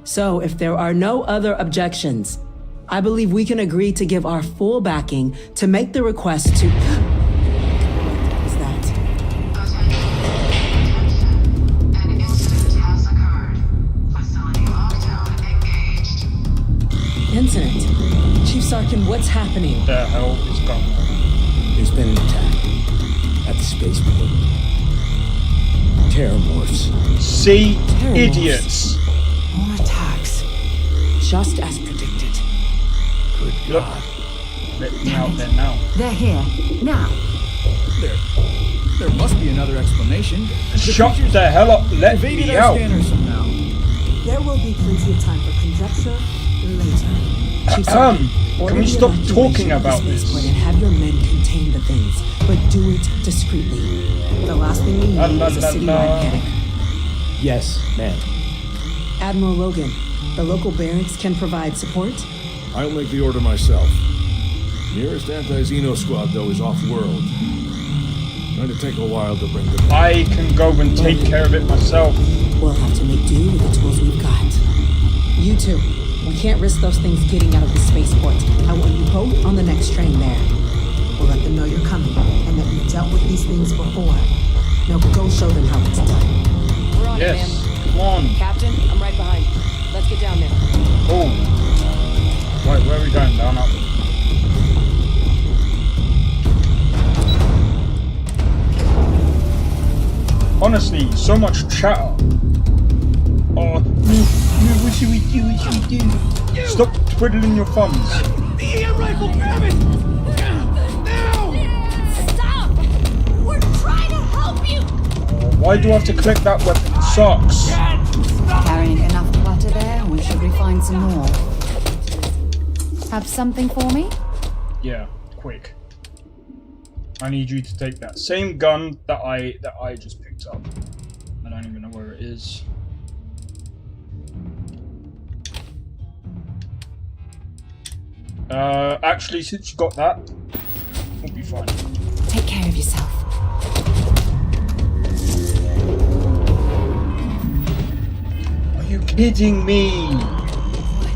So if there are no other objections, I believe we can agree to give our full backing to make the request to... What was that? An incident has occurred. Facility lockdown engaged. Incident. Chief Sarkin, what's happening? The hell is going on? There's been an attack at the spaceport. Terramorphs. See? Idiots. More attacks. Just as predicted. Good Look. God. Let me out there now. They're here. Now. There must be another explanation. Shut the hell up. Let me our out. scanner somehow. There will be plenty of time for conjecture later. Chief Sarkin, can we stop talking about this? And have your men contain the things, but do it discreetly. The last thing we need is a citywide panic. Yes, ma'am. Admiral Logan, the local barracks can provide support? I'll make the order myself. Nearest anti-Xeno squad, though, is off-world. Going to take a while to bring them. I can go and take care of it myself. We'll have to make do with the tools we've got. You two, we can't risk those things getting out of the spaceport. I want you both on the next train there. We'll let them know you're coming and that you've dealt with these things before. Now go show them how it's done. We're on it, Yes, ma'am. come on. Captain, I'm right behind. Let's get down there. Oh. Wait, where are we going? Down up. Honestly, so much chatter. Oh, what should we do? What should we do? Stop twiddling your thumbs. The EM rifle, grab it! Now! Stop! We're trying to help you! Why do I have to collect that weapon? It sucks. Carrying enough clutter there, or should we find some more? Have something for me? Yeah, quick. I need you to take that same gun that I just picked up. I don't even know where it is. Actually, since you got that, we'll be fine. Take care of yourself. Are you kidding me?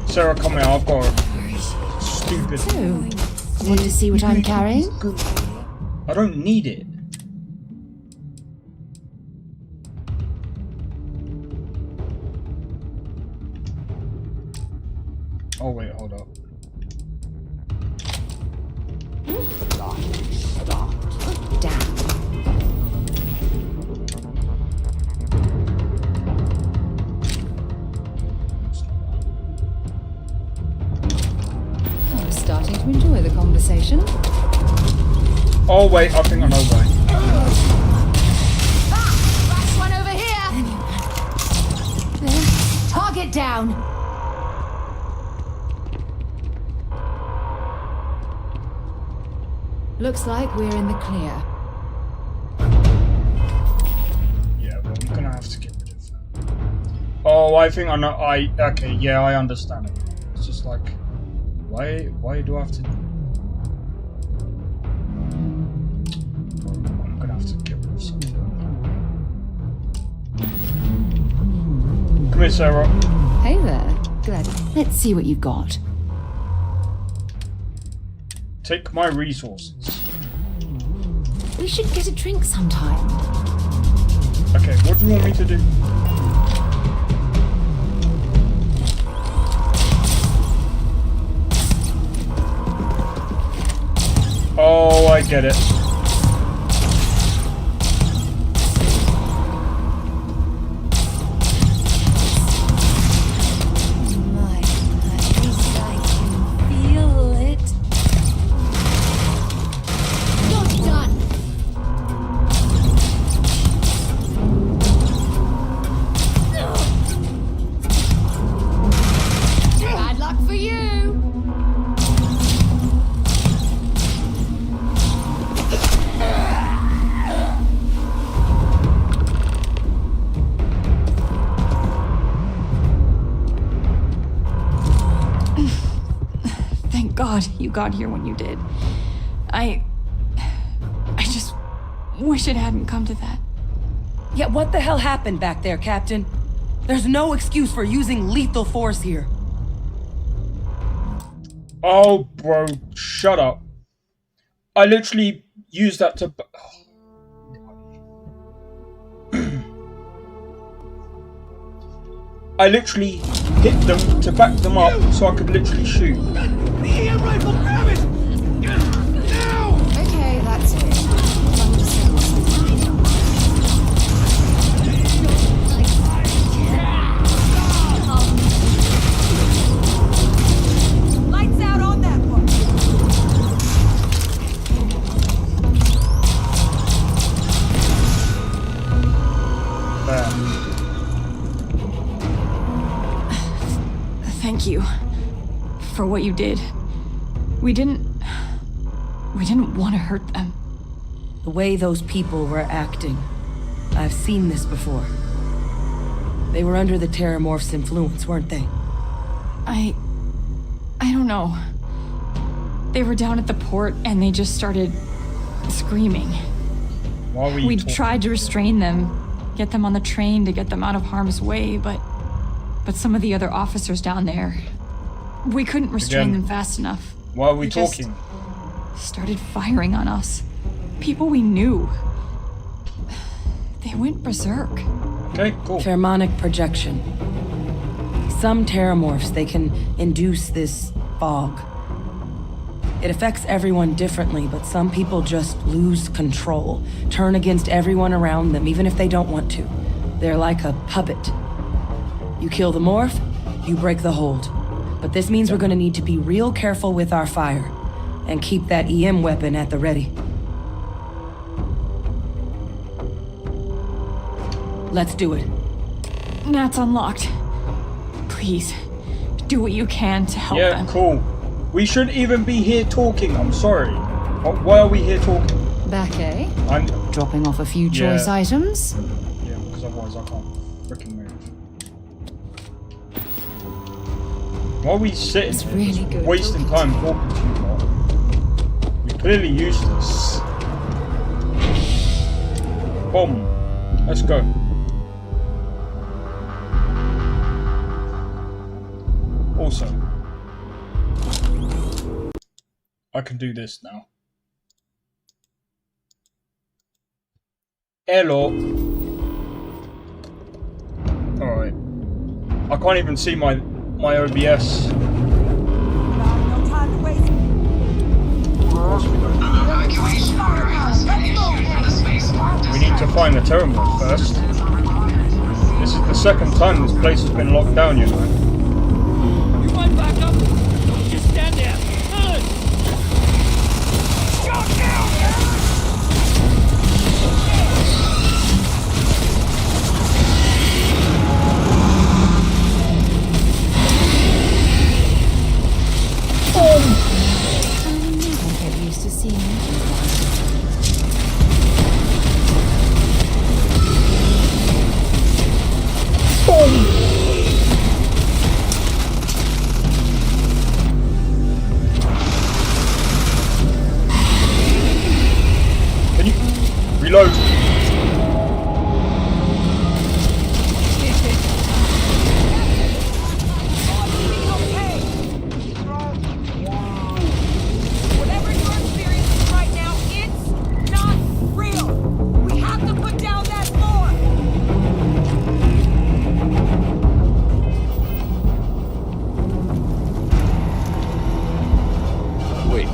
Sarah, come here. I've got a stupid. So, want to see what I'm carrying? I don't need it. Oh wait, hold up. I'm starting to enjoy the conversation. Oh wait, I think I know why. Last one over here! Target down! Looks like we're in the clear. Yeah, well, I'm gonna have to get rid of that. Oh, I think I know. Okay, yeah, I understand it. It's just like, why do I have to? I'm gonna have to get rid of something. Come here, Sarah. Hey there. Glad. Let's see what you've got. Take my resources. We should get a drink sometime. Okay, what do you want me to do? Oh, I get it. Bad luck for you! Thank God you got here when you did. I just wish it hadn't come to that. Yeah, what the hell happened back there, Captain? There's no excuse for using lethal force here. Oh, bro, shut up. I literally used that to... I literally hit them to back them up so I could literally shoot. The EM rifle, grab it! Now! Okay, that's it. Time to settle something. Lights out on that one! There. Thank you for what you did. We didn't want to hurt them. The way those people were acting, I've seen this before. They were under the Terramorph's influence, weren't they? I don't know. They were down at the port and they just started screaming. Why were you We talking? tried to restrain them, get them on the train to get them out of harm's way, but some of the other officers down there, we couldn't restrain Again, them fast enough. Why are we They just talking? started firing on us. People we knew. They went berserk. Okay, cool. Pheromonic projection. Some Terramorphs, they can induce this fog. It affects everyone differently, but some people just lose control, turn against everyone around them, even if they don't want to. They're like a puppet. You kill the morph, you break the hold. But this means we're gonna need to be real careful with our fire, and keep that EM weapon at the ready. Let's do it. Nat's unlocked. Please, do what you can to help Yeah, them. cool. We shouldn't even be here talking, I'm sorry. Why are we here talking? Back, eh? I'm dropping off a few choice items. Yeah, because otherwise I can't freaking move. Why are we sitting It's here really just good wasting time talking to you lot? You're clearly useless. Boom. Let's go. Also, I can do this now. Hello. Alright. I can't even see my OBS. No time to waste. Evacuation order has been issued for the spaceport. We need to find the Terramorph first. This is the second time this place has been locked down, you know. You want backup? Don't just stand there. Shut down! I'll get used to seeing you. Can you reload? Whatever you're experiencing right now, it's not real. We have to put down that floor. Wait,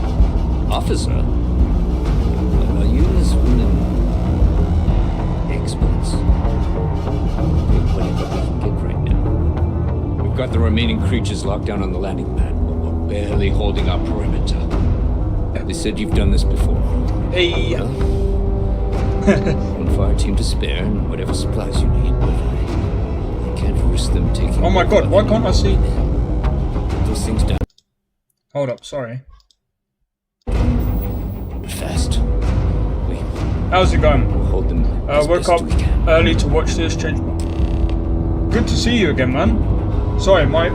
officer? Are you this woman experts? Whatever we can get right now. We've got the remaining creatures locked down on the landing pad, but we're barely holding our perimeter. They said you've done this before. Hey. One fire team to spare and whatever supplies you need, but I can't risk them taking. Oh my god, why can't I see? Those things down. Hold up, sorry. Fast. How's it going? Hold them. Woke up early to watch this change. Good to see you again, man. Sorry, why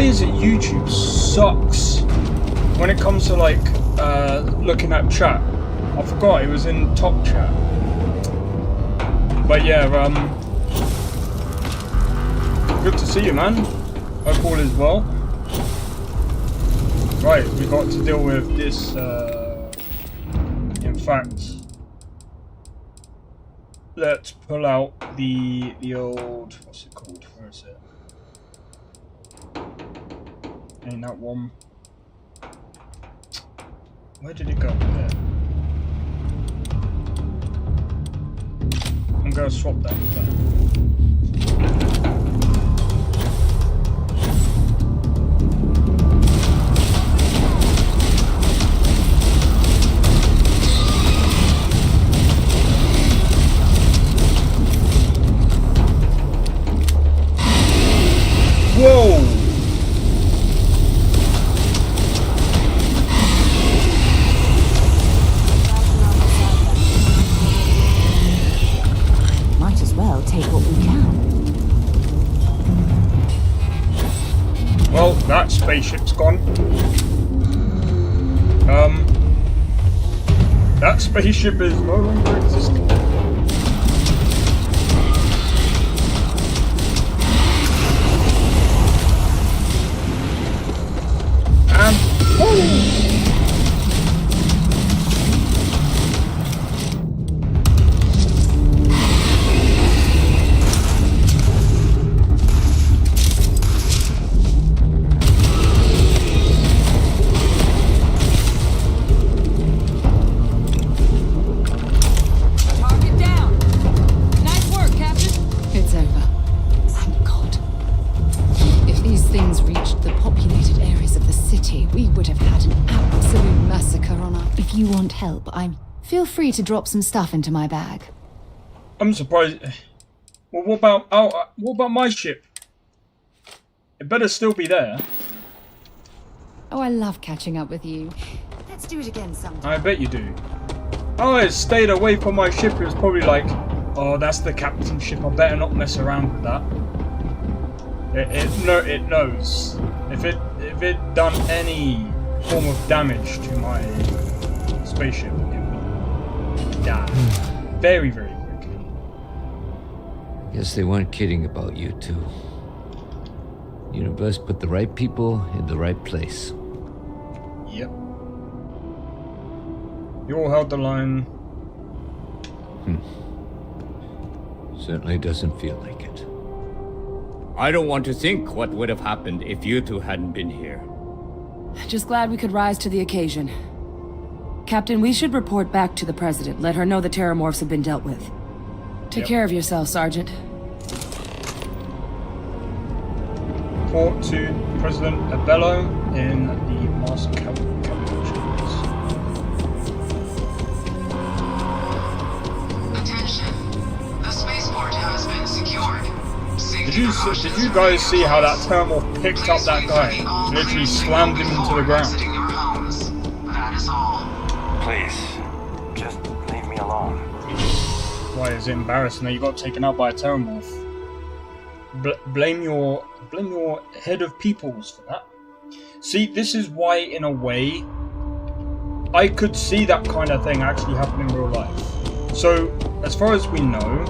is it YouTube sucks when it comes to like looking at chat? I forgot it was in top chat. But yeah, Good to see you, man. Hope all is well. Right, we got to deal with this, in fact, let's pull out the old, what's it called? Where is it? Ain't that one? Where did it go? There. I'm gonna swap that with that. Whoa! Might as well take what we can. Well, that spaceship's gone. That spaceship is no longer existing. And Target down. Nice work, Captain. It's over. Thank God. If these things reached the populated areas of the city, we would have had an absolute massacre on our... If you want help, feel free to drop some stuff into my bag. I'm surprised. Well, what about my ship? It better still be there. Oh, I love catching up with you. Let's do it again sometime. I bet you do. Oh, it stayed away from my ship. It was probably like, oh, that's the captain's ship. I better not mess around with that. It knows. If it done any form of damage to my spaceship, it would die very, very quickly. Guess they weren't kidding about you two. Universe put the right people in the right place. Yep. You all held the line. Certainly doesn't feel like it. I don't want to think what would have happened if you two hadn't been here. Just glad we could rise to the occasion. Captain, we should report back to the President. Let her know the Terramorphs have been dealt with. Take care of yourself, Sergeant. Report to President Abello in the Master Cabinet. Attention. The spaceport has been secured. Did you guys see how that Terramorph picked up that guy? Literally slammed him into the ground. That is all. Please, just leave me alone. Why is it embarrassing that you got taken out by a Terramorph? Blame your head of peoples for that. See, this is why, in a way, I could see that kind of thing actually happen in real life. So, as far as we know,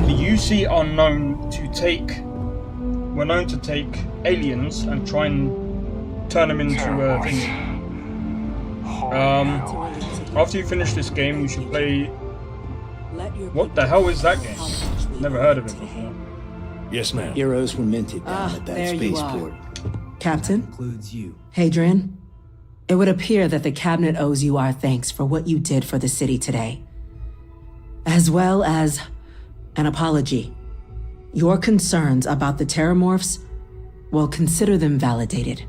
the UC are known to take aliens and try and turn them into a thing. After you finish this game, you should play. What the hell is that game? Never heard of it before. Yes, ma'am. Heroes were minted down at that there you spaceport. Captain? Includes you. Hadrian, it would appear that the Cabinet owes you our thanks for what you did for the city today, as well as an apology. Your concerns about the Terramorphs, well, consider them validated.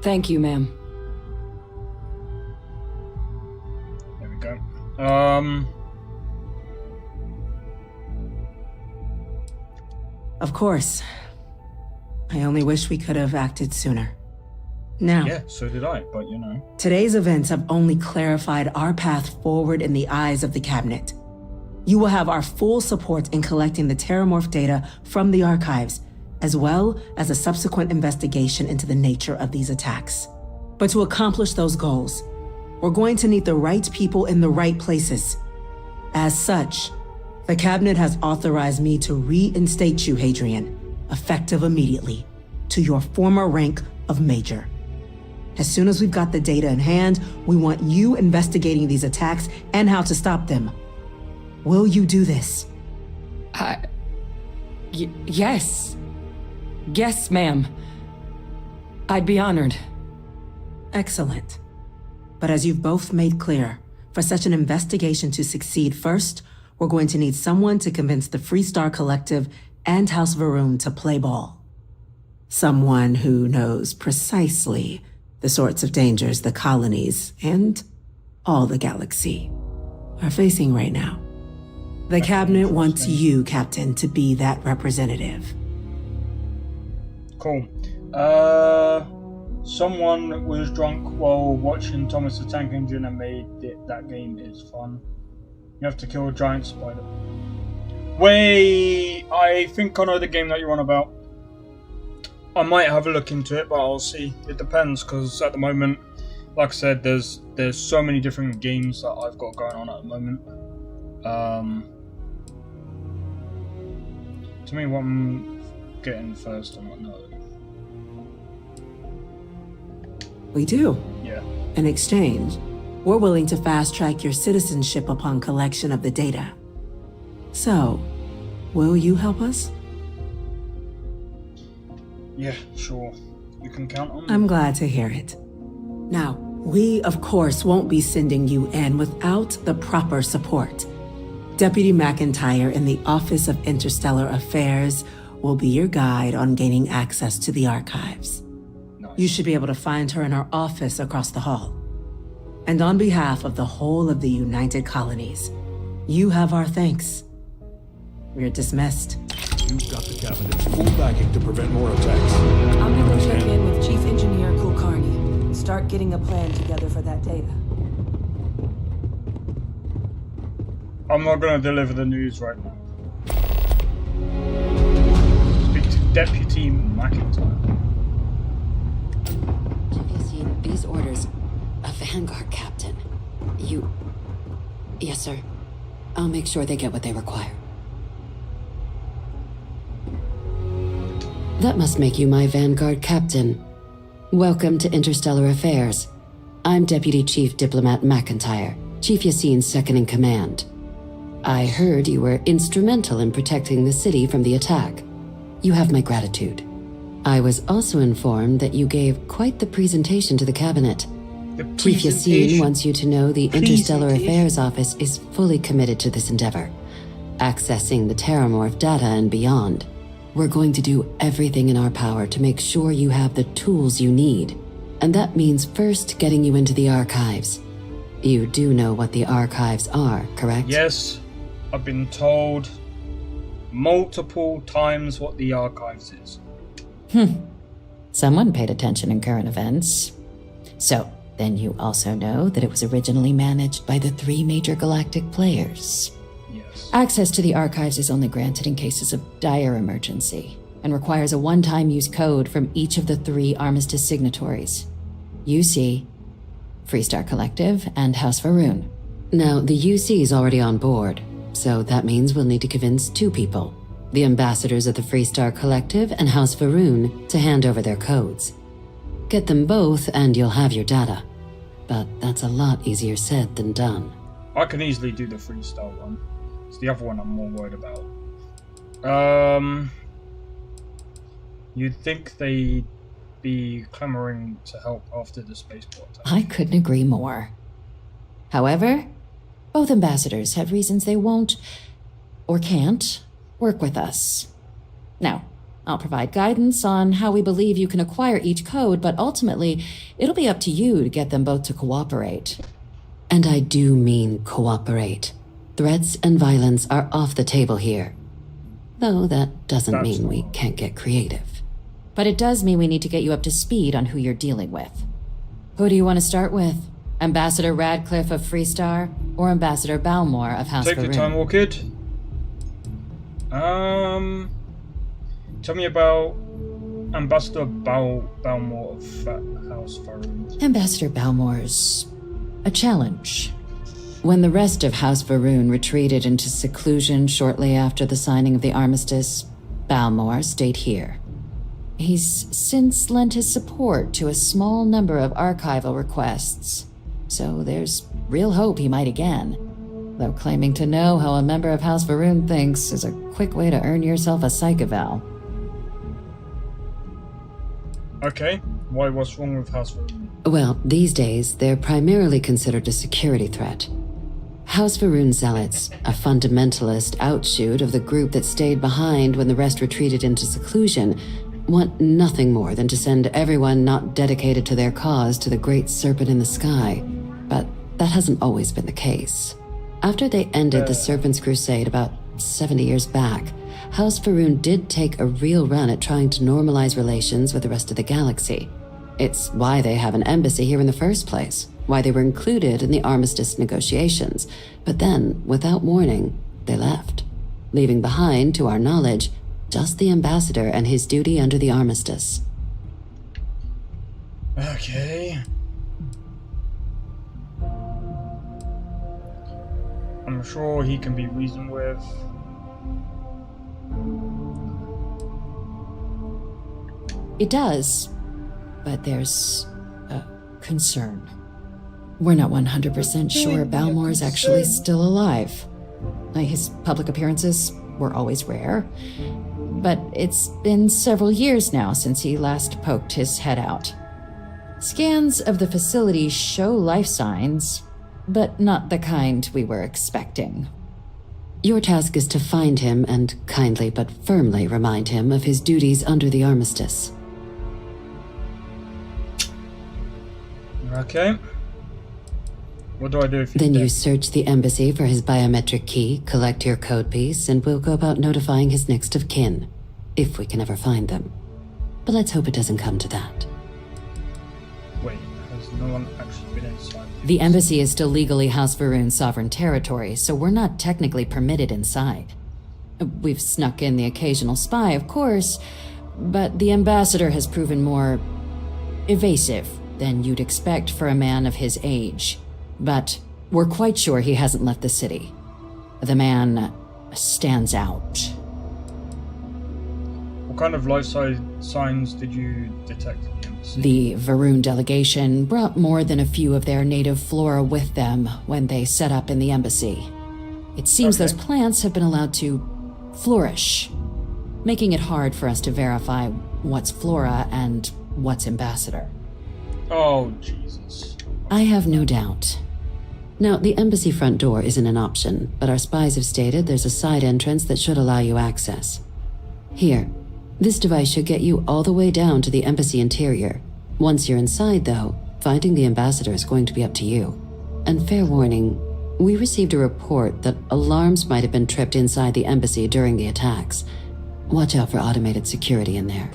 Thank you, ma'am. There we go. Of course. I only wish we could have acted sooner. Now, yeah, so did I, but you know. Today's events have only clarified our path forward in the eyes of the Cabinet. You will have our full support in collecting the Terramorph data from the archives, as well as a subsequent investigation into the nature of these attacks. But to accomplish those goals, we're going to need the right people in the right places. As such, The cabinet has authorized me to reinstate you, Hadrian, effective immediately, to your former rank of Major. As soon as we've got the data in hand, we want you investigating these attacks and how to stop them. Will you do this? Yes. Yes, ma'am. I'd be honored. Excellent. But as you've both made clear, for such an investigation to succeed, first, we're going to need someone to convince the Freestar Collective and House Varun to play ball. Someone who knows precisely the sorts of dangers the colonies and all the galaxy are facing right now. The cabinet wants you, Captain, to be that representative. Cool. Someone was drunk while watching Thomas the Tank Engine and made it. That game is fun. You have to kill a giant spider. Wait, I think I know the game that you're on about. I might have a look into it, but I'll see. It depends, because at the moment, like I said, there's so many different games that I've got going on at the moment. To me, what I'm getting first, I'm not knowing. We do. Yeah. In exchange, we're willing to fast-track your citizenship upon collection of the data. So, will you help us? Yeah, sure. You can count on me. I'm glad to hear it. Now, we, of course, won't be sending you in without the proper support. Deputy McIntyre in the Office of Interstellar Affairs will be your guide on gaining access to the archives. Nice. You should be able to find her in her office across the hall. And on behalf of the whole of the United Colonies, you have our thanks. We're dismissed. You've got the cabinet's full backing to prevent more attacks. I'm gonna check in with Chief Engineer Kulkarni. Start getting a plan together for that data. I'm not going to deliver the news right now. Speak to Deputy McIntyre. Have you seen these orders? A Vanguard captain. You... Yes, sir. I'll make sure they get what they require. That must make you my Vanguard captain. Welcome to Interstellar Affairs. I'm Deputy Chief Diplomat McIntyre, Chief Yassine's second-in-command. I heard you were instrumental in protecting the city from the attack. You have my gratitude. I was also informed that you gave quite the presentation to the cabinet. Chief Yassine wants you to know the Interstellar Affairs Office is fully committed to this endeavor, accessing the Terramorph data and beyond. We're going to do everything in our power to make sure you have the tools you need, and that means first getting you into the archives. You do know what the archives are, correct? Yes, I've been told multiple times what the archives is. Someone paid attention in current events. So, then you also know that it was originally managed by the 3 major galactic players. Yes. Access to the archives is only granted in cases of dire emergency, and requires a one-time use code from each of the 3 armistice signatories. UC, Freestar Collective, and House Varun. Now, the UC is already on board, so that means we'll need to convince 2 people, the ambassadors of the Freestar Collective and House Varun, to hand over their codes. Get them both and you'll have your data. But that's a lot easier said than done. I can easily do the Freestar one. It's the other one I'm more worried about. You'd think they'd be clamoring to help after the spaceport attack. I couldn't agree more. However, both ambassadors have reasons they won't, or can't, work with us. Now, I'll provide guidance on how we believe you can acquire each code, but ultimately, it'll be up to you to get them both to cooperate. And I do mean cooperate. Threats and violence are off the table here. Though that doesn't mean we can't get creative. But it does mean we need to get you up to speed on who you're dealing with. Who do you want to start with? Ambassador Radcliffe of Freestar, or Ambassador Balmore of House Take Varun? your time, Orchid. Tell me about Ambassador Balmore of House Varun. Ambassador Balmore's a challenge. When the rest of House Varun retreated into seclusion shortly after the signing of the armistice, Balmor stayed here. He's since lent his support to a small number of archival requests, so there's real hope he might again. Though claiming to know how a member of House Varun thinks is a quick way to earn yourself a psych eval. Okay, what's wrong with House Varun? Well, these days, they're primarily considered a security threat. House Varun Zealots, a fundamentalist outshoot of the group that stayed behind when the rest retreated into seclusion, want nothing more than to send everyone not dedicated to their cause to the great serpent in the sky. But that hasn't always been the case. After they ended the Serpent's Crusade about 70 years back, House Varun did take a real run at trying to normalize relations with the rest of the galaxy. It's why they have an embassy here in the first place, why they were included in the armistice negotiations. But then, without warning, they left, leaving behind, to our knowledge, just the ambassador and his duty under the armistice. Okay. I'm sure he can be reasoned with. It does, but there's a concern. We're not 100% sure Balmor is actually still alive. His public appearances were always rare, but it's been several years now since he last poked his head out. Scans of the facility show life signs, but not the kind we were expecting. Your task is to find him and kindly but firmly remind him of his duties under the armistice. Okay. What do I do if he's Then dead? you search the embassy for his biometric key, collect your code piece, and we'll go about notifying his next of kin, if we can ever find them. But let's hope it doesn't come to that. Wait, has no one actually been inside? The embassy is still legally House Varun's sovereign territory, so we're not technically permitted inside. We've snuck in the occasional spy, of course, but the ambassador has proven more evasive than you'd expect for a man of his age. But we're quite sure he hasn't left the city. The man stands out. What kind of life signs did you detect in the embassy? The Varun delegation brought more than a few of their native flora with them when they set up in the embassy. It seems those plants have been allowed to flourish, making it hard for us to verify what's flora and what's ambassador. Oh, Jesus. I have no doubt. Now, the embassy front door isn't an option, but our spies have stated there's a side entrance that should allow you access. Here, this device should get you all the way down to the embassy interior. Once you're inside, though, finding the ambassador is going to be up to you. And fair warning, we received a report that alarms might have been tripped inside the embassy during the attacks. Watch out for automated security in there.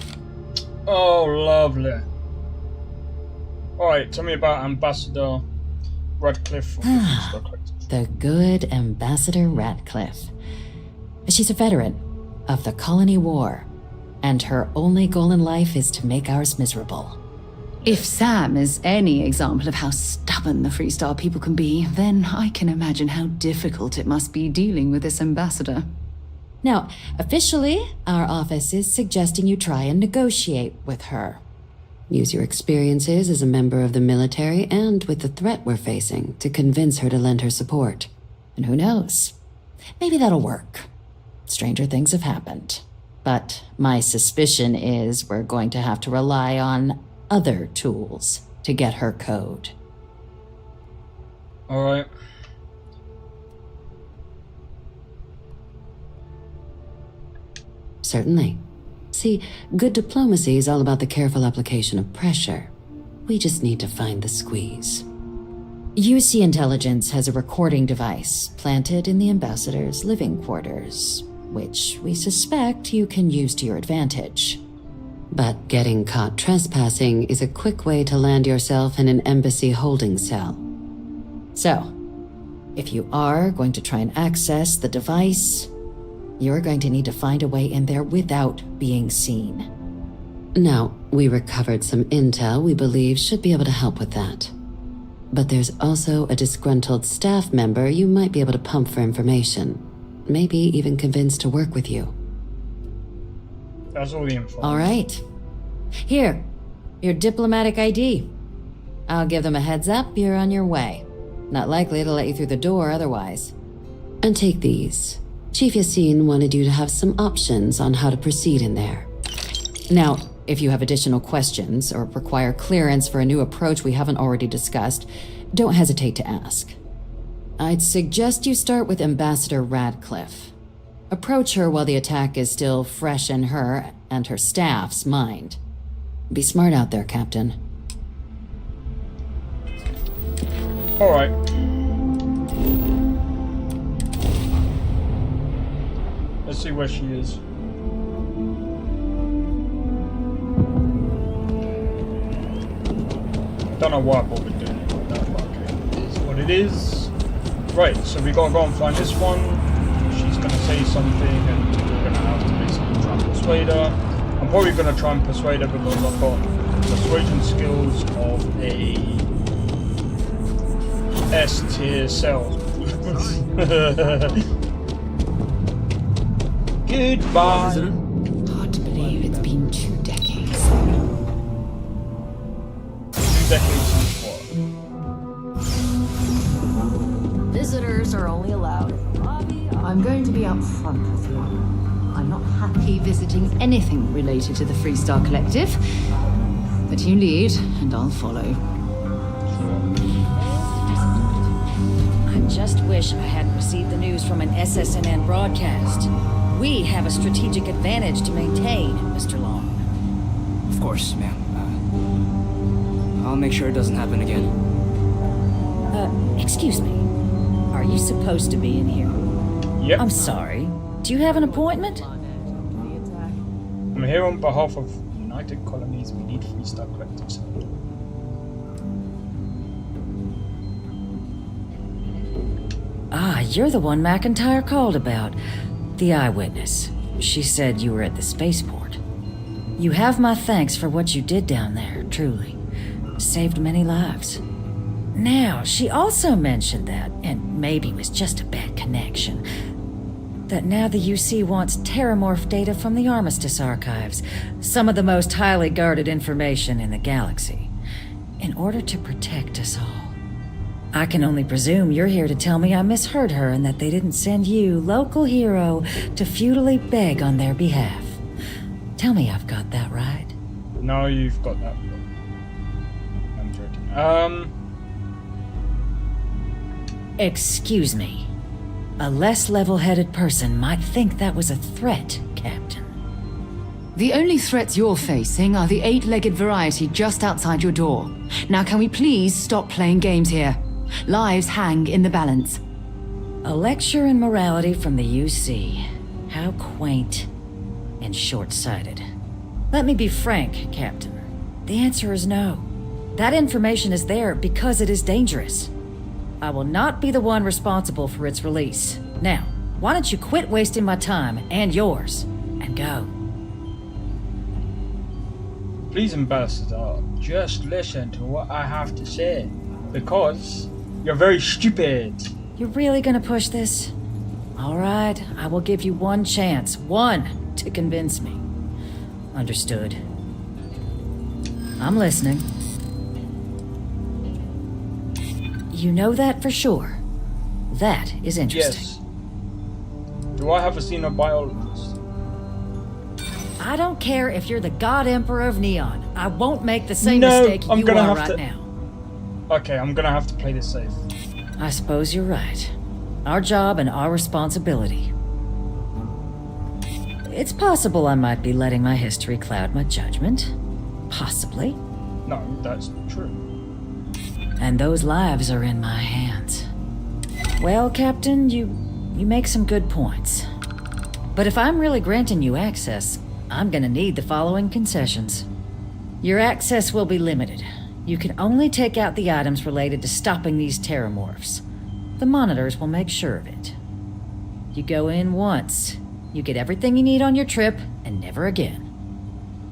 Oh, lovely. Alright, tell me about Ambassador Radcliffe. The good Ambassador Radcliffe. She's a veteran of the Colony War, and her only goal in life is to make ours miserable. If Sam is any example of how stubborn the Freestar people can be, then I can imagine how difficult it must be dealing with this ambassador. Now, officially, our office is suggesting you try and negotiate with her. Use your experiences as a member of the military and with the threat we're facing to convince her to lend her support. And who knows? Maybe that'll work. Stranger things have happened. But my suspicion is we're going to have to rely on other tools to get her code. Alright. Certainly. See, good diplomacy is all about the careful application of pressure. We just need to find the squeeze. UC Intelligence has a recording device planted in the ambassador's living quarters, which we suspect you can use to your advantage. But getting caught trespassing is a quick way to land yourself in an embassy holding cell. So, if you are going to try and access the device, you're going to need to find a way in there without being seen. Now, we recovered some intel we believe should be able to help with that. But there's also a disgruntled staff member you might be able to pump for information. Maybe even convince to work with you. That's all the info. All right. Here, your diplomatic ID. I'll give them a heads up, you're on your way. Not likely to let you through the door otherwise. And take these. Chief Yassine wanted you to have some options on how to proceed in there. Now, if you have additional questions or require clearance for a new approach we haven't already discussed, don't hesitate to ask. I'd suggest you start with Ambassador Radcliffe. Approach her while the attack is still fresh in her and her staff's mind. Be smart out there, Captain. All right. Let's see where she is. Don't know why I bothered doing it like that, but okay. It is what it is. Right, so we gotta go and find this one. She's gonna say something and we're gonna have to basically try and persuade her. I'm probably gonna try and persuade her because I've got persuasion skills of a S-tier salesman. Goodbye. Hard to believe it's been 2 decades. 2 decades since what? Visitors are only allowed. I'm going to be up front with you. I'm not happy visiting anything related to the Freestar Collective. But you lead, and I'll follow. I just wish I hadn't received the news from an SSNN broadcast. We have a strategic advantage to maintain, Mr. Long. Of course, ma'am. I'll make sure it doesn't happen again. Excuse me. Are you supposed to be in here? Yep. I'm sorry. Do you have an appointment? I'm here on behalf of United Colonies. We need Freestar Collectives. Ah, you're the one McIntyre called about. The eyewitness. She said you were at the spaceport. You have my thanks for what you did down there, truly. Saved many lives. Now, she also mentioned that, and maybe it was just a bad connection, that now the UC wants terramorph data from the Armistice archives, some of the most highly guarded information in the galaxy, in order to protect us all. I can only presume you're here to tell me I misheard her and that they didn't send you, local hero, to futilely beg on their behalf. Tell me I've got that right. No, you've got that wrong. I'm joking. Excuse me. A less level-headed person might think that was a threat, Captain. The only threats you're facing are the 8-legged variety just outside your door. Now can we please stop playing games here? Lives hang in the balance. A lecture in morality from the UC. How quaint and short-sighted. Let me be frank, Captain. The answer is no. That information is there because it is dangerous. I will not be the one responsible for its release. Now, why don't you quit wasting my time and yours, and go? Please, Ambassador, just listen to what I have to say, because you're very stupid. You're really gonna push this? All right, I will give you one chance, one, to convince me. Understood. I'm listening. You know that for sure. That is interesting. Yes. Do I have a xenobiologist? I don't care if you're the God Emperor of Neon. I won't make the same mistake you are right now. Okay, I'm gonna have to play this safe. I suppose you're right. Our job and our responsibility. It's possible I might be letting my history cloud my judgment. Possibly. No, that's true. And those lives are in my hands. Well, Captain, you make some good points. But if I'm really granting you access, I'm gonna need the following concessions. Your access will be limited. You can only take out the items related to stopping these terramorphs. The monitors will make sure of it. You go in once, you get everything you need on your trip, and never again.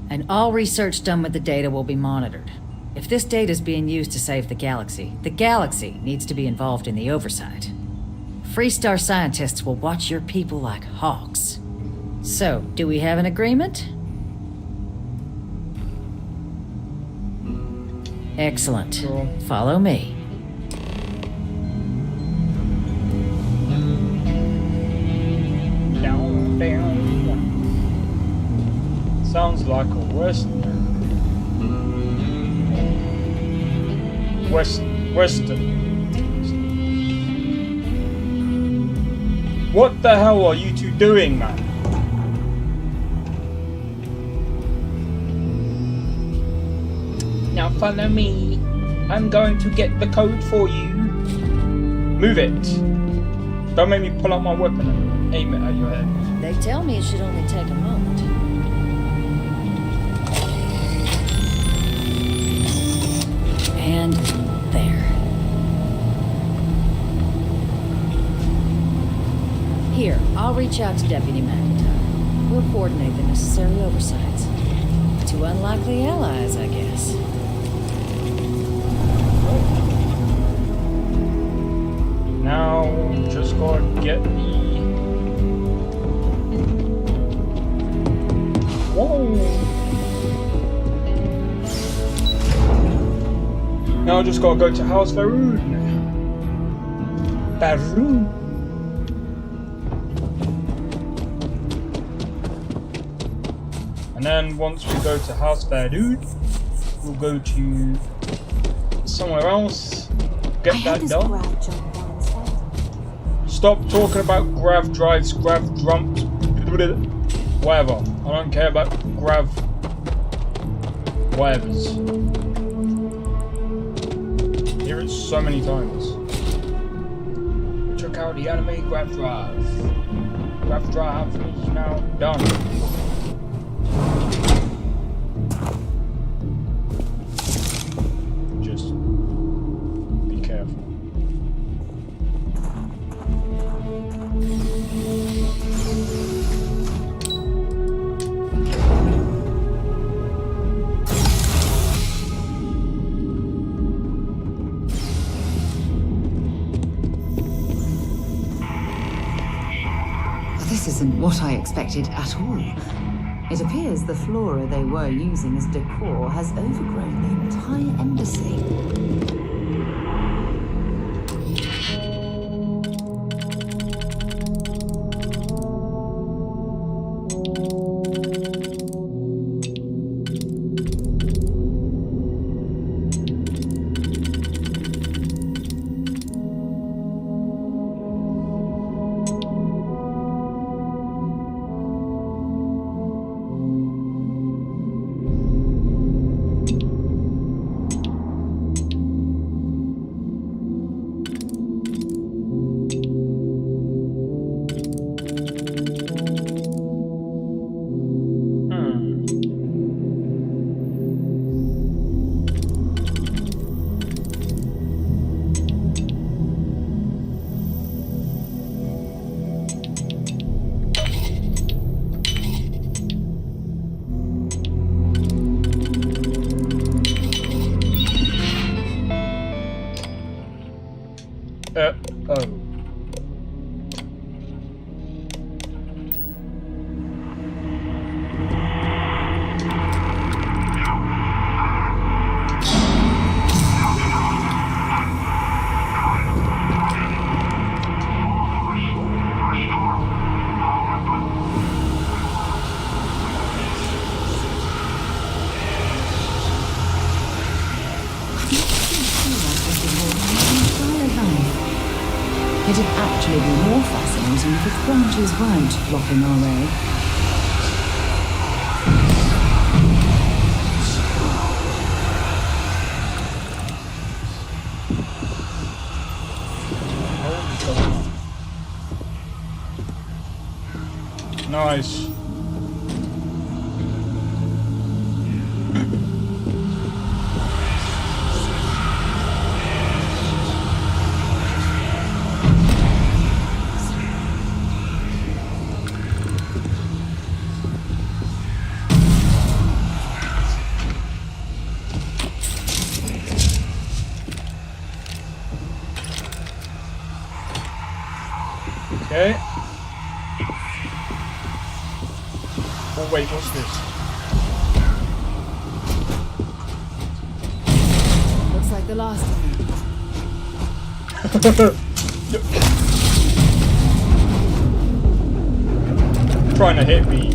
And all research done with the data will be monitored. If this data's being used to save the galaxy needs to be involved in the oversight. Freestar scientists will watch your people like hawks. So, do we have an agreement? Excellent. Follow me. Down, down. Sounds like a western. Western. What the hell are you two doing, man? Now follow me. I'm going to get the code for you. Move it. Don't make me pull out my weapon and aim it at your head. They tell me it should only take a moment. And there. Here, I'll reach out to Deputy McIntyre. We'll coordinate the necessary oversights. Two unlikely allies, I guess. Now, just gotta get the... Whoa! Now I just gotta go to House Faroon. And then once we go to House Faroon, we'll go to somewhere else, get that done. Stop talking about grav drives, grav drumps, whatever. I don't care about grav whatevers. Hear it so many times. Check out the anime grav drive. Grav drive is now done. Just be careful. This isn't what I expected at all. It appears the flora they were using as decor has overgrown the entire embassy. It'd actually be more fascinating if its branches weren't blocking our way. Nice. Okay. Oh wait, what's this? Looks like the last of them. Trying to hit me.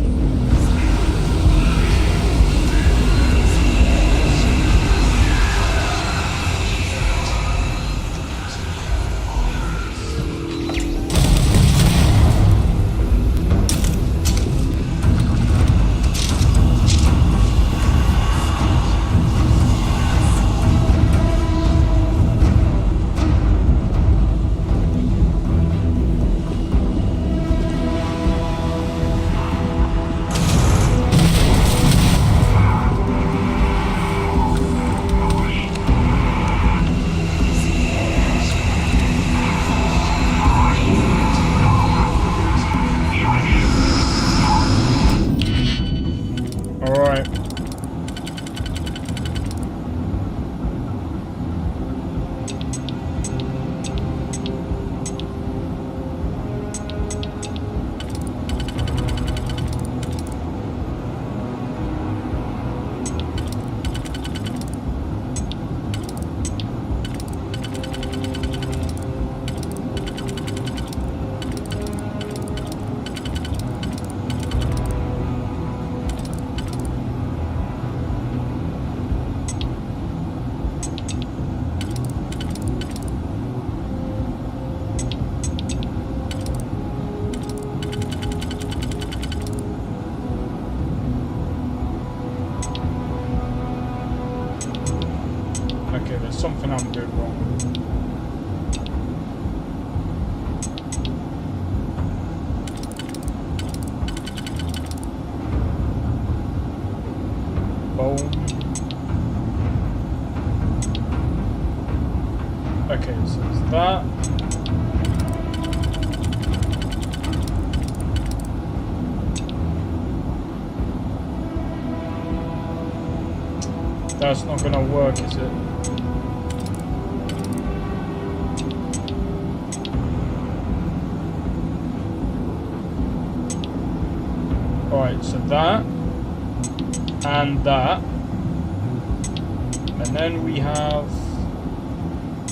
Okay, there's something I'm doing wrong. Boom. Okay, so it's that. That's not gonna work, is it? Alright, so that and that, and then we have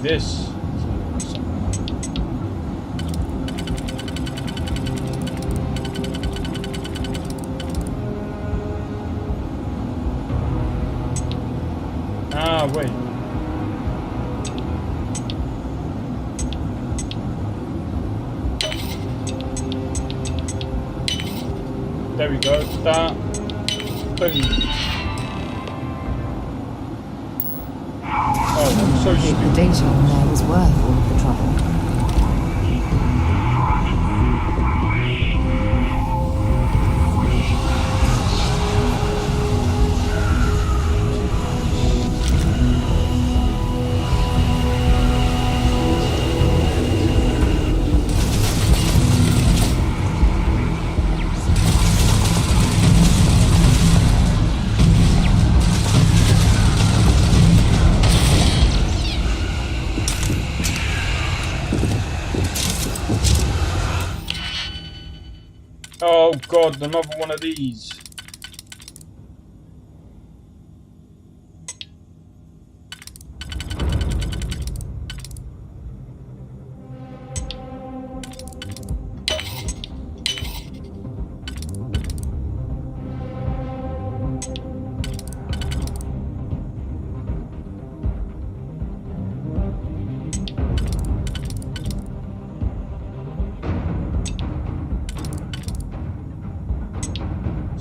this. Ah, wait. There we go. That. Boom. Oh, I'm so stupid. The data on there was worth all of the trouble. Oh god, another one of these.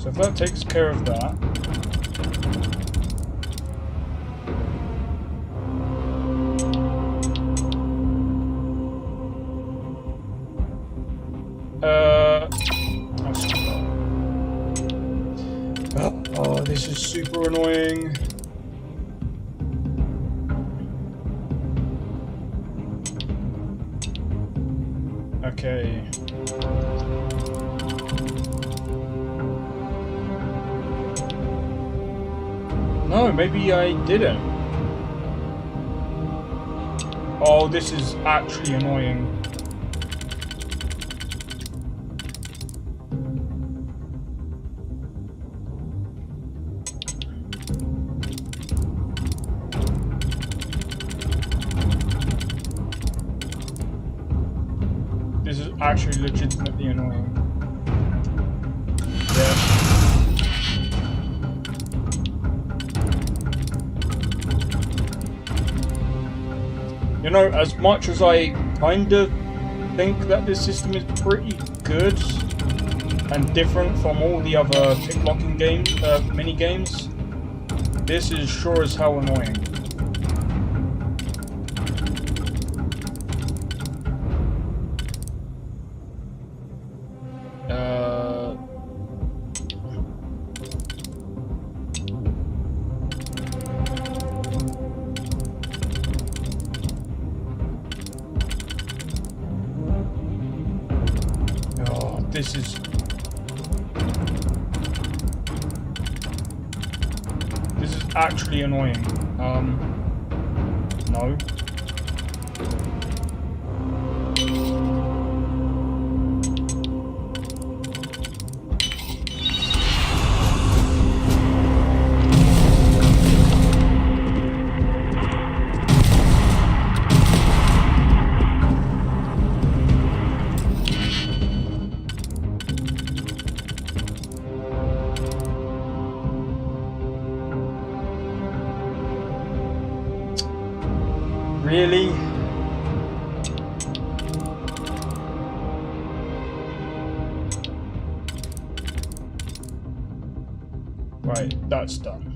So if that takes care of that, oh, this is super annoying. Okay. No, maybe I didn't. Oh, this is actually annoying. This is actually legitimately annoying. Yeah. You know, as much as I kind of think that this system is pretty good and different from all the other pick-locking mini games, this is sure as hell annoying. This is actually annoying. No. Really? Right, that's done.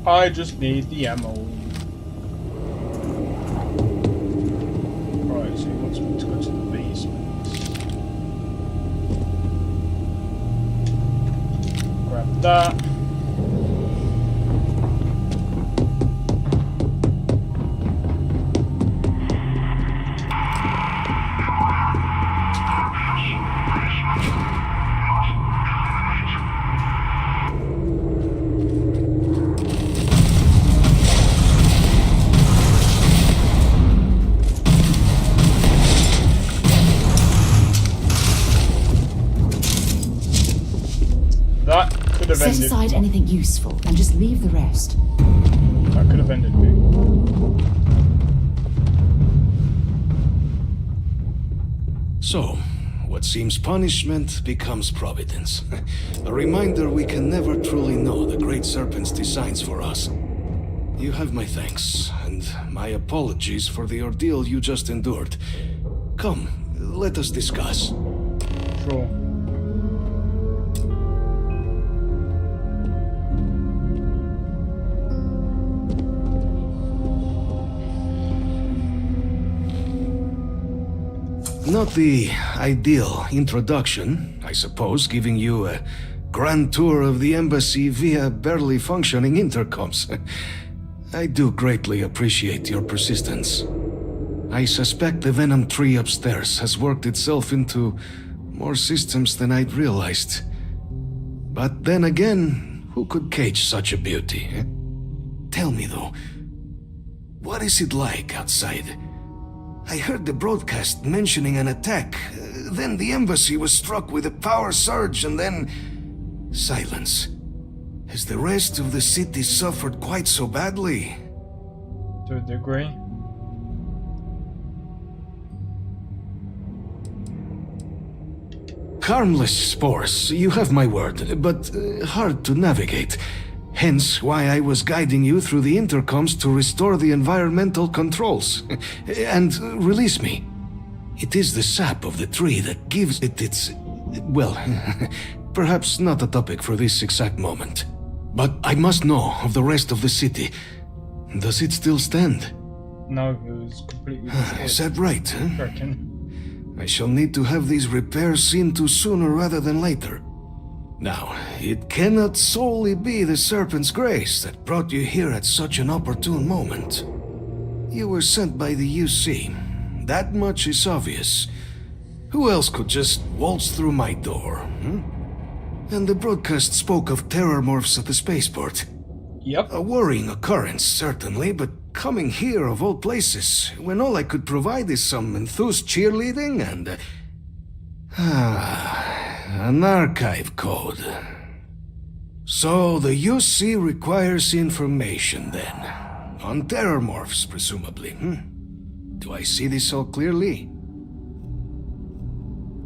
I just need the ammo. Right, so he wants me to go to the basement. Grab that. Set aside anything useful and just leave the rest. That could have ended me. So, what seems punishment becomes providence. A reminder we can never truly know the Great Serpent's designs for us. You have my thanks, and my apologies for the ordeal you just endured. Come, let us discuss. Sure. Not the ideal introduction, I suppose, giving you a grand tour of the embassy via barely functioning intercoms. I do greatly appreciate your persistence. I suspect the Venom tree upstairs has worked itself into more systems than I'd realized. But then again, who could cage such a beauty? Eh? Tell me though, what is it like outside? I heard the broadcast mentioning an attack, then the embassy was struck with a power surge and then... silence. Has the rest of the city suffered quite so badly? To a degree. Harmless spores, you have my word, but hard to navigate. Hence why I was guiding you through the intercoms to restore the environmental controls. And release me. It is the sap of the tree that gives it its... well, perhaps not a topic for this exact moment. But I must know of the rest of the city. Does it still stand? No, it was completely Is that right, huh? I reckon. I shall need to have these repairs seen to sooner rather than later. Now, it cannot solely be the Serpent's grace that brought you here at such an opportune moment. You were sent by the UC. That much is obvious. Who else could just waltz through my door, hmm? And the broadcast spoke of terror morphs at the spaceport. Yep. A worrying occurrence, certainly, but coming here of all places, when all I could provide is some enthused cheerleading and... an archive code. So the UC requires information, then. On terror morphs, presumably, hmm? Do I see this all clearly?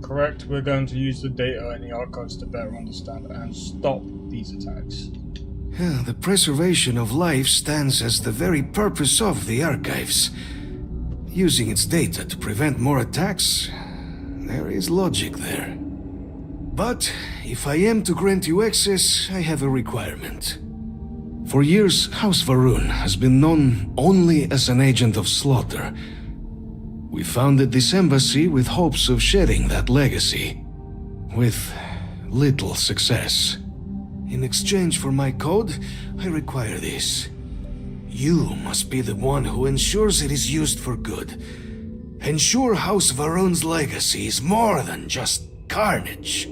Correct, we're going to use the data in the archives to better understand and stop these attacks. The preservation of life stands as the very purpose of the archives. Using its data to prevent more attacks, there is logic there. But if I am to grant you access, I have a requirement. For years, House Varun has been known only as an agent of slaughter. We founded this embassy with hopes of shedding that legacy, with little success. In exchange for my code, I require this. You must be the one who ensures it is used for good. Ensure House Varun's legacy is more than just carnage.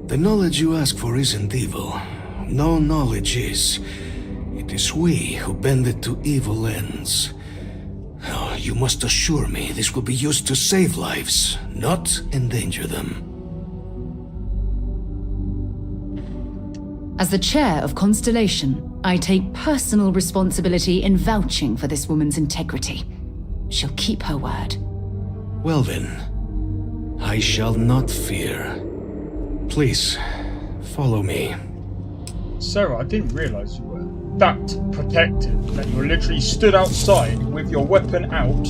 The knowledge you ask for isn't evil. No knowledge is. It is we who bend it to evil ends. Oh, you must assure me this will be used to save lives, not endanger them. As the chair of Constellation, I take personal responsibility in vouching for this woman's integrity. She'll keep her word. Well then, I shall not fear. Please, follow me. Sarah, I didn't realize you were that protected, that you were literally stood outside with your weapon out.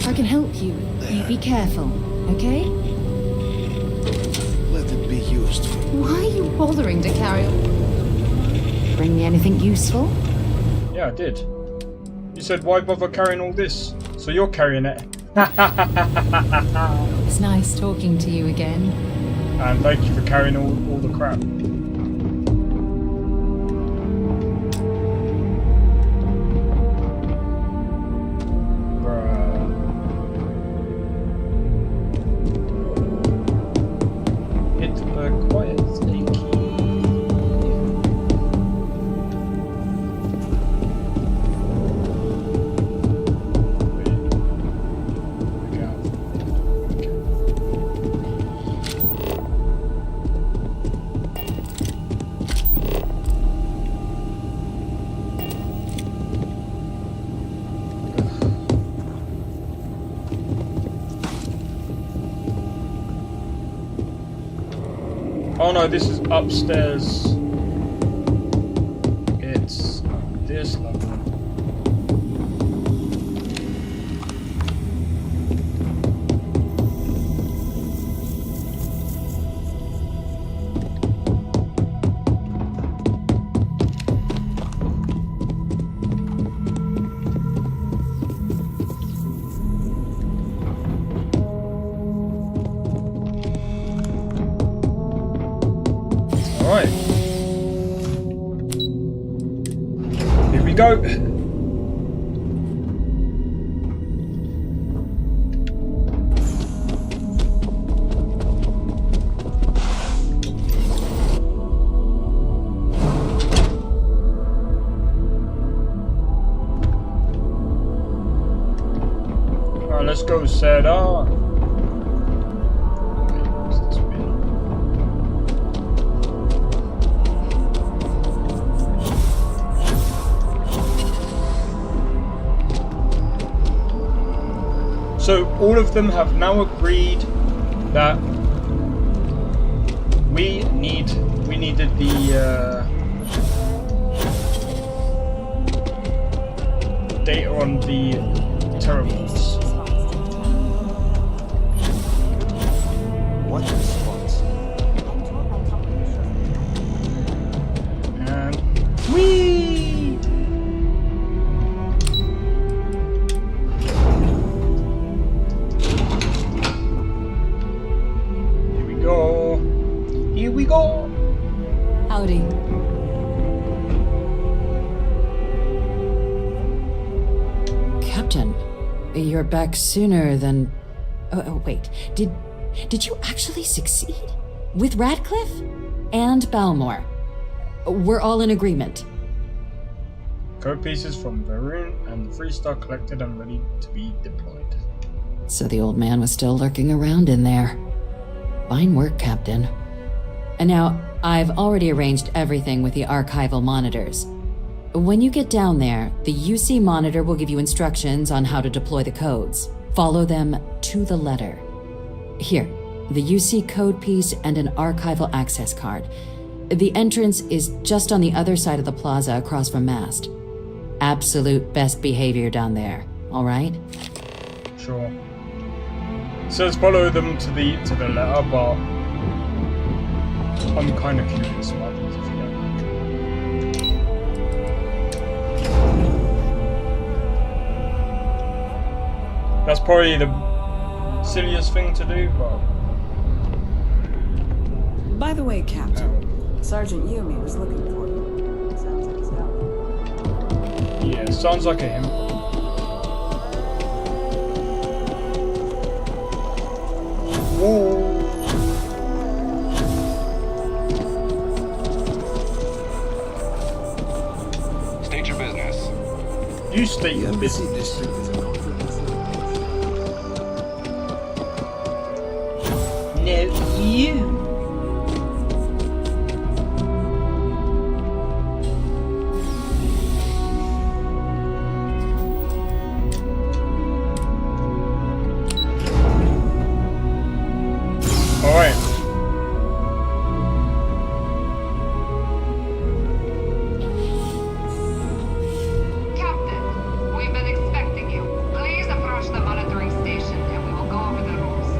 I can help you. You be careful, okay? Let it be used for... Why are you bothering to carry on? Bring me anything useful? Yeah, I did. You said, why bother carrying all this? So you're carrying it. It's nice talking to you again. And thank you for carrying all the crap. Oh no, this is upstairs. It's this level. Alright. Here we go. Alright, let's go, Sarah. So all of them have now agreed that We needed the data on the terribles. What response? And whee! Here we go. Here we go. Howdy. Captain, you're back sooner than... Oh, wait. Did you actually succeed? With Radcliffe? And Balmore? We're all in agreement. Code pieces from Varun and the 3-star collected and ready to be deployed. So the old man was still lurking around in there. Fine work, Captain. And now, I've already arranged everything with the archival monitors. When you get down there, the UC monitor will give you instructions on how to deploy the codes. Follow them to the letter. Here, the UC code piece and an archival access card. The entrance is just on the other side of the plaza across from Mast. Absolute best behavior down there, all right? Sure. It says follow them to the letter, but I'm kind of curious about these if you don't mind. That's probably the silliest thing to do, but... By the way, Captain, Sergeant Yumi was looking for you. Sounds like he's got one. Yeah, sounds like a him. Whoa. State your business. You state your business. No, you. All right. Captain, we've been expecting you. Please approach the monitoring station and we will go over the rules.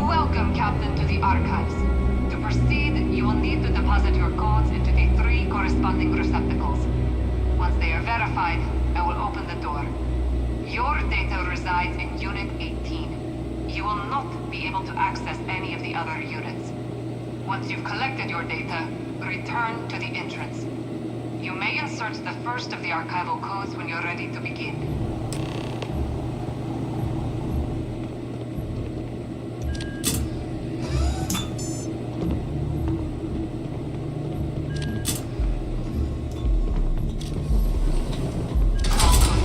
Welcome, Captain, to the archives. To proceed, you will need to deposit your codes into the 3 corresponding receptacles. Once they are verified, I will open the door. Your data resides in Unit 18. You will not be able to access any of the other units. Once you've collected your data, return to the entrance. You may insert the first of the archival codes when you're ready to begin.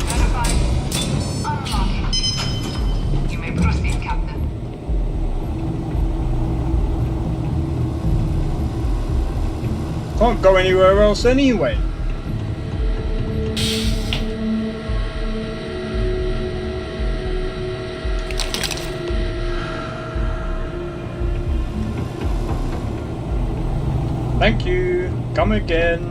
Verified. Unlocking. You may proceed, Captain. Can't go anywhere else anyway. Thank you. Come again.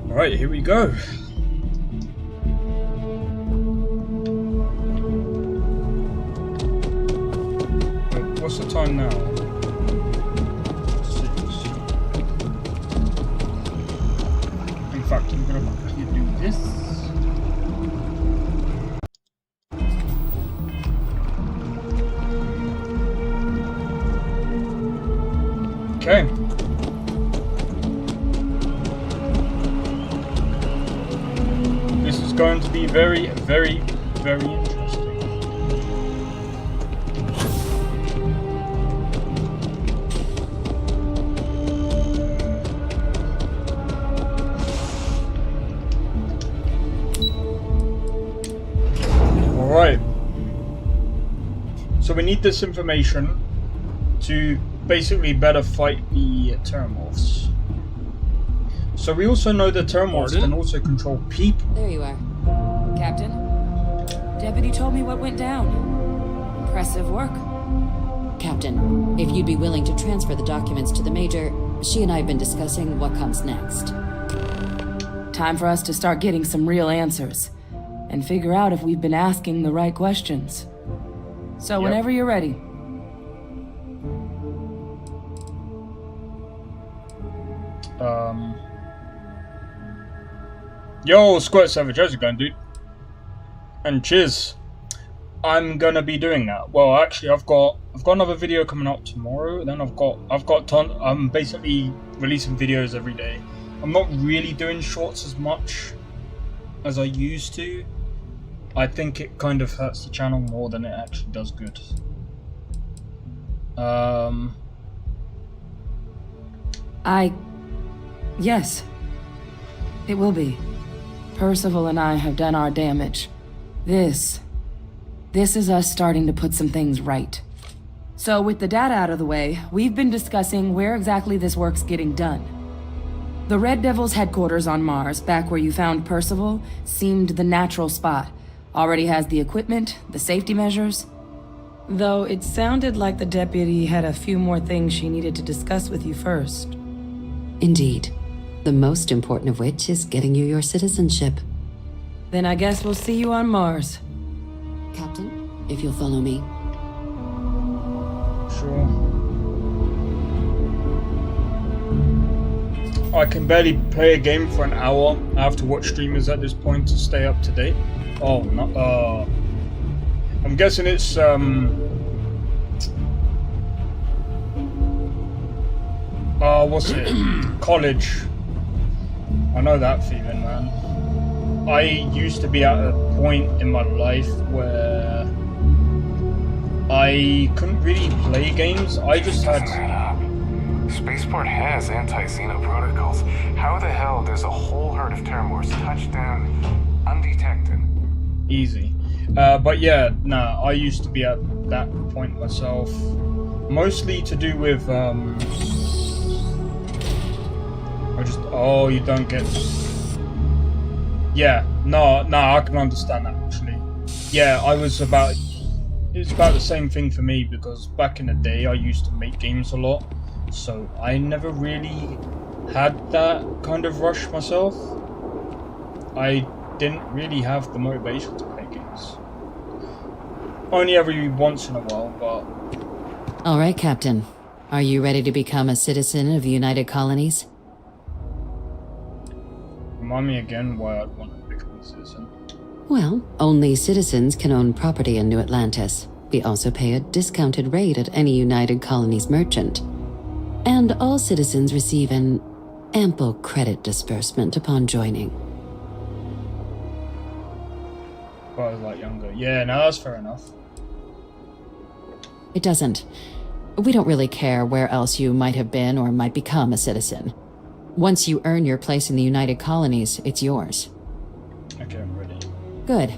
All right, here we go. What's the time now? 6. In fact, I'm gonna quickly do this. Okay. This is going to be very, very, very interesting. Alright. So we need this information to basically better fight the Terramorphs. So we also know the Terramorphs can also control people. There you are. Captain? Deputy told me what went down. Impressive work. Captain, if you'd be willing to transfer the documents to the Major, she and I have been discussing what comes next. Time for us to start getting some real answers, and figure out if we've been asking the right questions. So whenever you're ready. Yo, Squirt Savage, how's it going, dude? And cheers. I'm gonna be doing that. Well, actually, I've got another video coming out tomorrow. Then I'm basically releasing videos every day. I'm not really doing shorts as much as I used to. I think it kind of hurts the channel more than it actually does good. Yes. It will be. Percival and I have done our damage. This is us starting to put some things right. So with the data out of the way, we've been discussing where exactly this work's getting done. The Red Devil's headquarters on Mars, back where you found Percival, seemed the natural spot. Already has the equipment, the safety measures. Though it sounded like the deputy had a few more things she needed to discuss with you first. Indeed. The most important of which is getting you your citizenship. Then I guess we'll see you on Mars. Captain, if you'll follow me. Sure. I can barely play a game for an hour. I have to watch streamers at this point to stay up to date. Oh, no. I'm guessing it's what's it? College. I know that feeling, man. I used to be at a point in my life where I couldn't really play games. I just had... Spaceport has anti-Xeno protocols. How the hell does a whole herd of Terramorphs touch down undetected? Easy. But yeah, nah, I used to be at that point myself. Mostly to do with, you don't get... Yeah, no, I can understand that actually. Yeah, it's about the same thing for me because back in the day I used to make games a lot. So I never really had that kind of rush myself. I didn't really have the motivation to play games. Only every once in a while, but... All right, Captain. Are you ready to become a citizen of the United Colonies? Remind me again why I'd want to become a citizen. Well, only citizens can own property in New Atlantis. We also pay a discounted rate at any United Colonies merchant. And all citizens receive an ample credit disbursement upon joining. But I was like younger. Yeah, no, that's fair enough. It doesn't. We don't really care where else you might have been or might become a citizen. Once you earn your place in the United Colonies, it's yours. Okay, I'm ready. Good.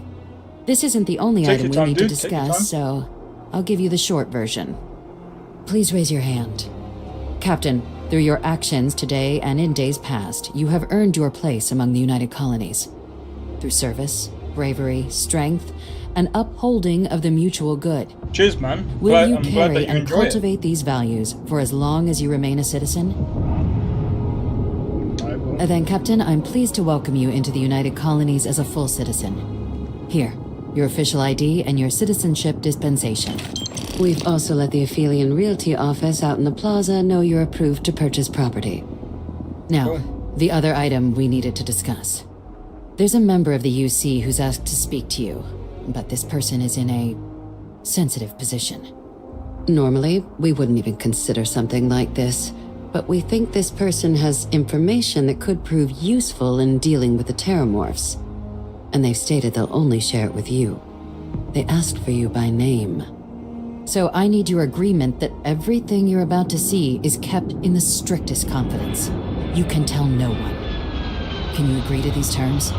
This isn't the only Take item your we time, need dude. to Take your discuss, time. so I'll give you the short version. Please raise your hand. Captain, through your actions today and in days past, you have earned your place among the United Colonies. Through service, bravery, strength, and upholding of the mutual good. Cheers, man. Will you I'm glad carry that you and enjoy cultivate these values for as long as you remain a citizen? I will. Then, Captain, I'm pleased to welcome you into the United Colonies as a full citizen. Here, your official ID and your citizenship dispensation. We've also let the Aphelion Realty office out in the plaza know you're approved to purchase property. Now, the other item we needed to discuss. There's a member of the UC who's asked to speak to you, but this person is in a sensitive position. Normally, we wouldn't even consider something like this, but we think this person has information that could prove useful in dealing with the Terramorphs. And they've stated they'll only share it with you. They asked for you by name. So I need your agreement that everything you're about to see is kept in the strictest confidence. You can tell no one. Can you agree to these terms?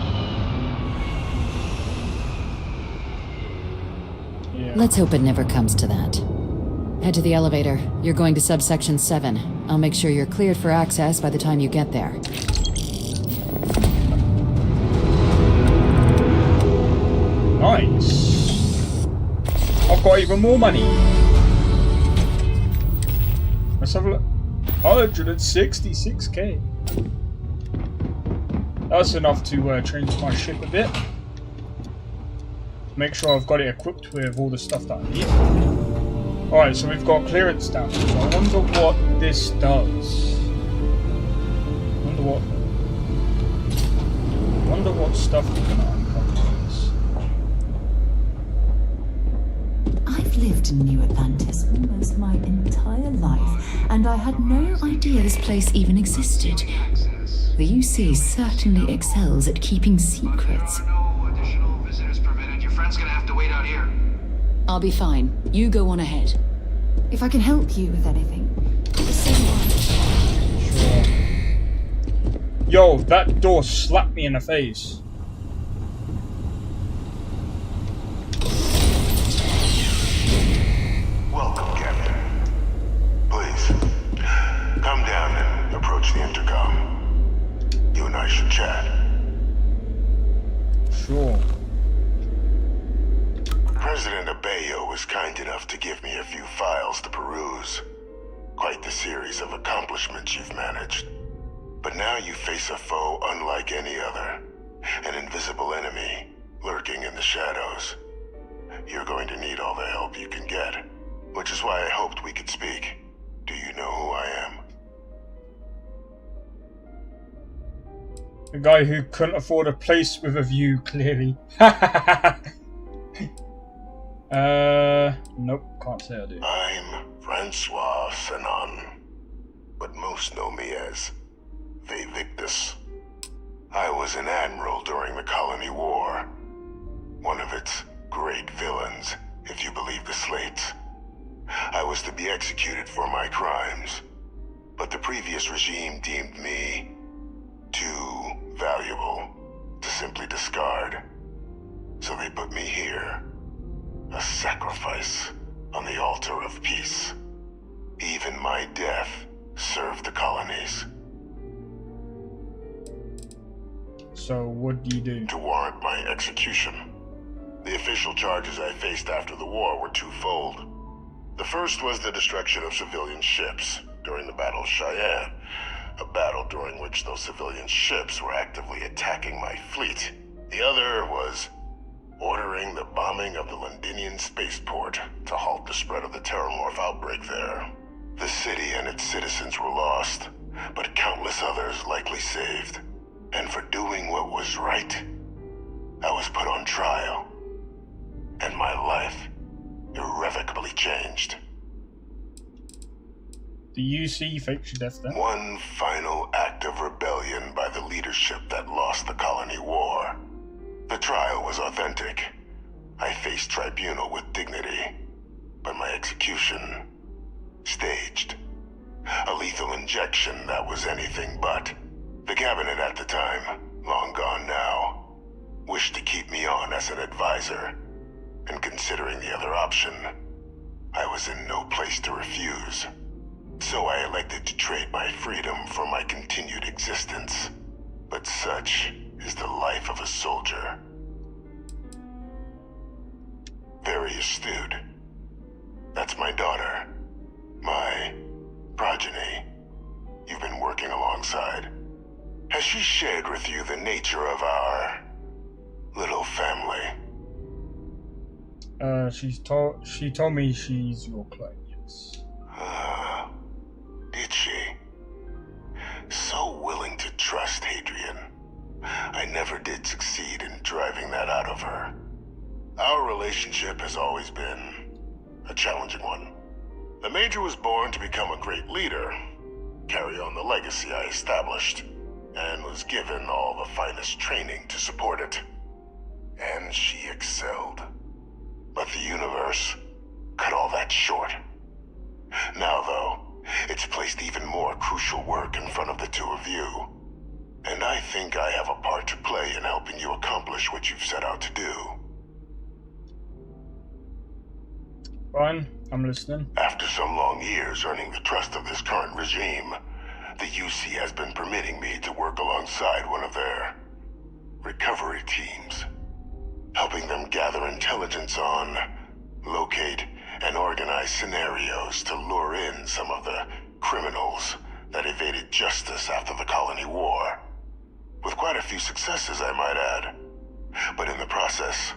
Yeah. Let's hope it never comes to that. Head to the elevator. You're going to subsection 7. I'll make sure you're cleared for access by the time you get there. Nice. I've got even more money. Let's have a look. 166k. That's enough to change my ship a bit. Make sure I've got it equipped with all the stuff that I need. Alright, so we've got clearance down. So I wonder what this does. Wonder what stuff we're gonna uncover with this. I've lived in New Atlantis almost my entire life, and I had no idea this place even existed. The UC certainly excels at keeping secrets. Additional visitors permitted. Your friend's gonna have to wait out here. I'll be fine. You go on ahead. If I can help you with anything, just say Sure. Yo, that door slapped me in the face. Welcome, Captain. Please, come down and approach the intercom. You and I should chat. Sure. President Abeyo was kind enough to give me a few files to peruse. Quite the series of accomplishments you've managed. But now you face a foe unlike any other. An invisible enemy, lurking in the shadows. You're going to need all the help you can get. Which is why I hoped we could speak. Do you know who I am? A guy who couldn't afford a place with a view, clearly. Nope, can't say I do. I'm Francois Sanon, but most know me as Victus. I was an admiral during the Colony War. One of its great villains, if you believe the slates. I was to be executed for my crimes, but the previous regime deemed me too valuable to simply discard. So they put me here, a sacrifice on the altar of peace. Even my death served the colonies. So what do you do? To warrant my execution. The official charges I faced after the war were twofold. The first was the destruction of civilian ships during the Battle of Cheyenne, a battle during which those civilian ships were actively attacking my fleet. The other was ordering the bombing of the Londinian spaceport to halt the spread of the Terramorph outbreak there. The city and its citizens were lost, but countless others likely saved. And for doing what was right, I was put on trial, and my life irrevocably changed. The UC faked your death then? One final act of rebellion by the leadership that lost the Colony War. The trial was authentic. I faced tribunal with dignity, but my execution, staged. A lethal injection that was anything but. The cabinet at the time, long gone now, wished to keep me on as an advisor, and considering the other option, I was in no place to refuse. So I elected to trade my freedom for my continued existence. But such is the life of a soldier. Very astute. That's my daughter, my progeny. You've been working alongside. Has she shared with you the nature of our little family? She told me she's your client, yes. Did she? So willing to trust Hadrian. I never did succeed in driving that out of her. Our relationship has always been a challenging one. The Major was born to become a great leader, carry on the legacy I established, and was given all the finest training to support it. And she excelled. But the universe cut all that short. Now, though, it's placed even more crucial work in front of the two of you. And I think I have a part to play in helping you accomplish what you've set out to do. Fine, I'm listening. After some long years earning the trust of this current regime, the UC has been permitting me to work alongside one of their recovery teams, helping them gather intelligence on locate and organize scenarios to lure in some of the criminals that evaded justice after the Colony War. With quite a few successes, I might add. But in the process,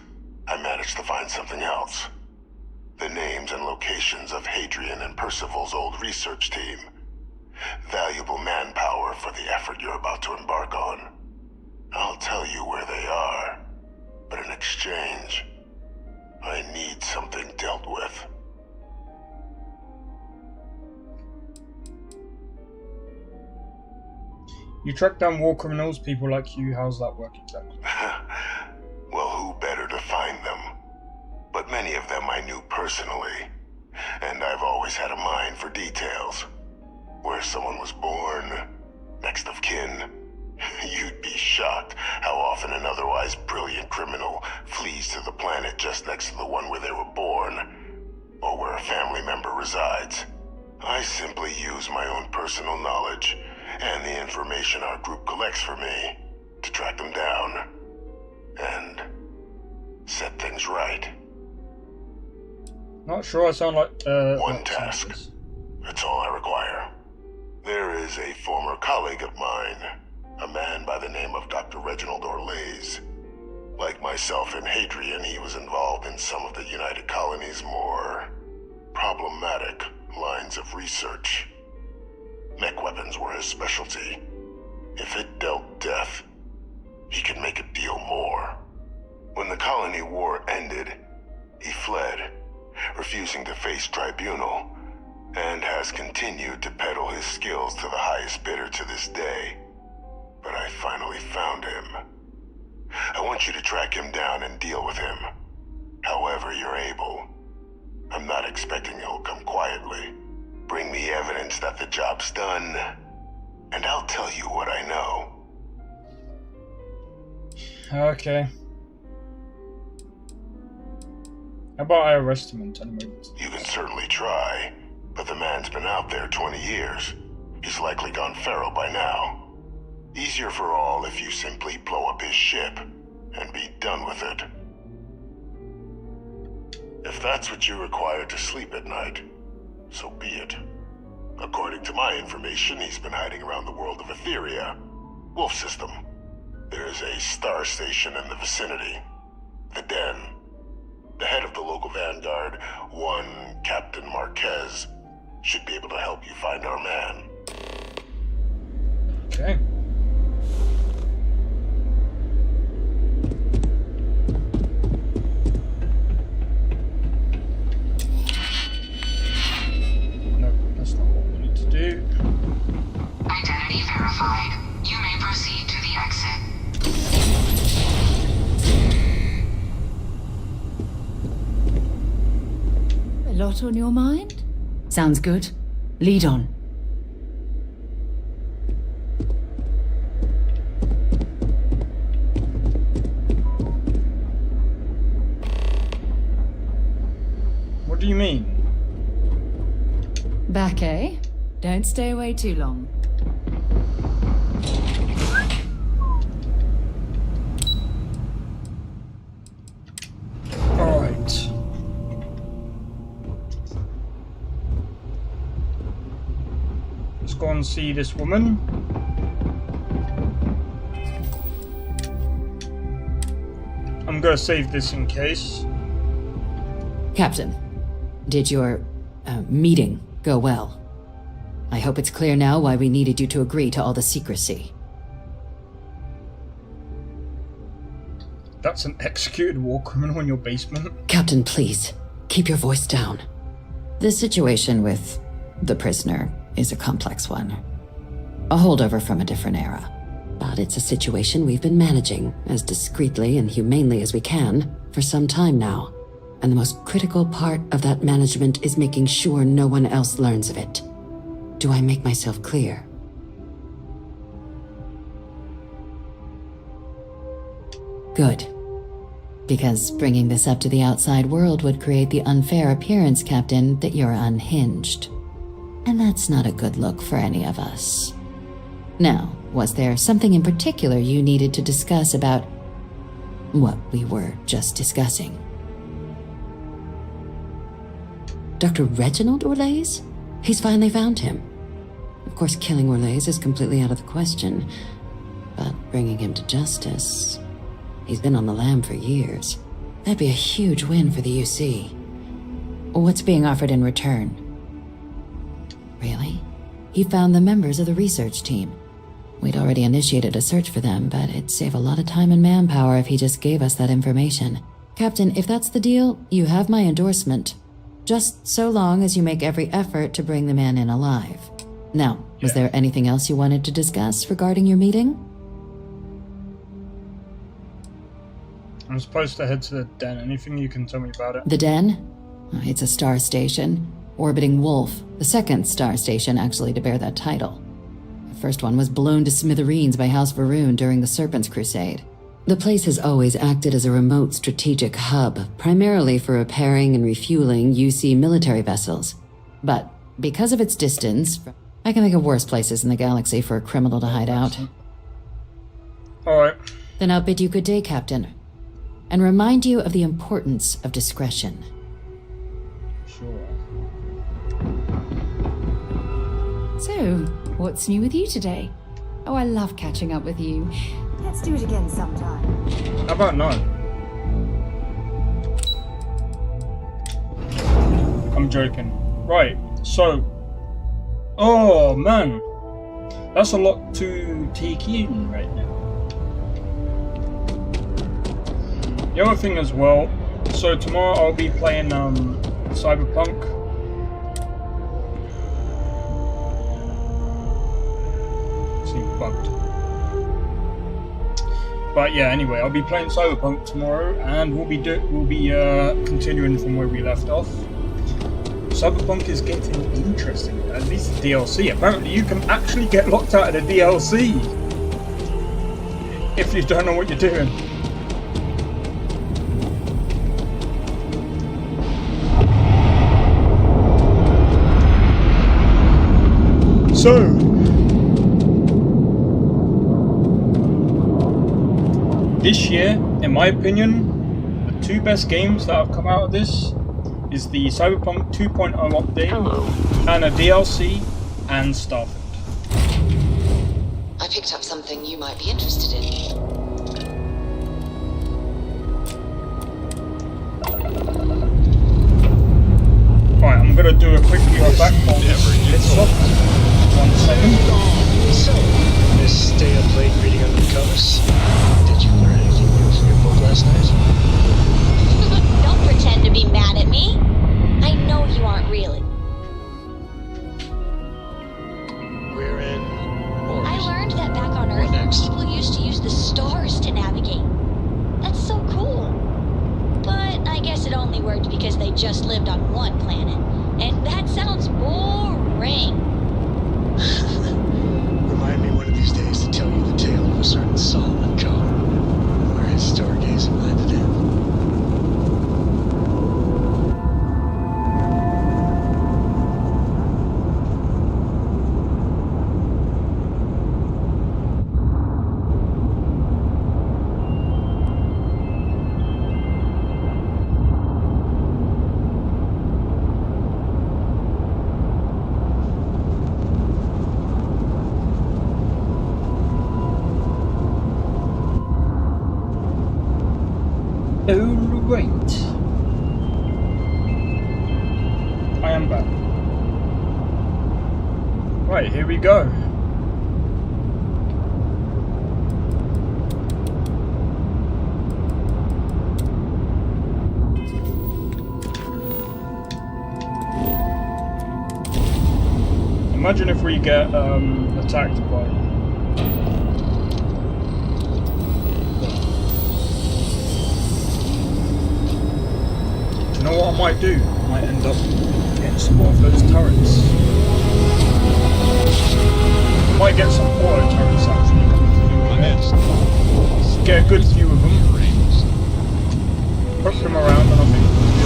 I managed to find something else. The names and locations of Hadrian and Percival's old research team. Valuable manpower for the effort you're about to embark on. I'll tell you where they are, but in exchange, I need something dealt with. You track down war criminals, people like you. How's that work exactly? Well, who better to find them? But many of them I knew personally, and I've always had a mind for details. Where someone was born, next of kin. You'd be shocked how often an otherwise brilliant criminal flees to the planet just next to the one where they were born, or where a family member resides. I simply use my own personal knowledge and the information our group collects for me to track them down and set things right. Not sure I sound like one task. That's all I require. There is a former colleague of mine, a man by the name of Dr. Reginald Orlays. Like myself and Hadrian, he was involved in some of the United Colony's more problematic lines of research. Mech weapons were his specialty. If it dealt death, he could make a deal more. When the Colony War ended, he fled, refusing to face tribunal, and has continued to peddle his skills to the highest bidder to this day. But I finally found him. I want you to track him down and deal with him, however you're able. I'm not expecting he'll come quietly. Bring me evidence that the job's done, and I'll tell you what I know. Okay. How about I arrest him and tell him over? You can certainly try, but the man's been out there 20 years. He's likely gone feral by now. Easier for all if you simply blow up his ship and be done with it. If that's what you require to sleep at night, so be it. According to my information, he's been hiding around the world of Etheria, Wolf System. There's a star station in the vicinity, the Den. The head of the local vanguard, one Captain Marquez, should be able to help you find our man. Okay. No, that's not what we need to do. Identity verified. You may proceed to the exit. A lot on your mind? Sounds good. Lead on. What do you mean? Back, eh? Don't stay away too long. Alright. Let's go and see this woman. I'm gonna save this in case. Captain, did your meeting go well? I hope it's clear now why we needed you to agree to all the secrecy. That's an executed war criminal in your basement? Captain, please, keep your voice down. The situation with the prisoner is a complex one. A holdover from a different era. But it's a situation we've been managing as discreetly and humanely as we can for some time now. And the most critical part of that management is making sure no one else learns of it. Do I make myself clear? Good. Because bringing this up to the outside world would create the unfair appearance, Captain, that you're unhinged. And that's not a good look for any of us. Now, was there something in particular you needed to discuss about what we were just discussing? Dr. Reginald Orlays? He's finally found him. Of course, killing Orlays is completely out of the question, but bringing him to justice... He's been on the lam for years. That'd be a huge win for the UC. What's being offered in return? Really? He found the members of the research team. We'd already initiated a search for them, but it'd save a lot of time and manpower if he just gave us that information. Captain, if that's the deal, you have my endorsement. Just so long as you make every effort to bring the man in alive. Now, was there anything else you wanted to discuss regarding your meeting? I'm supposed to head to the den. Anything you can tell me about it? The Den? It's a star station. Orbiting Wolf, the second star station actually to bear that title. The first one was blown to smithereens by House Varun during the Serpent's Crusade. The place has always acted as a remote strategic hub, primarily for repairing and refueling UC military vessels. But because of its distance, I can think of worse places in the galaxy for a criminal to hide out. Alright. Then I'll bid you good day, Captain. And remind you of the importance of discretion. Sure. So, what's new with you today? Oh, I love catching up with you. Let's do it again sometime. How about no? I'm joking. Right, so... Oh, man. That's a lot to take in right now. The other thing as well, so tomorrow I'll be playing Cyberpunk. Seems bugged. But yeah, anyway, I'll be playing Cyberpunk tomorrow, and we'll be continuing from where we left off. Cyberpunk is getting interesting, at least the DLC. Apparently you can actually get locked out of the DLC if you don't know what you're doing. So, this year, in my opinion, the two best games that have come out of this is the Cyberpunk 2.0 update and a DLC and Starfield. I picked up something you might be interested in. Right, I'm gonna do a quick back on this up. 1 second. So, Miss Stay Up Late reading under the covers. Did you learn anything new from your book last night? Don't pretend to be mad at me. I know you aren't really. We're in orbit. I learned that back on Earth, people used to use the stars to navigate. That's so cool. But I guess it only worked because they just lived on one planet. And that sounds boring. Remind me one of these days to tell you the tale of a certain Solomon cone, where his stargazing landed him. Alright. I am back. Right, here we go. Imagine if we get attacked by... You know what I might do? I might end up getting some more of those turrets. Might get some auto turrets actually coming through. Get a good few of them. Put them around and I think we'll be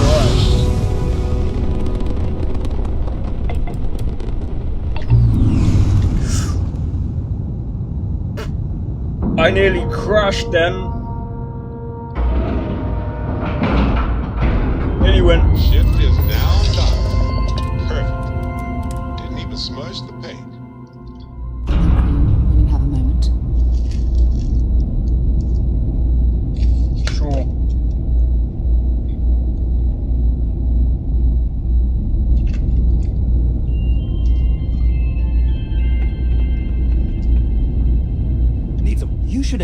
alright. I nearly crashed them. Nearly went. Ship is now done.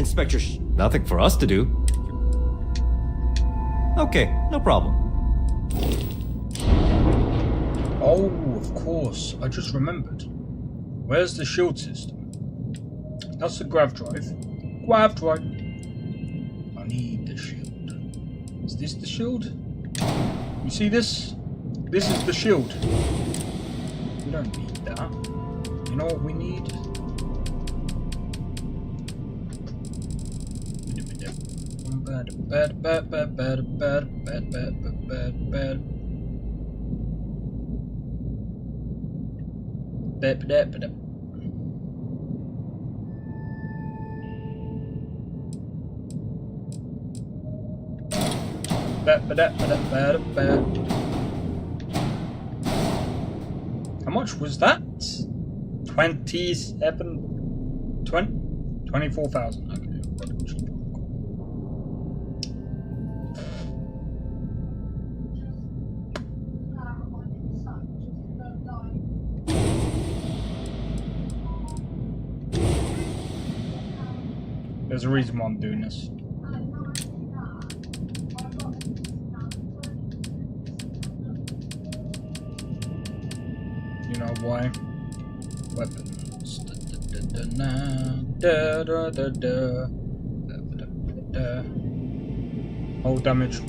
inspect your Nothing for us to do. Okay, no problem. Oh, of course. I just remembered. Where's the shield system? That's the grav drive. Grav drive. I need the shield. Is this the shield? You see this? This is the shield. We don't need that. You know what we need? How much was that? 24,000. Okay. There's a reason why I'm doing this. You know why? Weapons. Whole damage.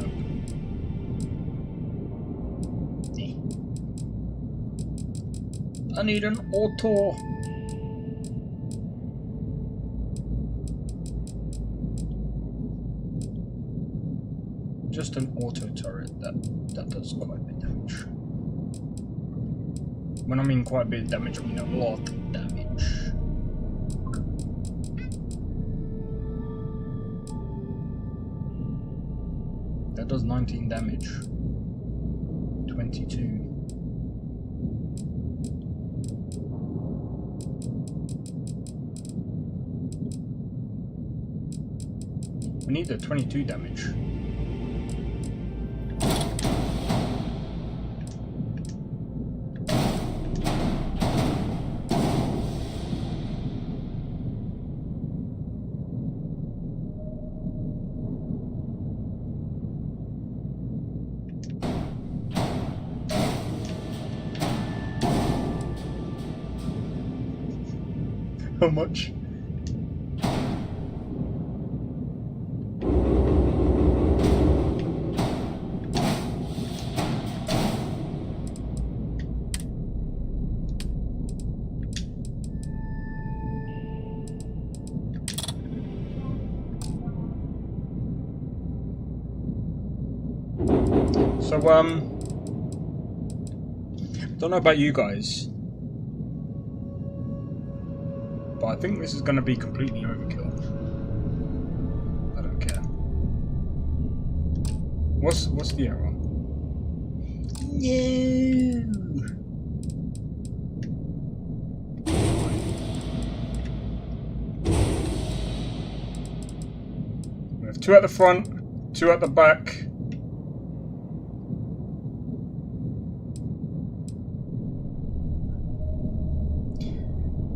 I need an auto. Just an auto turret that does quite a bit of damage. When I mean quite a bit of damage, I mean a lot of damage. That does 19 damage. 22. We need the 22 damage. How much? So, don't know about you guys, but I think this is going to be completely overkill. I don't care. What's the error? No. We have 2 at the front, 2 at the back.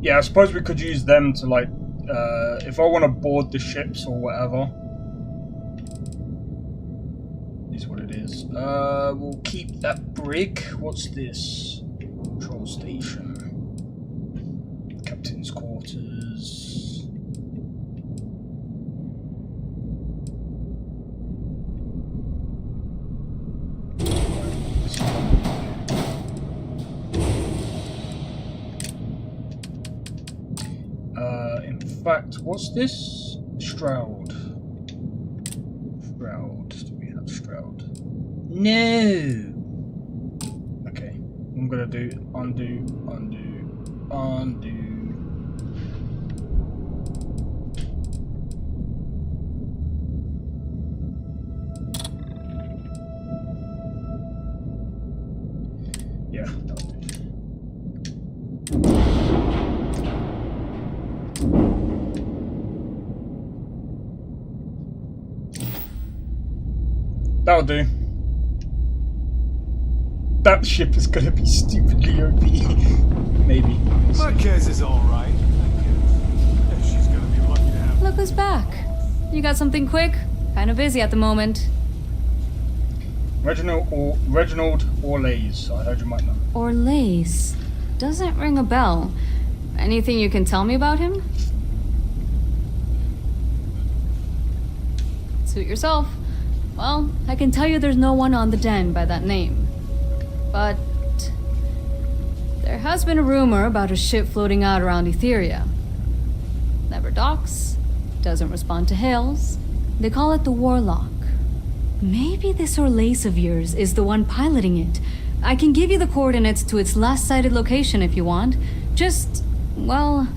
Yeah, I suppose we could use them to, like, if I want to board the ships or whatever. Is what it is. We'll keep that brig. What's this? Control station. Captain's quarters. In fact, what's this? Stroud. Stroud. Do we have Stroud? No! Okay. I'm gonna do undo. Yeah, that'll do. That'll do. That ship is gonna be stupidly OP. Maybe. My case is alright. She's gonna be lucky to have look who's back. You got something quick? Kind of busy at the moment. Reginald Orlays. I heard you might know. Orlays. Doesn't ring a bell. Anything you can tell me about him? Suit yourself. Well, I can tell you there's no one on the den by that name. But there has been a rumor about a ship floating out around Etheria. Never docks, doesn't respond to hails. They call it the Warlock. Maybe this Orlays of yours is the one piloting it. I can give you the coordinates to its last sighted location if you want. Just, well,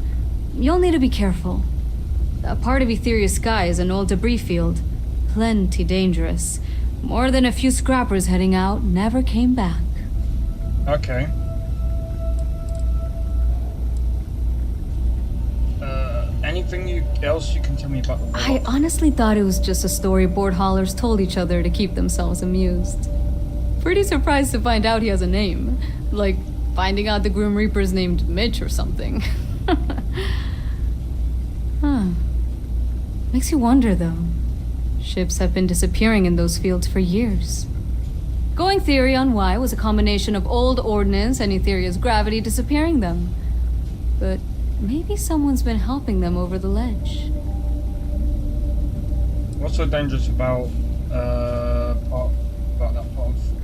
you'll need to be careful. That part of Etheria's sky is an old debris field. Plenty dangerous. More than a few scrappers heading out never came back. Okay. Anything else you can tell me about the Warlock? I honestly thought it was just a story board haulers told each other to keep themselves amused. Pretty surprised to find out he has a name. Like finding out the Grim Reaper's named Mitch or something. Huh. Makes you wonder, though. Ships have been disappearing in those fields for years. Going theory on why was a combination of old ordnance and Etheria's gravity disappearing them. But maybe someone's been helping them over the ledge. What's so dangerous about that part of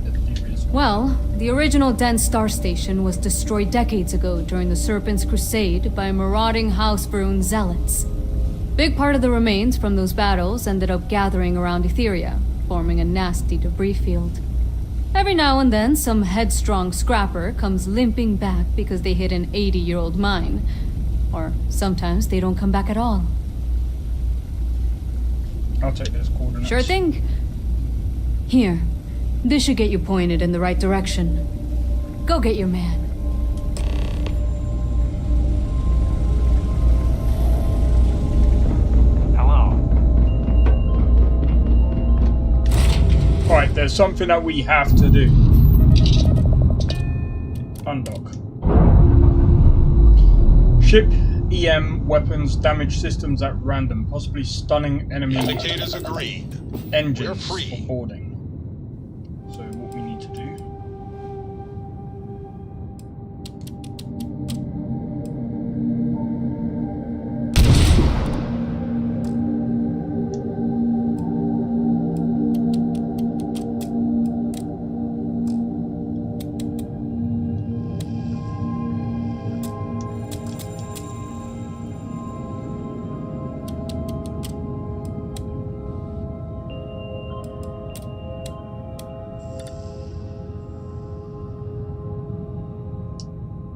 Etheria's? Well, the original dense star station was destroyed decades ago during the Serpent's Crusade by marauding House-Brune zealots. Big part of the remains from those battles ended up gathering around Etheria, forming a nasty debris field. Every now and then, some headstrong scrapper comes limping back because they hit an 80-year-old mine. Or sometimes they don't come back at all. I'll take those coordinates. Sure thing. Here. This should get you pointed in the right direction. Go get your man. Hello. Alright, there's something that we have to do. Undock. Ship EM weapons damage systems at random, possibly stunning enemy Indicators agreed. engines We're free. for boarding. So what we need to do.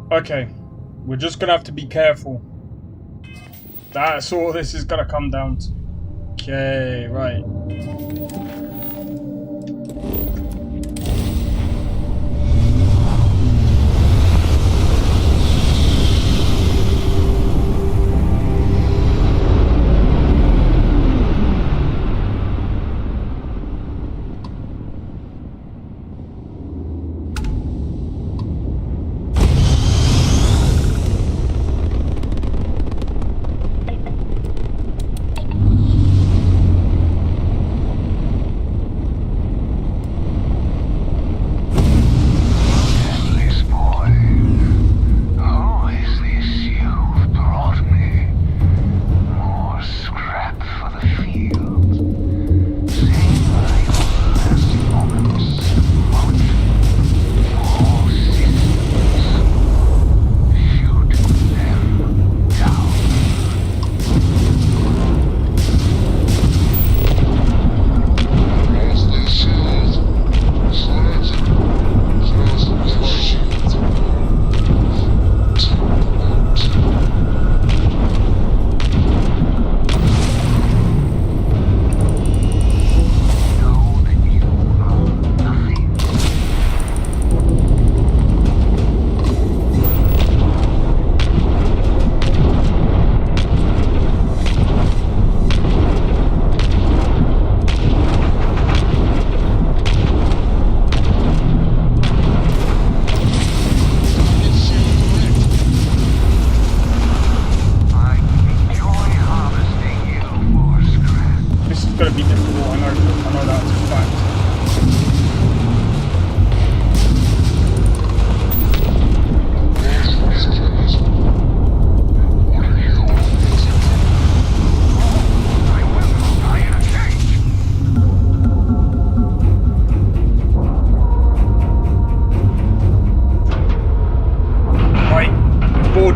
Okay, we're just gonna have to be careful. That's all this is gonna come down to. Okay, right.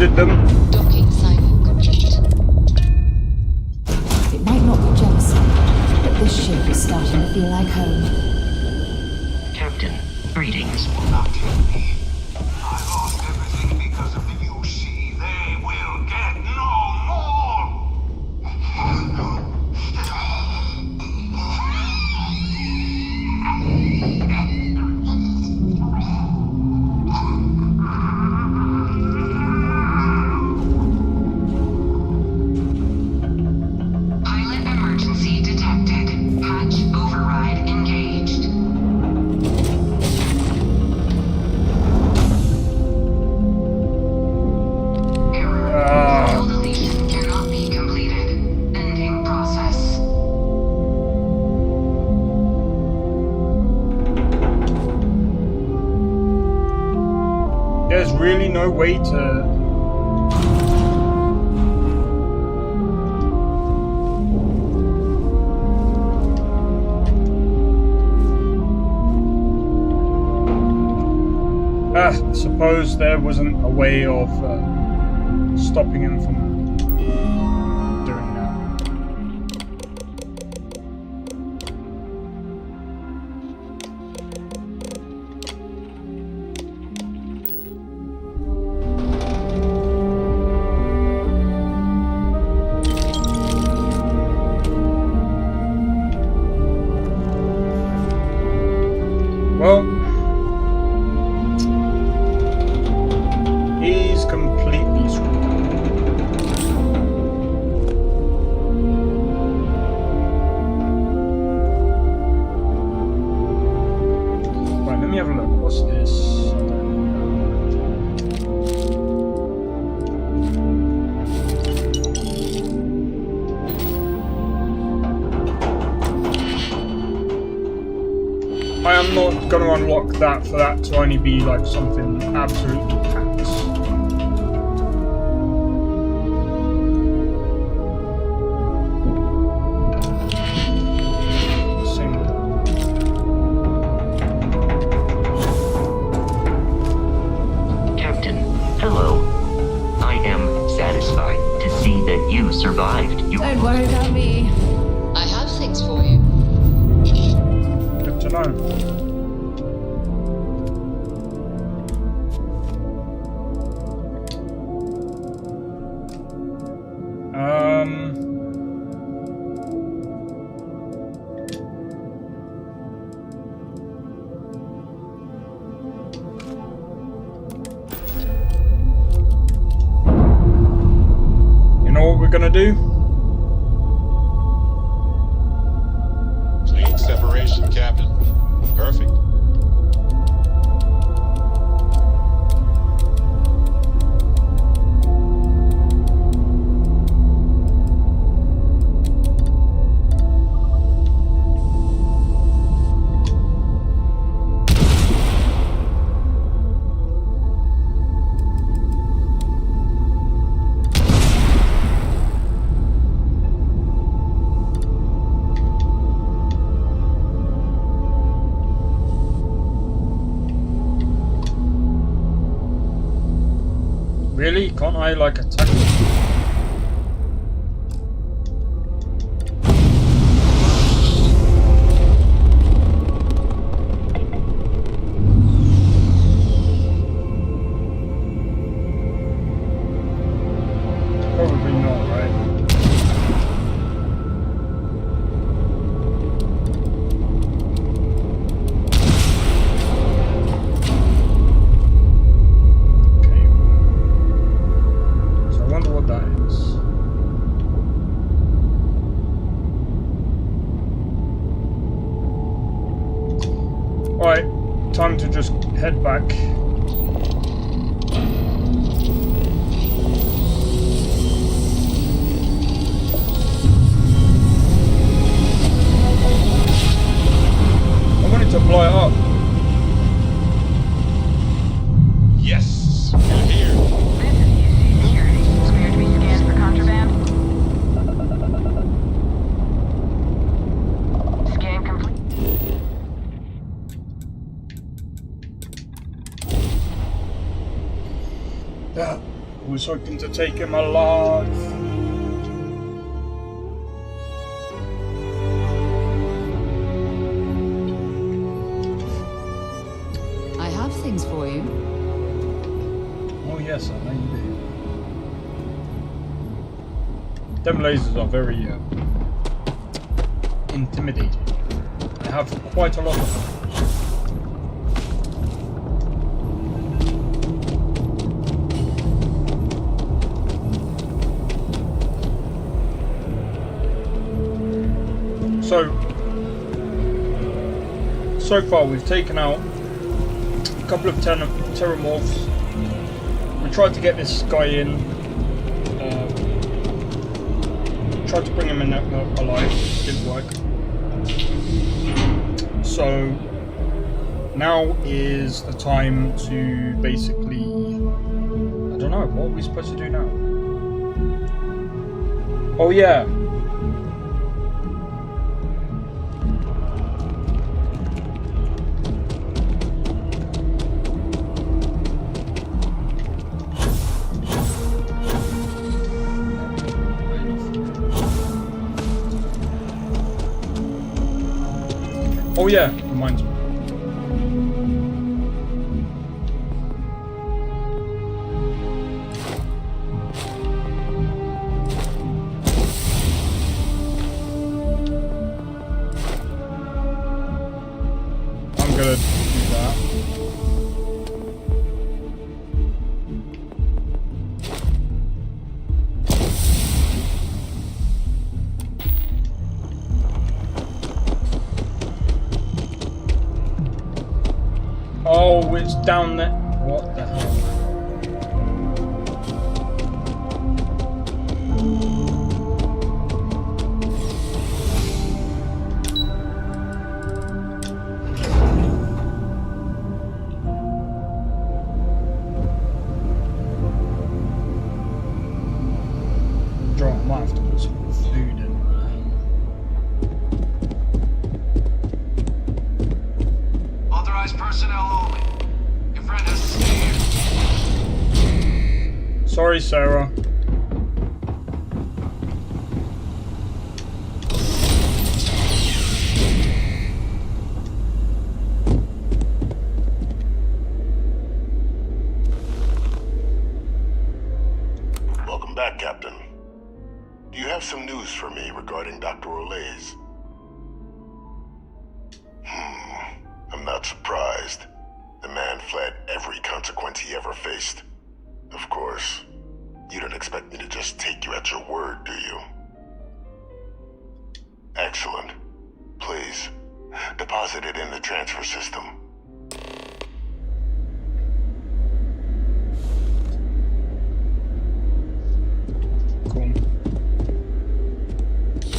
loaded them. Docking cycle complete. It might not be Jefferson, but this ship is starting to feel like home. Captain, greetings. Not tell me. I lost everything because of the UC. They will get no more! Pilot emergency detected. Hatch override engaged. Error. Full deletion cannot be completed. Ending process. There's really no way to... suppose there wasn't a way of stopping him from doing that. Well, he's completely screwed. Right, let me have a look. What's this? I am not going to unlock that for that to only be like something absolutely packed. Captain, hello. I am satisfied to see that you survived. Don't worry about me. I have things for you. Good to know. You know what we're gonna do? Clean separation, Captain. Perfect. Really? Can't I like attack him? Probably not, right? Alright, time to just head back. I wanted to blow it up. Yes, you're here. This is UC Security. Cleared to be scanned for contraband. Scan complete. was hoping to take him alive. I have things for you. Oh yes, I know you do. Them lasers are very intimidating. I have quite a lot of them. So far we've taken out a couple of terramorphs. We tried to get this guy in. Tried to bring him in alive. Didn't work. So now is the time to basically, I don't know, what are we supposed to do now? Oh yeah. Oh yeah, reminds me. I'm gonna do that. Oh, it's down there. What the hell? Drop, I might have to put some food in. Authorized personnel only. Your friend has to stay here. Sorry, Sarah. Welcome back, Captain. Do you have some news for me regarding Dr. Olays? I'm not surprised. The man fled every consequence he ever faced. Of course, you don't expect me to just take you at your word, do you? Excellent. Please, deposit it in the transfer system. Cool.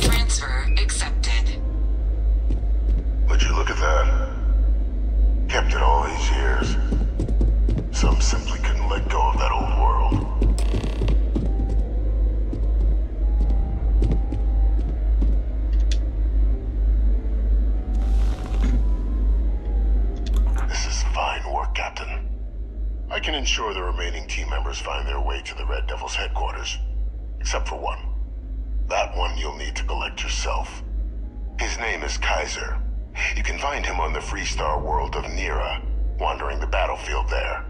Transfer accepted. Would you look at that? Kept it all these years. Some simply couldn't let go of that old world. This is fine work, Captain. I can ensure the remaining team members find their way to the Red Devil's headquarters. Except for one. That one you'll need to collect yourself. His name is Kaiser. You can find him on the Freestar world of Nira, wandering the battlefield there.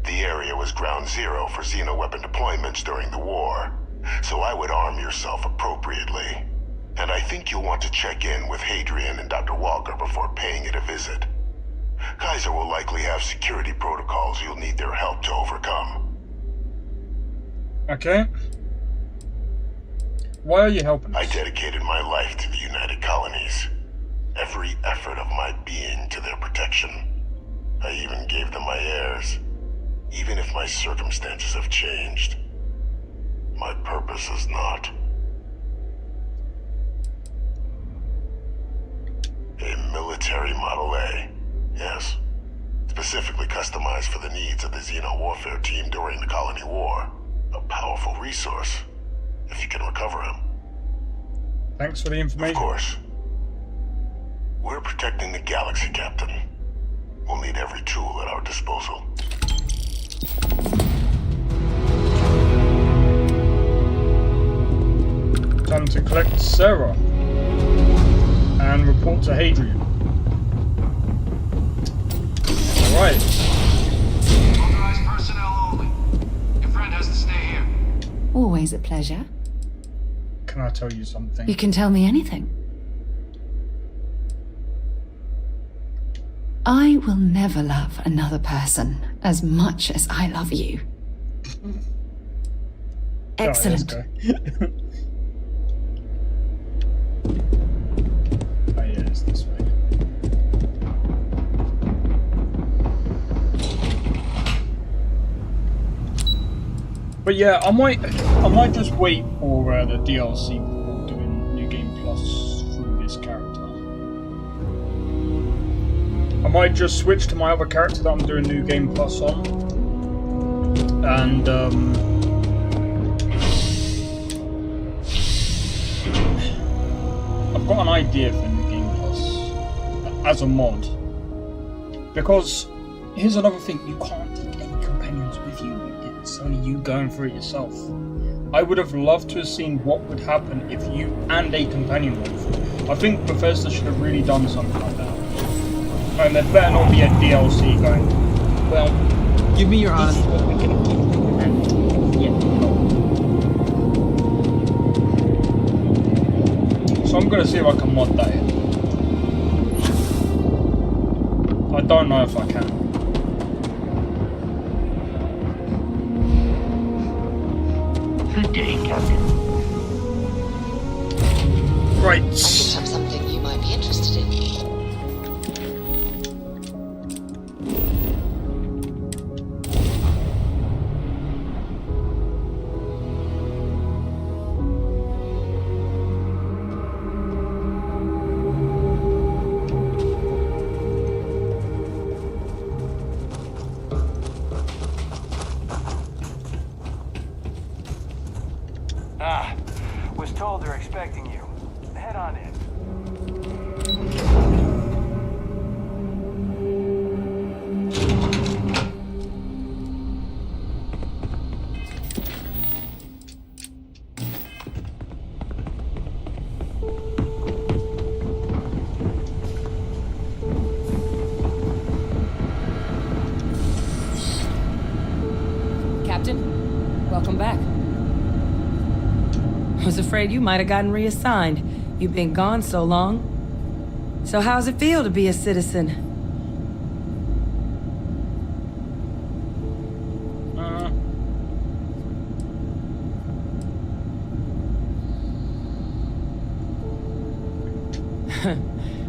The area was ground zero for xeno-weapon deployments during the war, so I would arm yourself appropriately. And I think you'll want to check in with Hadrian and Dr. Walker before paying it a visit. Kaiser will likely have security protocols you'll need their help to overcome. Okay. Why are you helping us? I dedicated my life to the United Colonies. Every effort of my being to their protection. I even gave them my heirs. Even if my circumstances have changed, my purpose has not. A military Model A, yes. Specifically customized for the needs of the Xeno warfare team during the Colony War. A powerful resource, if you can recover him. Thanks for the information. Of course. We're protecting the galaxy, Captain. We'll need every tool at our disposal. time to collect Sarah and report to Hadrian. Alright. Authorized personnel only. Your friend has to stay here. Always a pleasure. Can I tell you something? You can tell me anything. I will never love another person as much as I love you. Excellent. Oh, yeah, it's this way. But yeah, I might just wait for the DLC before doing New Game Plus through this character. I might just switch to my other character that I'm doing New Game Plus on, and I've got an idea for New Game Plus as a mod. Because here's another thing: you can't take any companions with you. It's only you going for it yourself. I would have loved to have seen what would happen if you and a companion went for it. I think Bethesda should have really done something like that. And there better not be a DLC going, well, give me your honest. This is what we're gonna do. And yeah, no. So I'm gonna see if I can mod that in. I don't know if I can. Good day, Captain. Right. I could have something you might be interested in. Was told they're expecting you. Head on in. Captain, welcome back. Was afraid you might have gotten reassigned. You've been gone so long. So how's it feel to be a citizen?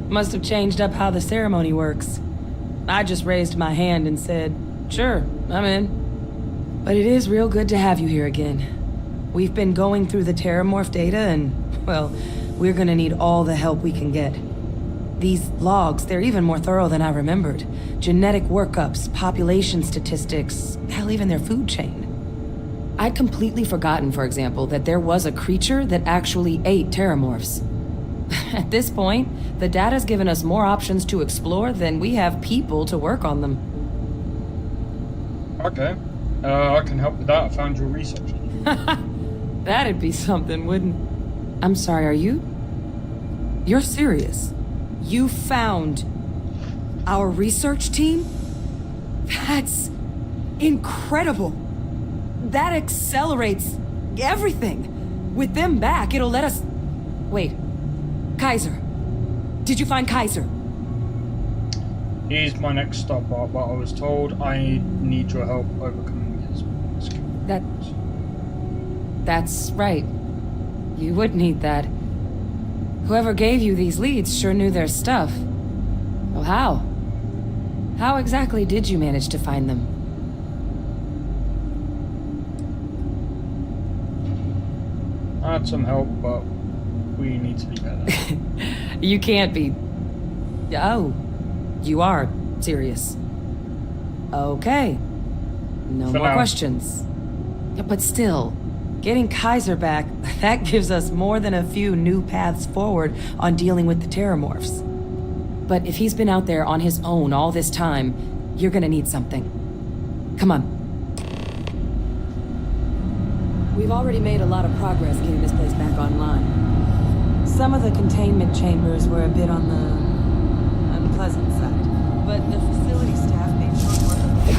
Must have changed up how the ceremony works. I just raised my hand and said, sure, I'm in. But it is real good to have you here again. We've been going through the Terramorph data and, well, we're gonna need all the help we can get. These logs, they're even more thorough than I remembered. Genetic workups, population statistics, hell, even their food chain. I'd completely forgotten, for example, that there was a creature that actually ate Terramorphs. At this point, the data's given us more options to explore than we have people to work on them. Okay. I can help with that. I found your research. That'd be something, wouldn't... I'm sorry, are you... You're serious? You found... our research team? That's... incredible! That accelerates... everything! With them back, it'll let us... Wait. Kaiser. Did you find Kaiser? He's my next stop, but I was told I need your help overcoming his That's right. You would need that. Whoever gave you these leads sure knew their stuff. Well, how? How exactly did you manage to find them? I had some help, but we need to leave it there. You can't be... Oh, you are serious. Okay. No more questions. But still, getting Kaiser back, that gives us more than a few new paths forward on dealing with the Terramorphs. But if he's been out there on his own all this time, you're gonna need something. Come on. We've already made a lot of progress getting this place back online. Some of the containment chambers were a bit on the unpleasant side, but the facility staff made short work of them.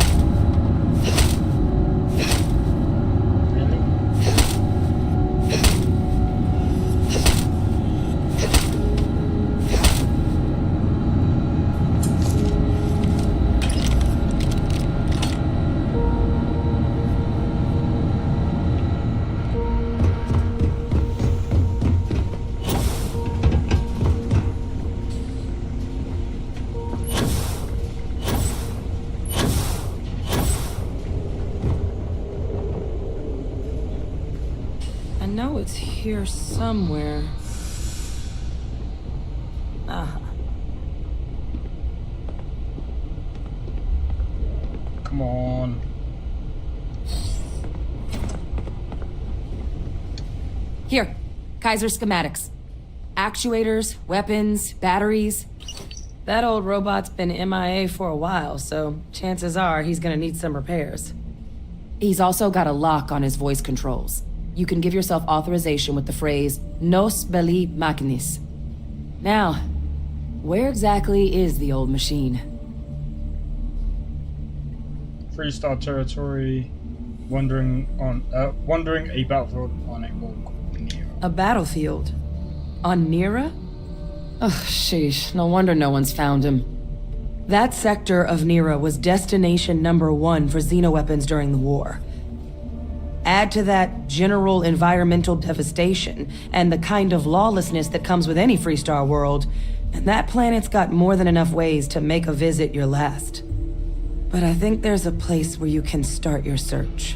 It's here somewhere. Come on. Here, Kaiser schematics. Actuators, weapons, batteries. That old robot's been MIA for a while, so chances are he's gonna need some repairs. He's also got a lock on his voice controls. You can give yourself authorization with the phrase, Nos belli machinis. Now, where exactly is the old machine? 3-star territory, wandering a battlefield on a world called Nira. A battlefield? On Nira? Oh, sheesh, no wonder no one's found him. That sector of Nira was destination #1 for xenoweapons during the war. Add to that general environmental devastation and the kind of lawlessness that comes with any Freestar world, and that planet's got more than enough ways to make a visit your last. But I think there's a place where you can start your search.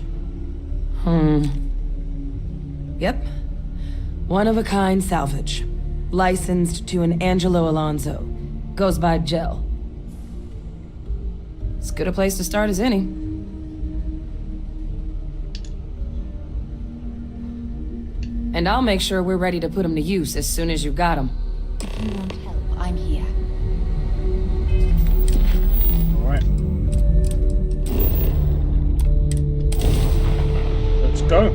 Yep. One-of-a-kind salvage. Licensed to an Angelo Alonso. Goes by Gel. As good a place to start as any. And I'll make sure we're ready to put them to use as soon as you've got them. If you want help, I'm here. Alright. Let's go.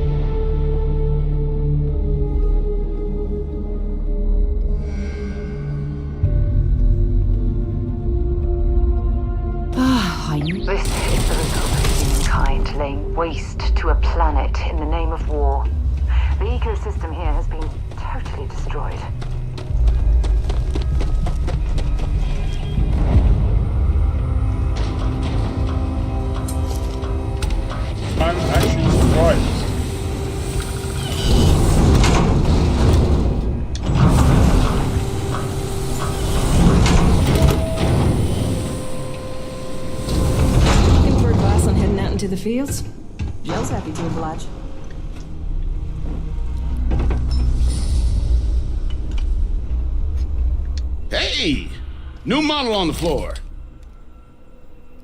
This is the result of humankind laying waste to a planet in the name of war. The ecosystem here has been totally destroyed. I'm actually surprised. Looking for advice on heading out into the fields? Jill's happy to oblige. Hey! New model on the floor.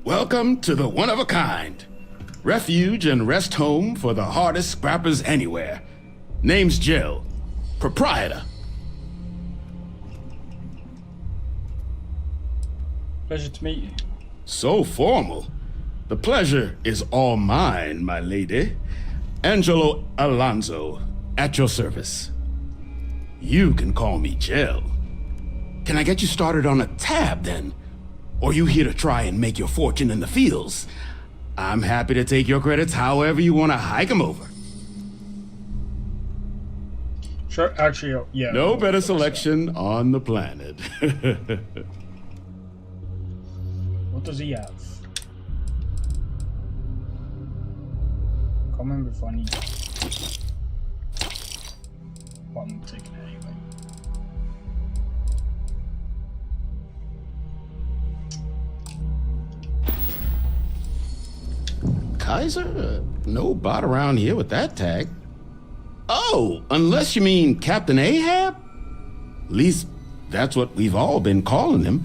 Welcome to the one-of-a-kind. Refuge and rest home for the hardest scrappers anywhere. Name's Jill. Proprietor. Pleasure to meet you. So formal. The pleasure is all mine, my lady. Angelo Alonso, at your service. You can call me Jill. Can I get you started on a tab, then? Or you here to try and make your fortune in the fields? I'm happy to take your credits however you want to hike them over. Sure, actually, yeah. No better selection on the planet. What does he have? Can't remember if I need it. But I'm taking it anyway. Kaiser? No bot around here with that tag. Oh, unless you mean Captain Ahab? At least, that's what we've all been calling him.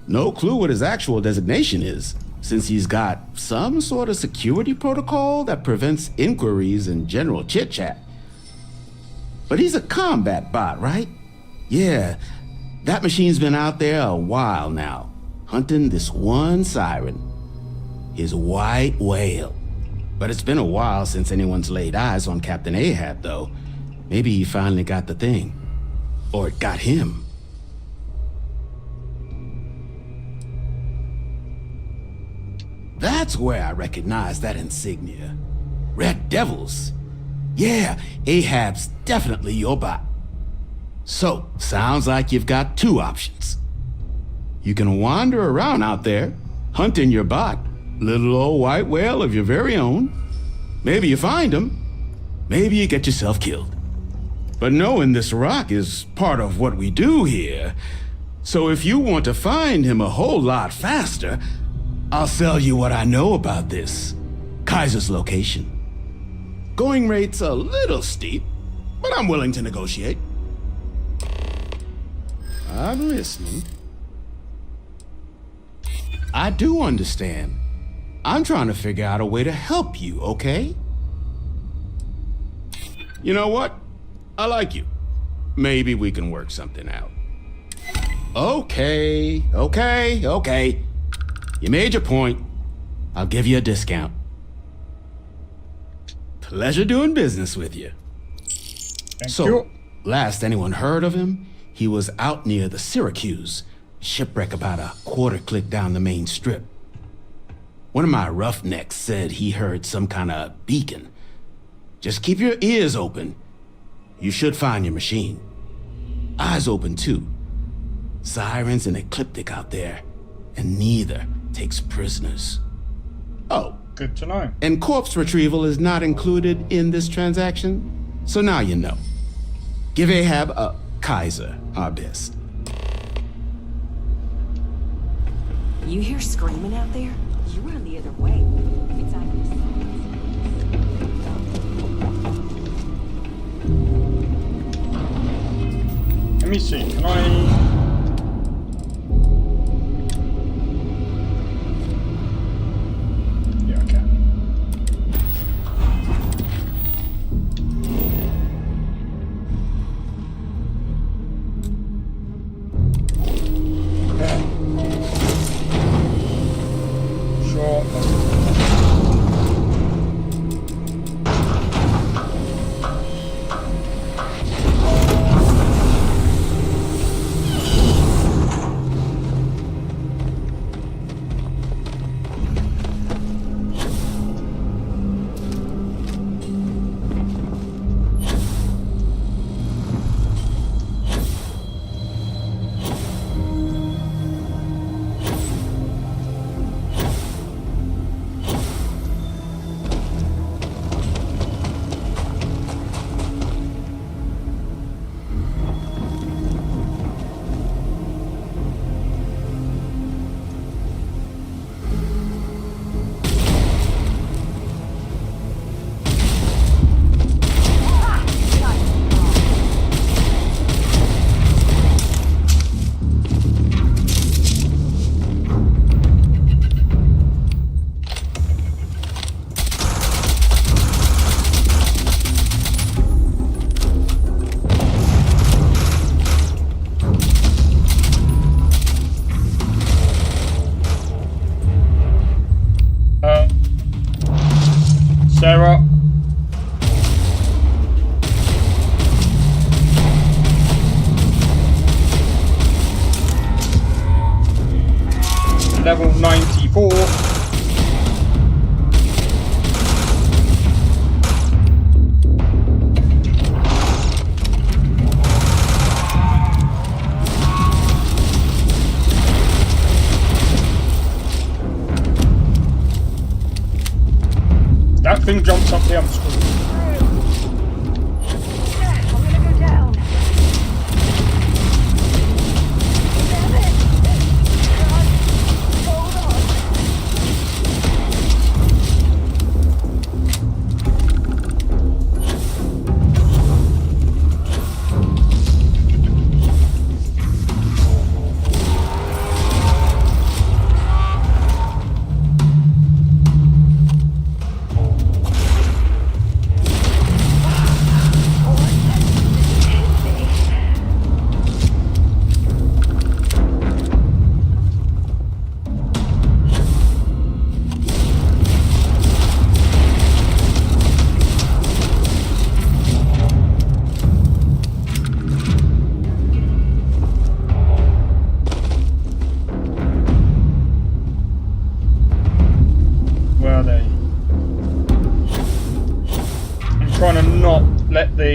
No clue what his actual designation is, since he's got some sort of security protocol that prevents inquiries and general chit-chat. But he's a combat bot, right? Yeah, that machine's been out there a while now, hunting this one siren. His white whale. But it's been a while since anyone's laid eyes on Captain Ahab, though. Maybe he finally got the thing. Or it got him. That's where I recognize that insignia. Red Devils. Yeah, Ahab's definitely your bot. So, sounds like you've got two options. You can wander around out there, hunting your bot, little old white whale of your very own. Maybe you find him, maybe you get yourself killed. But knowing this rock is part of what we do here, so if you want to find him a whole lot faster, I'll sell you what I know about this. Kaiser's location. Going rate's a little steep, but I'm willing to negotiate. I'm listening. I do understand. I'm trying to figure out a way to help you, okay? You know what? I like you. Maybe we can work something out. Okay. You made your point. I'll give you a discount. Pleasure doing business with you. Thank you. Last anyone heard of him, he was out near the Syracuse, shipwreck about a quarter click down the main strip. One of my roughnecks said he heard some kind of beacon. Just keep your ears open. You should find your machine. Eyes open too. Sirens and ecliptic out there, and neither takes prisoners. Oh, good to know. And corpse retrieval is not included in this transaction, so now you know. Give Ahab a Kaiser our best. You hear screaming out there? You run the other way. It's obvious. Let me see, can I... Yeah, I can. Yeah. Sure. Sarah. Level 94. That thing jumps up here, I'm screwed.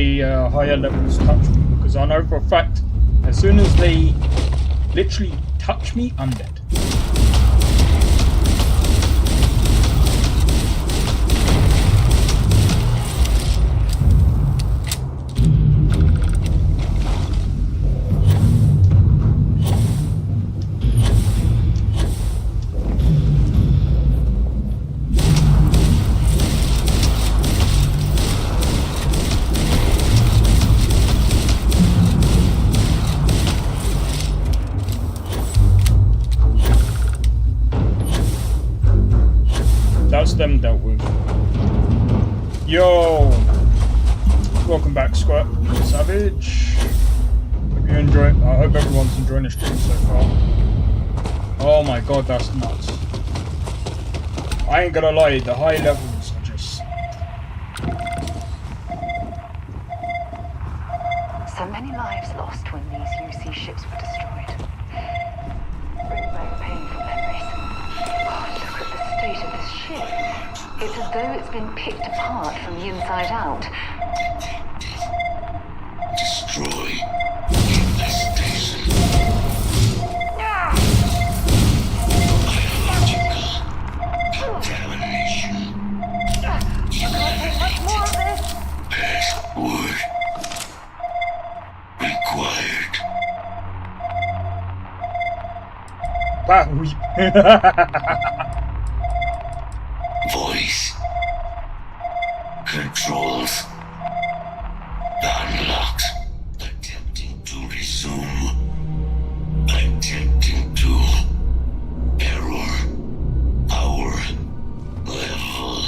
the higher levels touch me, because I know for a fact as soon as they literally touch me, I'm dead. That's them dealt with. Yo! Welcome back, Squirt. Savage. Hope you enjoy it. I hope everyone's enjoying the stream so far. Oh my god, that's nuts. I ain't gonna lie, the high levels are just... So many lives lost when these UC ships were destroyed. Bring back painful memories. Oh, look at the state of this ship. It's as though it's been picked apart from the inside out. Destroy infestation. Biological contamination. I can't take much more of this. Password required. Voice controls unlocked. Attempting to resume. Attempting to. Error. Power level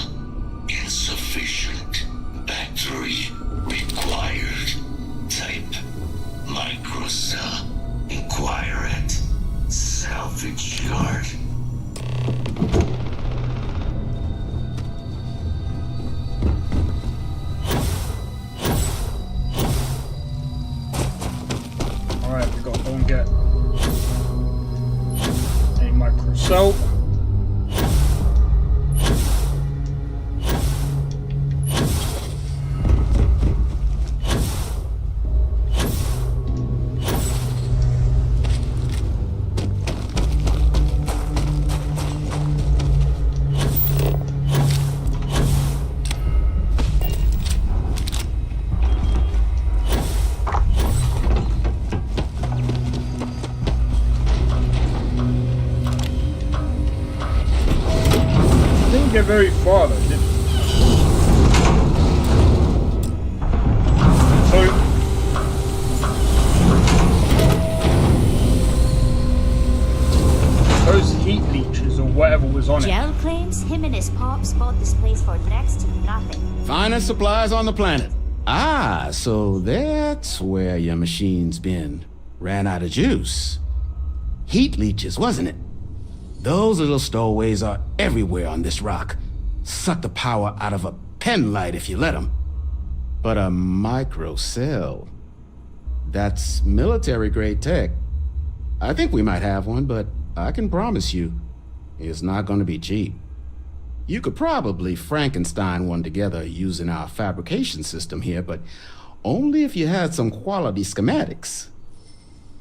insufficient. Battery required. Type microcell. Inquire at salvage yard. Alright, we gotta go and get a microcell. Get very far though, didn't it? So those heat leeches or whatever was on it. Gel claims him and his pops bought this place for next to nothing. Finest supplies on the planet. Ah, so that's where your machine's been. Ran out of juice. Heat leeches, wasn't it? Those little stowaways are everywhere on this rock. Suck the power out of a pen light if you let them. But a microcell, that's military-grade tech. I think we might have one, but I can promise you, it's not going to be cheap. You could probably Frankenstein one together using our fabrication system here, but only if you had some quality schematics.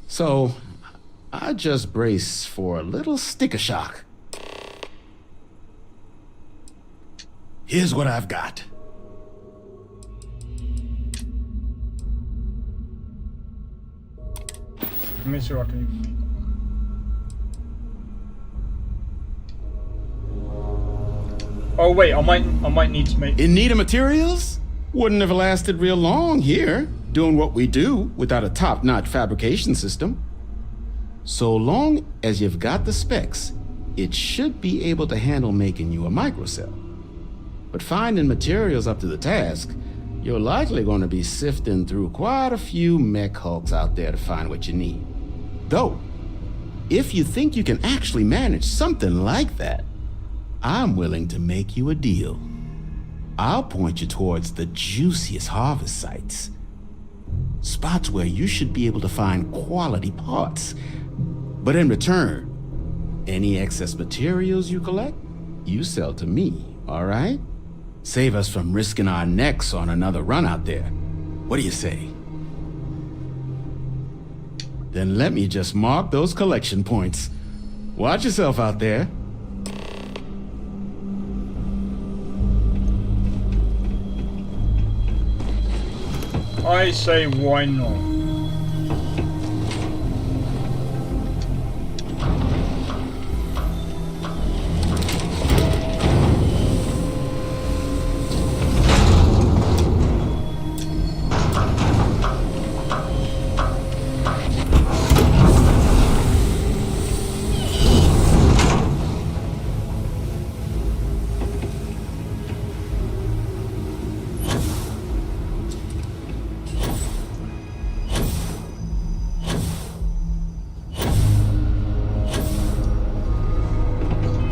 So, I just brace for a little sticker shock. Here's what I've got. Let me see what I can even make. Oh wait, I might need to make... In need of materials? Wouldn't have lasted real long here, doing what we do without a top-notch fabrication system. So long as you've got the specs, it should be able to handle making you a microcell. But finding materials up to the task, you're likely going to be sifting through quite a few mech hulks out there to find what you need. Though, if you think you can actually manage something like that, I'm willing to make you a deal. I'll point you towards the juiciest harvest sites. Spots where you should be able to find quality parts. But in return, any excess materials you collect, you sell to me, all right? Save us from risking our necks on another run out there. What do you say? Then let me just mark those collection points. Watch yourself out there. I say, why not?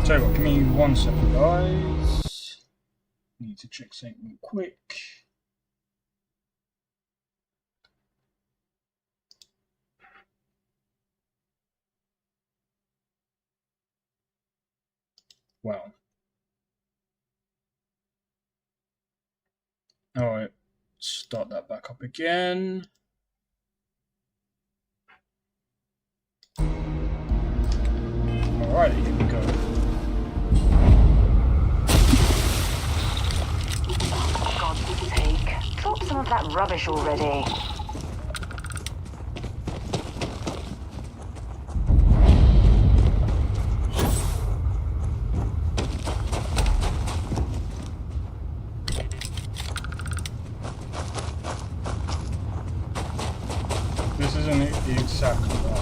Tell you what, give me 1 second, guys. Need to check something quick. Wow. Alright, start that back up again. Alright, here we go. God's sake. Drop some of that rubbish already. This isn't the exact one.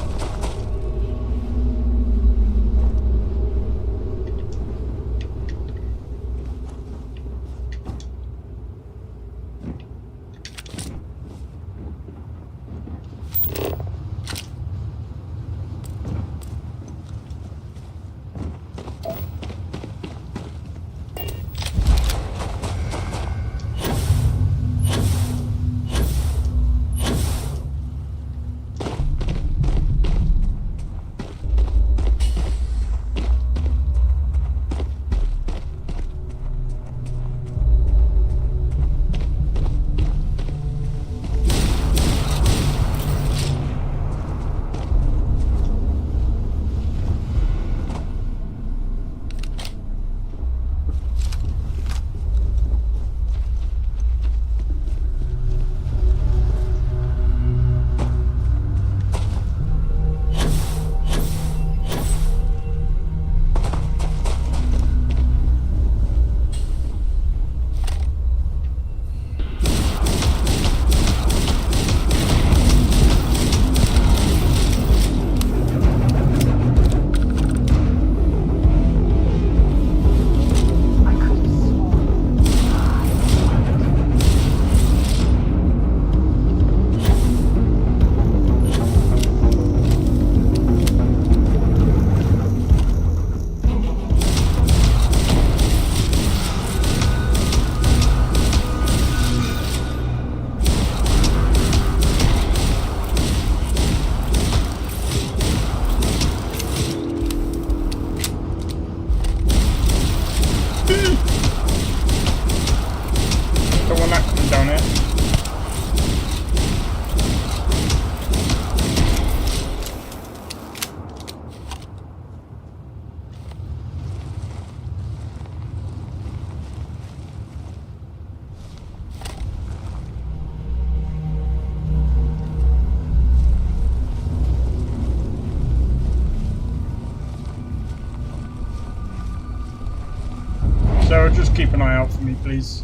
Sarah, just keep an eye out for me, please.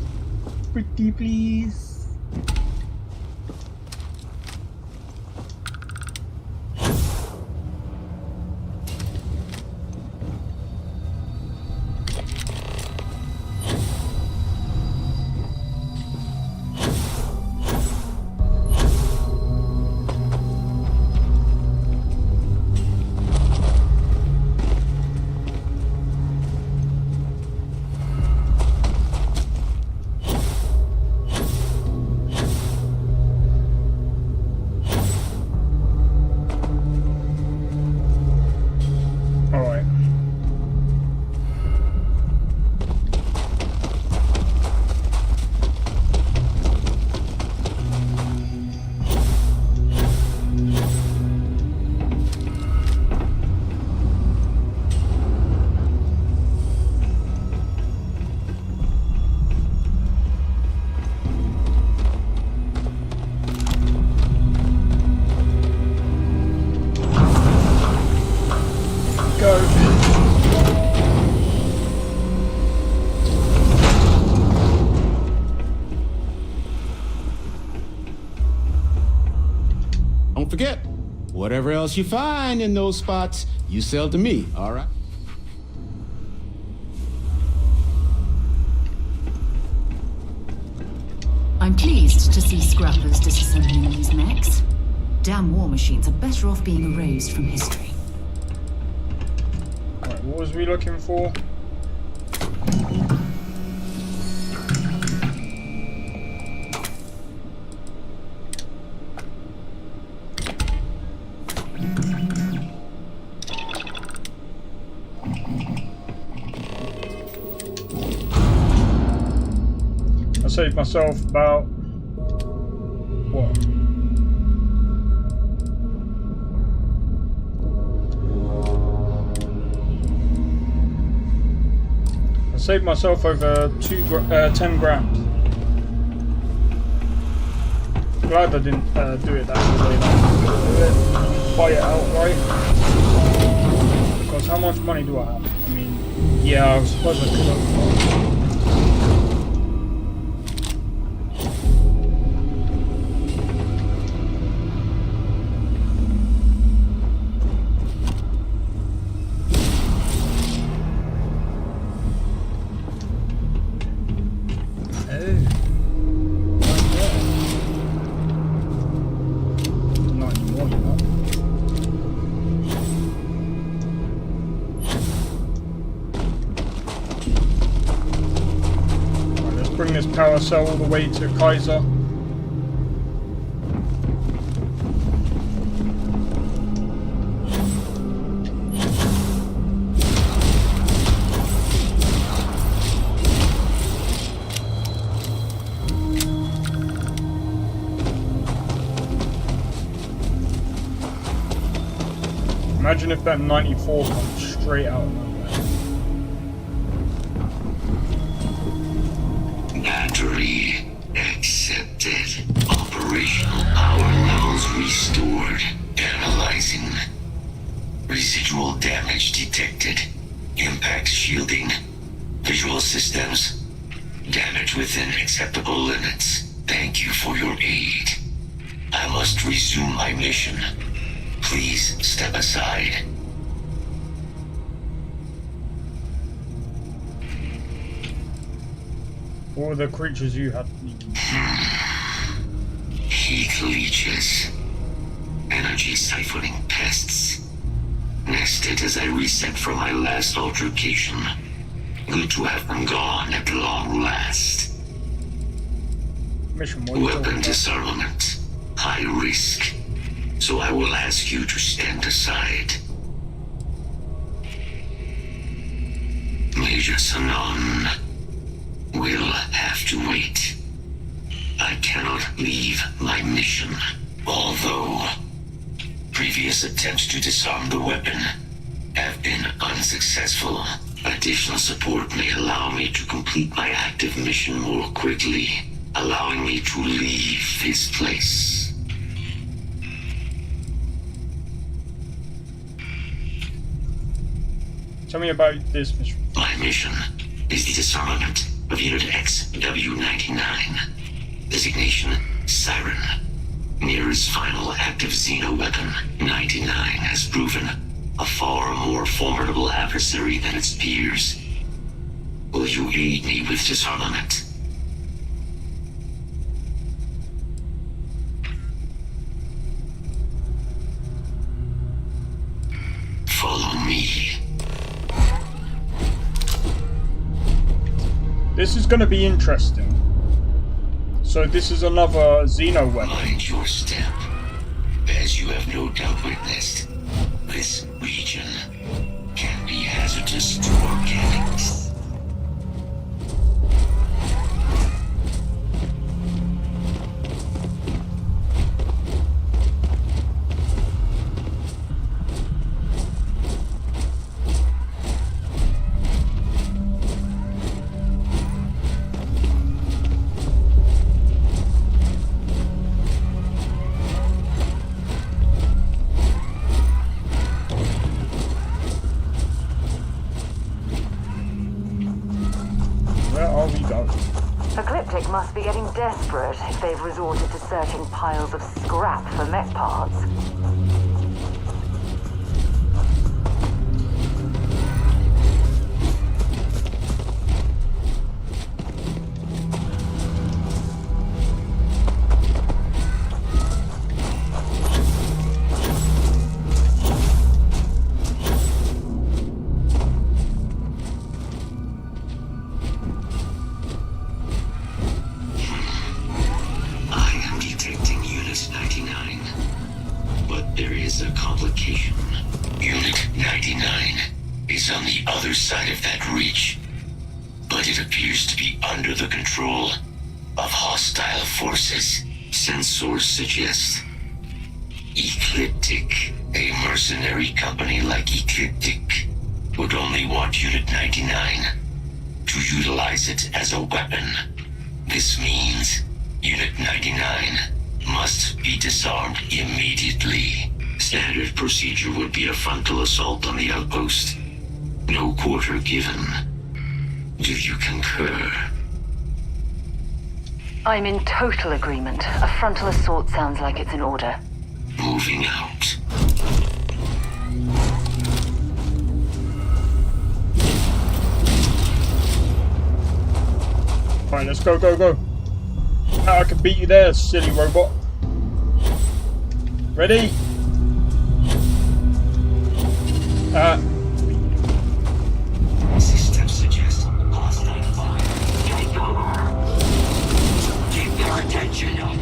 Pretty please. forget, whatever else you find in those spots, you sell to me, all right? I'm pleased to see scrappers disassembling these mechs. Damn war machines are better off being erased from history. Alright, what was we looking for? I saved myself about what? I saved myself over 10 grand. Glad I didn't do it that way. Buy it outright. Because how much money do I have? I mean, yeah, I suppose I could have. Bring this power cell all the way to Kaiser. Imagine if that 94 comes straight out of nowhere. Battery accepted. Operational power levels restored. Analyzing. Residual damage detected. Impact shielding. Visual systems. Damage within acceptable limits. Thank you for your aid. I must resume my mission. Please step aside. What were the creatures you had? Heat leeches. Energy siphoning pests. Nested as I reset from my last altercation. Good to have them gone at long last. Mission, weapon disarmament. High risk. So I will ask you to stand aside. Major Sanon will have to wait. I cannot leave my mission, although previous attempts to disarm the weapon have been unsuccessful. Additional support may allow me to complete my active mission more quickly, allowing me to leave this place. Tell me about this mission. My mission is the disarmament of Unit XW-99. Designation, Siren. Nearest final active Xeno weapon, 99 has proven a far more formidable adversary than its peers. Will you aid me with disarmament? Follow me. This is going to be interesting. So this is another Xeno weapon. Mind your step. As you have no doubt witnessed, this region can be hazardous to organics. lunatic must be getting desperate if they've resorted to searching piles of scrap for mech parts. Side of that reach, but it appears to be under the control of hostile forces. Sensors suggest Ecliptic, a mercenary company like Ecliptic, would only want Unit 99 to utilize it as a weapon. This means Unit 99 must be disarmed immediately. Standard procedure would be a frontal assault on the outpost. No quarter given. Do you concur? I'm in total agreement. A frontal assault sounds like it's in order. Moving out. Alright, let's go, go, go. I can beat you there, silly robot. Ready? Systems suggest hostile fire. Keep their attention up.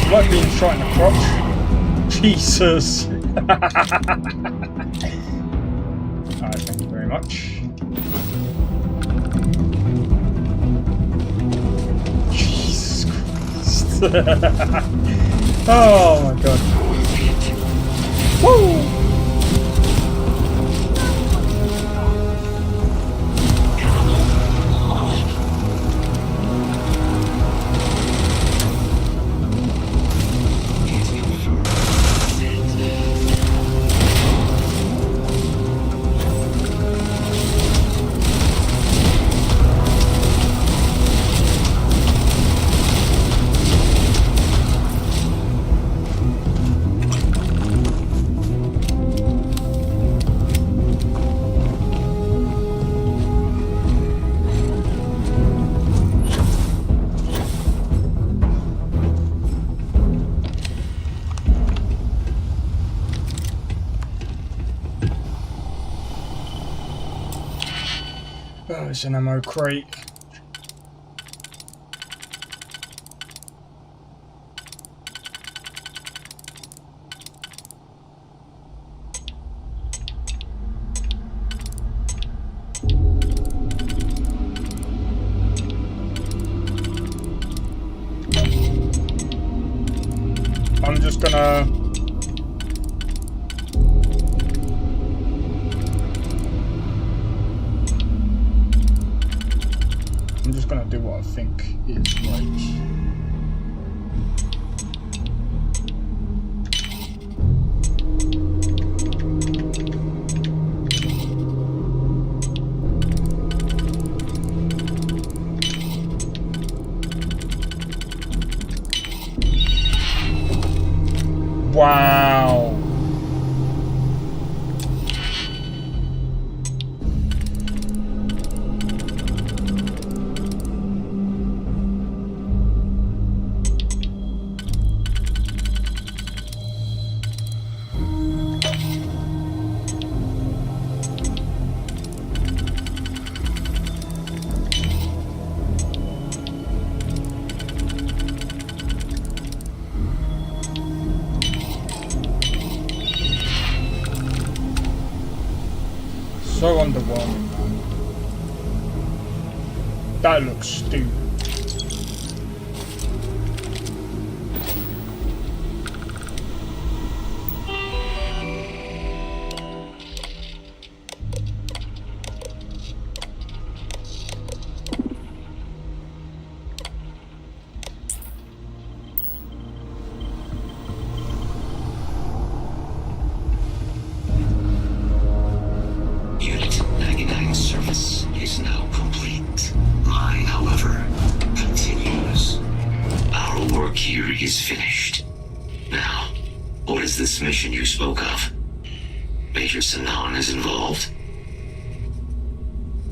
Like being shot in the crotch. Jesus. Alright, thank you very much. Jesus Christ. Oh my god. Woo! Oh, it's an ammo crate. I'm just gonna do what I think is right. Wow. So underwhelming. That looks stupid. here is finished. Now, what is this mission you spoke of? Major Sinan is involved?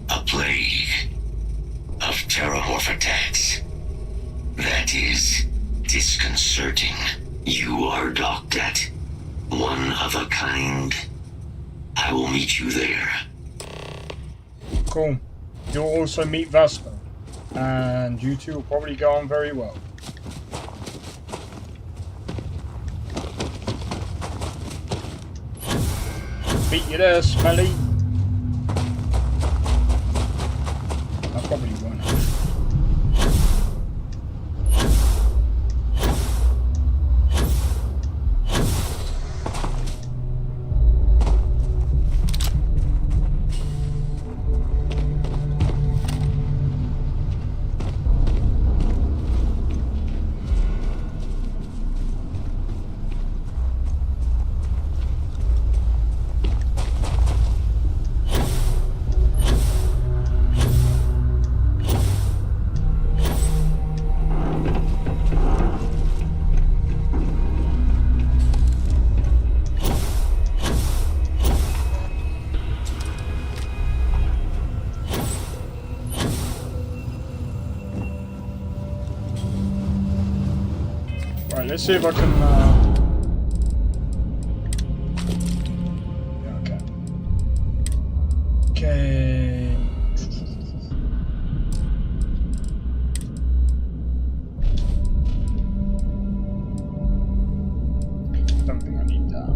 A plague of terramorph attacks. That is disconcerting. You are docked at one of a kind. I will meet you there. Cool. You'll also meet Vesper, and you two will probably go on very well. Beat you there, Smelly. I probably won't. Right, let's see if I can. Yeah, okay. Okay. Don't think I need that.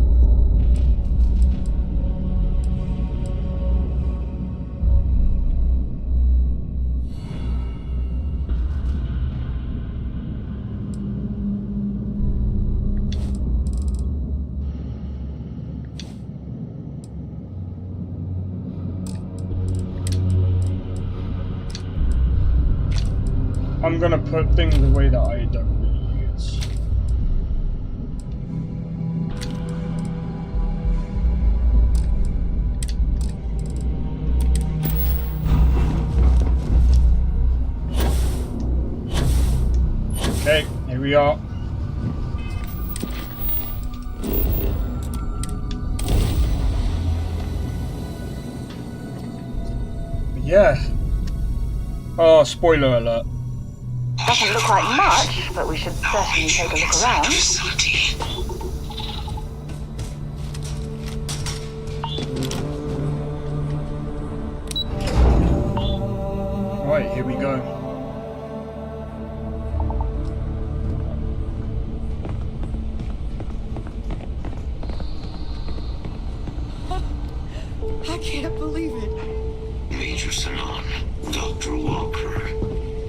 I'm gonna put things away that I don't really use. Okay, here we are. Yeah. Oh, spoiler alert. Doesn't look like much, but we should certainly take a look around. Right, here we go. I can't believe it. Major Sinan, Dr. Walker.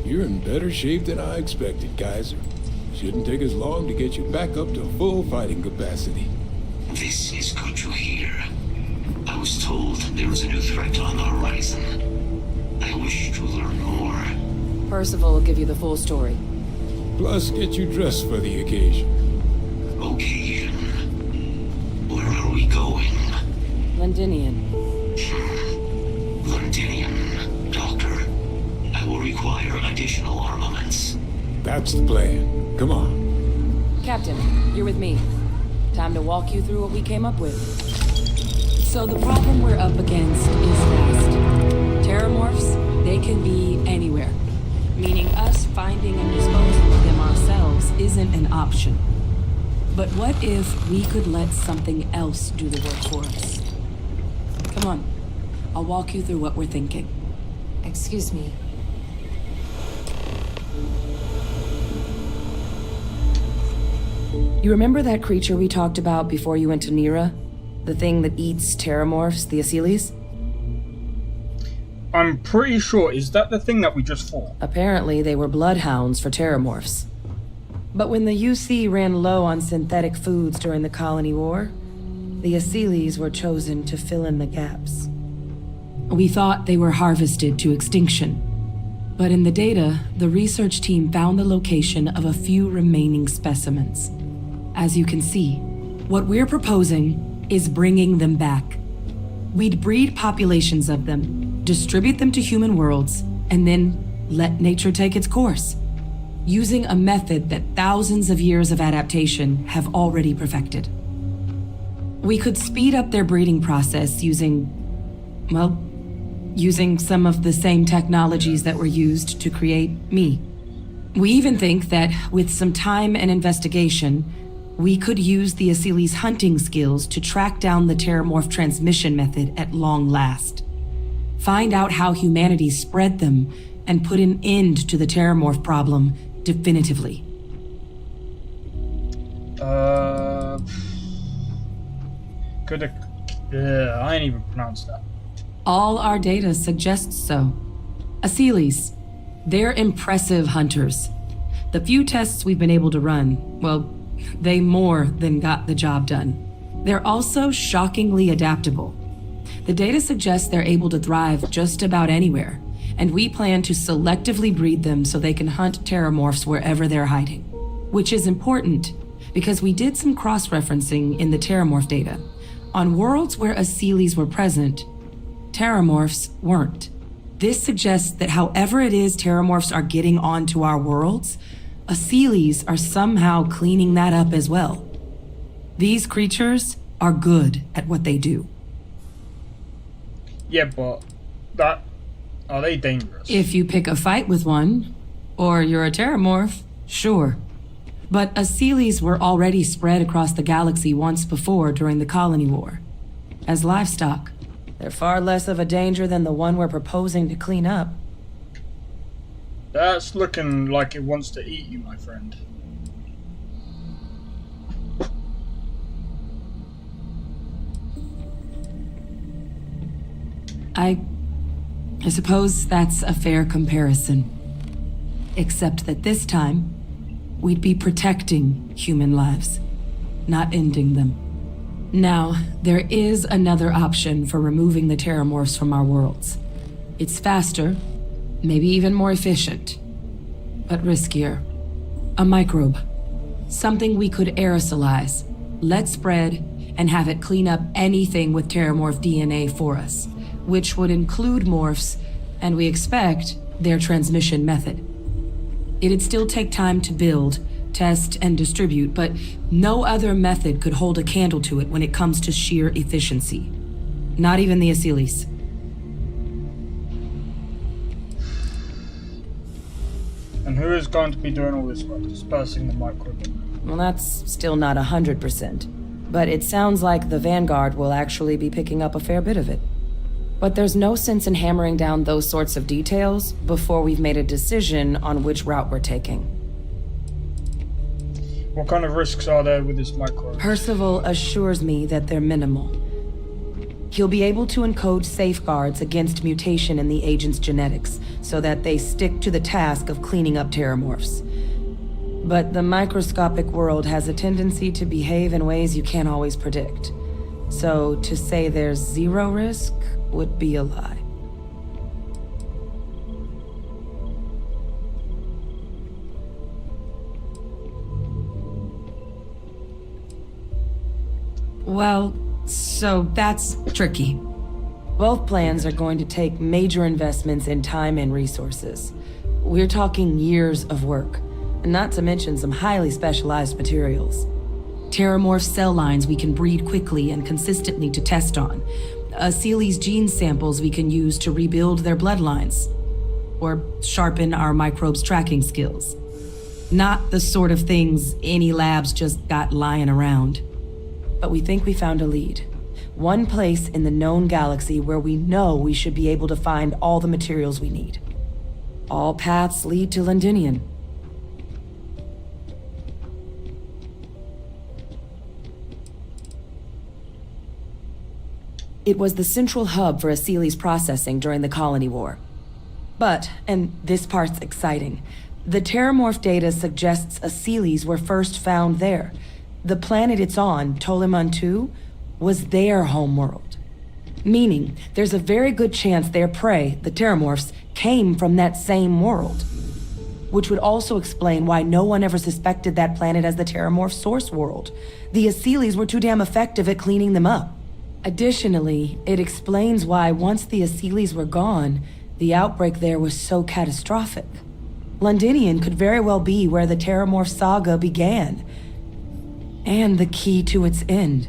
You're in better shape than I expected, Kaiser. Shouldn't take us long to get you back up to full fighting capacity. This is good to hear. I was told there was a new threat on the horizon. I wish to learn more. Percival will give you the full story. Plus, get you dressed for the occasion. Occasion? Where are we going? Londinian. Londinian, Doctor. I will require additional armaments. That's the plan. Come on. Captain, you're with me. Time to walk you through what we came up with. So the problem we're up against is vast. Terramorphs, they can be anywhere. Meaning us finding and disposing of them ourselves isn't an option. But what if we could let something else do the work for us? Come on. I'll walk you through what we're thinking. Excuse me. You remember that creature we talked about before you went to Nira? The thing that eats terramorphs, the Asylees? I'm pretty sure, is that the thing that we just fought? Apparently they were bloodhounds for terramorphs. But when the UC ran low on synthetic foods during the Colony War, the Asylees were chosen to fill in the gaps. We thought they were harvested to extinction. But in the data, the research team found the location of a few remaining specimens. As you can see, what we're proposing is bringing them back. We'd breed populations of them, distribute them to human worlds, and then let nature take its course. using a method that thousands of years of adaptation have already perfected. We could speed up their breeding process using some of the same technologies that were used to create me. We even think that with some time and investigation, we could use the Asili's hunting skills to track down the terramorph transmission method at long last. Find out how humanity spread them and put an end to the terramorph problem definitively. I ain't even pronounced that. All our data suggests so. Asilis, they're impressive hunters. The few tests we've been able to run, well, they more than got the job done. They're also shockingly adaptable. The data suggests they're able to thrive just about anywhere, and we plan to selectively breed them so they can hunt terramorphs wherever they're hiding. Which is important, because we did some cross-referencing in the terramorph data. On worlds where Asilis were present, terramorphs weren't. This suggests that however it is terramorphs are getting onto our worlds, Asilis are somehow cleaning that up as well. These creatures are good at what they do. Yeah, but are they dangerous? If you pick a fight with one, or you're a terramorph, sure. But Asilis were already spread across the galaxy once before during the Colony War. As livestock, they're far less of a danger than the one we're proposing to clean up. That's looking like it wants to eat you, my friend. I suppose that's a fair comparison. Except that this time, we'd be protecting human lives, not ending them. Now, there is another option for removing the terramorphs from our worlds. It's faster, maybe even more efficient, but riskier. A microbe. Something we could aerosolize, let spread, and have it clean up anything with terramorph DNA for us, which would include morphs, and we expect their transmission method. It'd still take time to build, test, and distribute, but no other method could hold a candle to it when it comes to sheer efficiency. Not even the Asilis. And who is going to be doing all this work, dispersing the microbe? Well, that's still not 100%, but it sounds like the Vanguard will actually be picking up a fair bit of it. But there's no sense in hammering down those sorts of details before we've made a decision on which route we're taking. What kind of risks are there with this microbe? Percival assures me that they're minimal. He'll be able to encode safeguards against mutation in the agent's genetics, so that they stick to the task of cleaning up terramorphs. But the microscopic world has a tendency to behave in ways you can't always predict. So to say there's zero risk would be a lie. Well, so that's tricky. Both plans are going to take major investments in time and resources. We're talking years of work, not to mention some highly specialized materials. Terramorph cell lines we can breed quickly and consistently to test on. Asili's gene samples we can use to rebuild their bloodlines. Or sharpen our microbes' tracking skills. Not the sort of things any labs just got lying around. But we think we found a lead. One place in the known galaxy where we know we should be able to find all the materials we need. All paths lead to Londinian. It was the central hub for Asili's processing during the Colony War. But, and this part's exciting, the terramorph data suggests Asilis were first found there. The planet it's on, Toliman 2, was their homeworld. Meaning, there's a very good chance their prey, the terramorphs, came from that same world. Which would also explain why no one ever suspected that planet as the terramorph source world. The Asilis were too damn effective at cleaning them up. Additionally, it explains why once the Asilis were gone, the outbreak there was so catastrophic. Londinian could very well be where the Terramorph saga began. And the key to its end.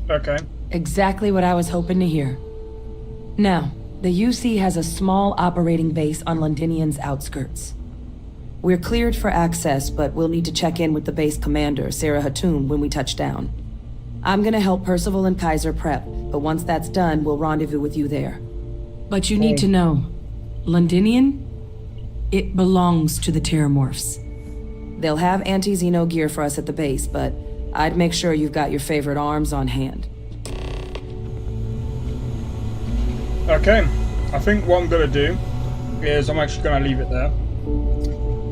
Okay. Exactly what I was hoping to hear. Now, the UC has a small operating base on Londinian's outskirts. We're cleared for access, but we'll need to check in with the base commander, Sarah Hatum, when we touch down. I'm gonna help Percival and Kaiser prep, but once that's done, we'll rendezvous with you there. But you need to know, Londinian, it belongs to the Terramorphs. They'll have anti-Xeno gear for us at the base, but I'd make sure you've got your favorite arms on hand. Okay, I think what I'm going to do is I'm actually going to leave it there,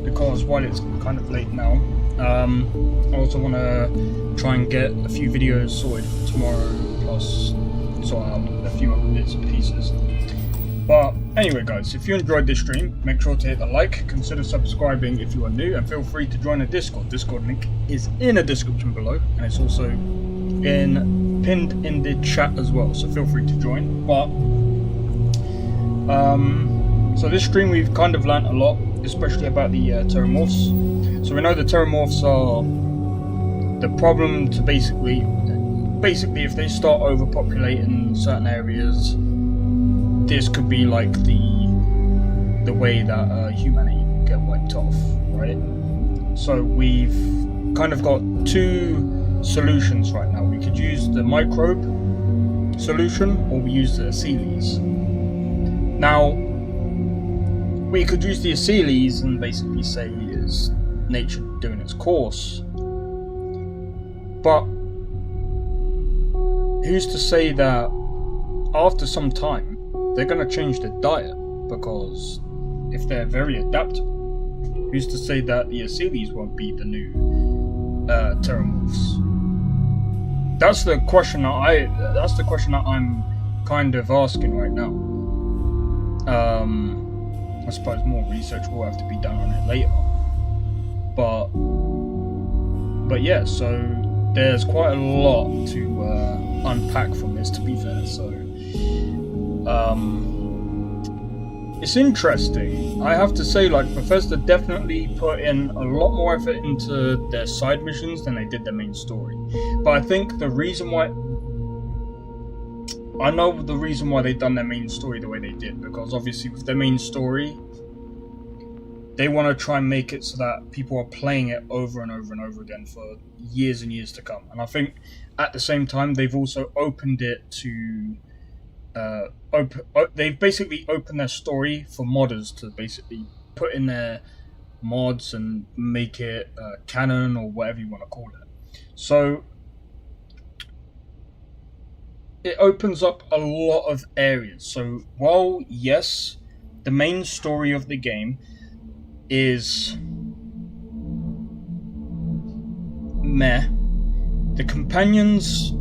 because while it's kind of late now, I also want to try and get a few videos sorted for tomorrow, plus sort out a few other bits and pieces. But anyway guys, if you enjoyed this stream, make sure to hit the like, consider subscribing if you are new, and feel free to join the Discord. Discord link is in the description below, and it's also pinned in the chat as well, so feel free to join. But so this stream we've kind of learnt a lot, especially about the Terramorphs. So we know the Terramorphs are the problem to basically if they start overpopulating certain areas, this could be like the way that humanity will get wiped off, right? So we've kind of got two solutions right now. We could use the microbe solution, or we use the Aceles. Now, we could use the Aceles and basically say is nature doing its course. But who's to say that after some time they're going to change their diet? Because if they're very adaptable, who's to say that the Aceles won't be the new Terramorphs? That's the question that I'm kind of asking right now. I suppose more research will have to be done on it later. But yeah, so there's quite a lot to unpack from this, to be fair. So it's interesting. I have to say, like, Bethesda definitely put in a lot more effort into their side missions than they did their main story. But I think the reason why they've done their main story the way they did, because obviously with their main story, they want to try and make it so that people are playing it over and over and over again for years and years to come. And I think at the same time, they've also opened it to they've basically opened their story for modders to basically put in their mods and make it canon, or whatever you want to call it. So it opens up a lot of areas. So while yes, the main story of the game is meh, the companions,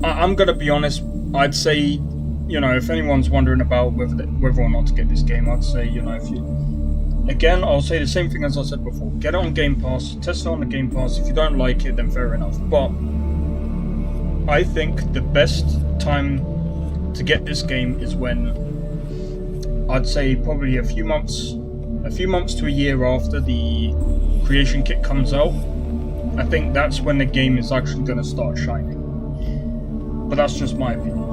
I'm gonna be honest, I'd say, you know, if anyone's wondering about whether or not to get this game, I'd say, you know, if you, again, I'll say the same thing as I said before, get it on Game Pass, test it on the Game Pass. If you don't like it, then fair enough. But I think the best time to get this game is when, I'd say probably a few months to a year after the creation kit comes out. I think that's when the game is actually going to start shining. But that's just my opinion.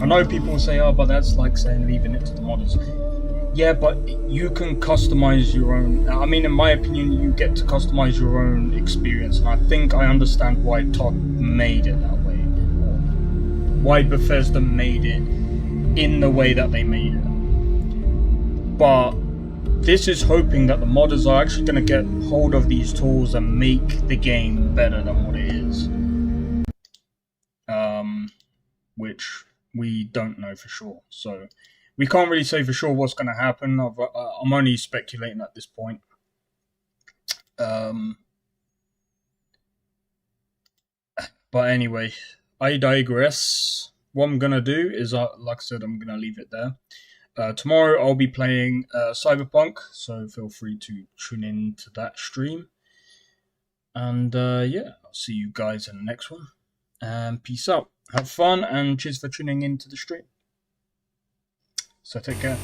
I know people will say, oh, but that's like saying leaving it to the modders. Yeah, but you can customize your own. I mean, in my opinion, you get to customize your own experience, and I think I understand why Todd made it that way, or why Bethesda made it in the way that they made it. But this is hoping that the modders are actually going to get hold of these tools and make the game better than what it is. Which we don't know for sure. So we can't really say for sure what's going to happen. I'm only speculating at this point. But anyway, I digress. What I'm going to do is, like I said, I'm going to leave it there. Tomorrow I'll be playing Cyberpunk, so feel free to tune in to that stream. And yeah, I'll see you guys in the next one. And peace out. have fun, and cheers for tuning in to the stream. So take care.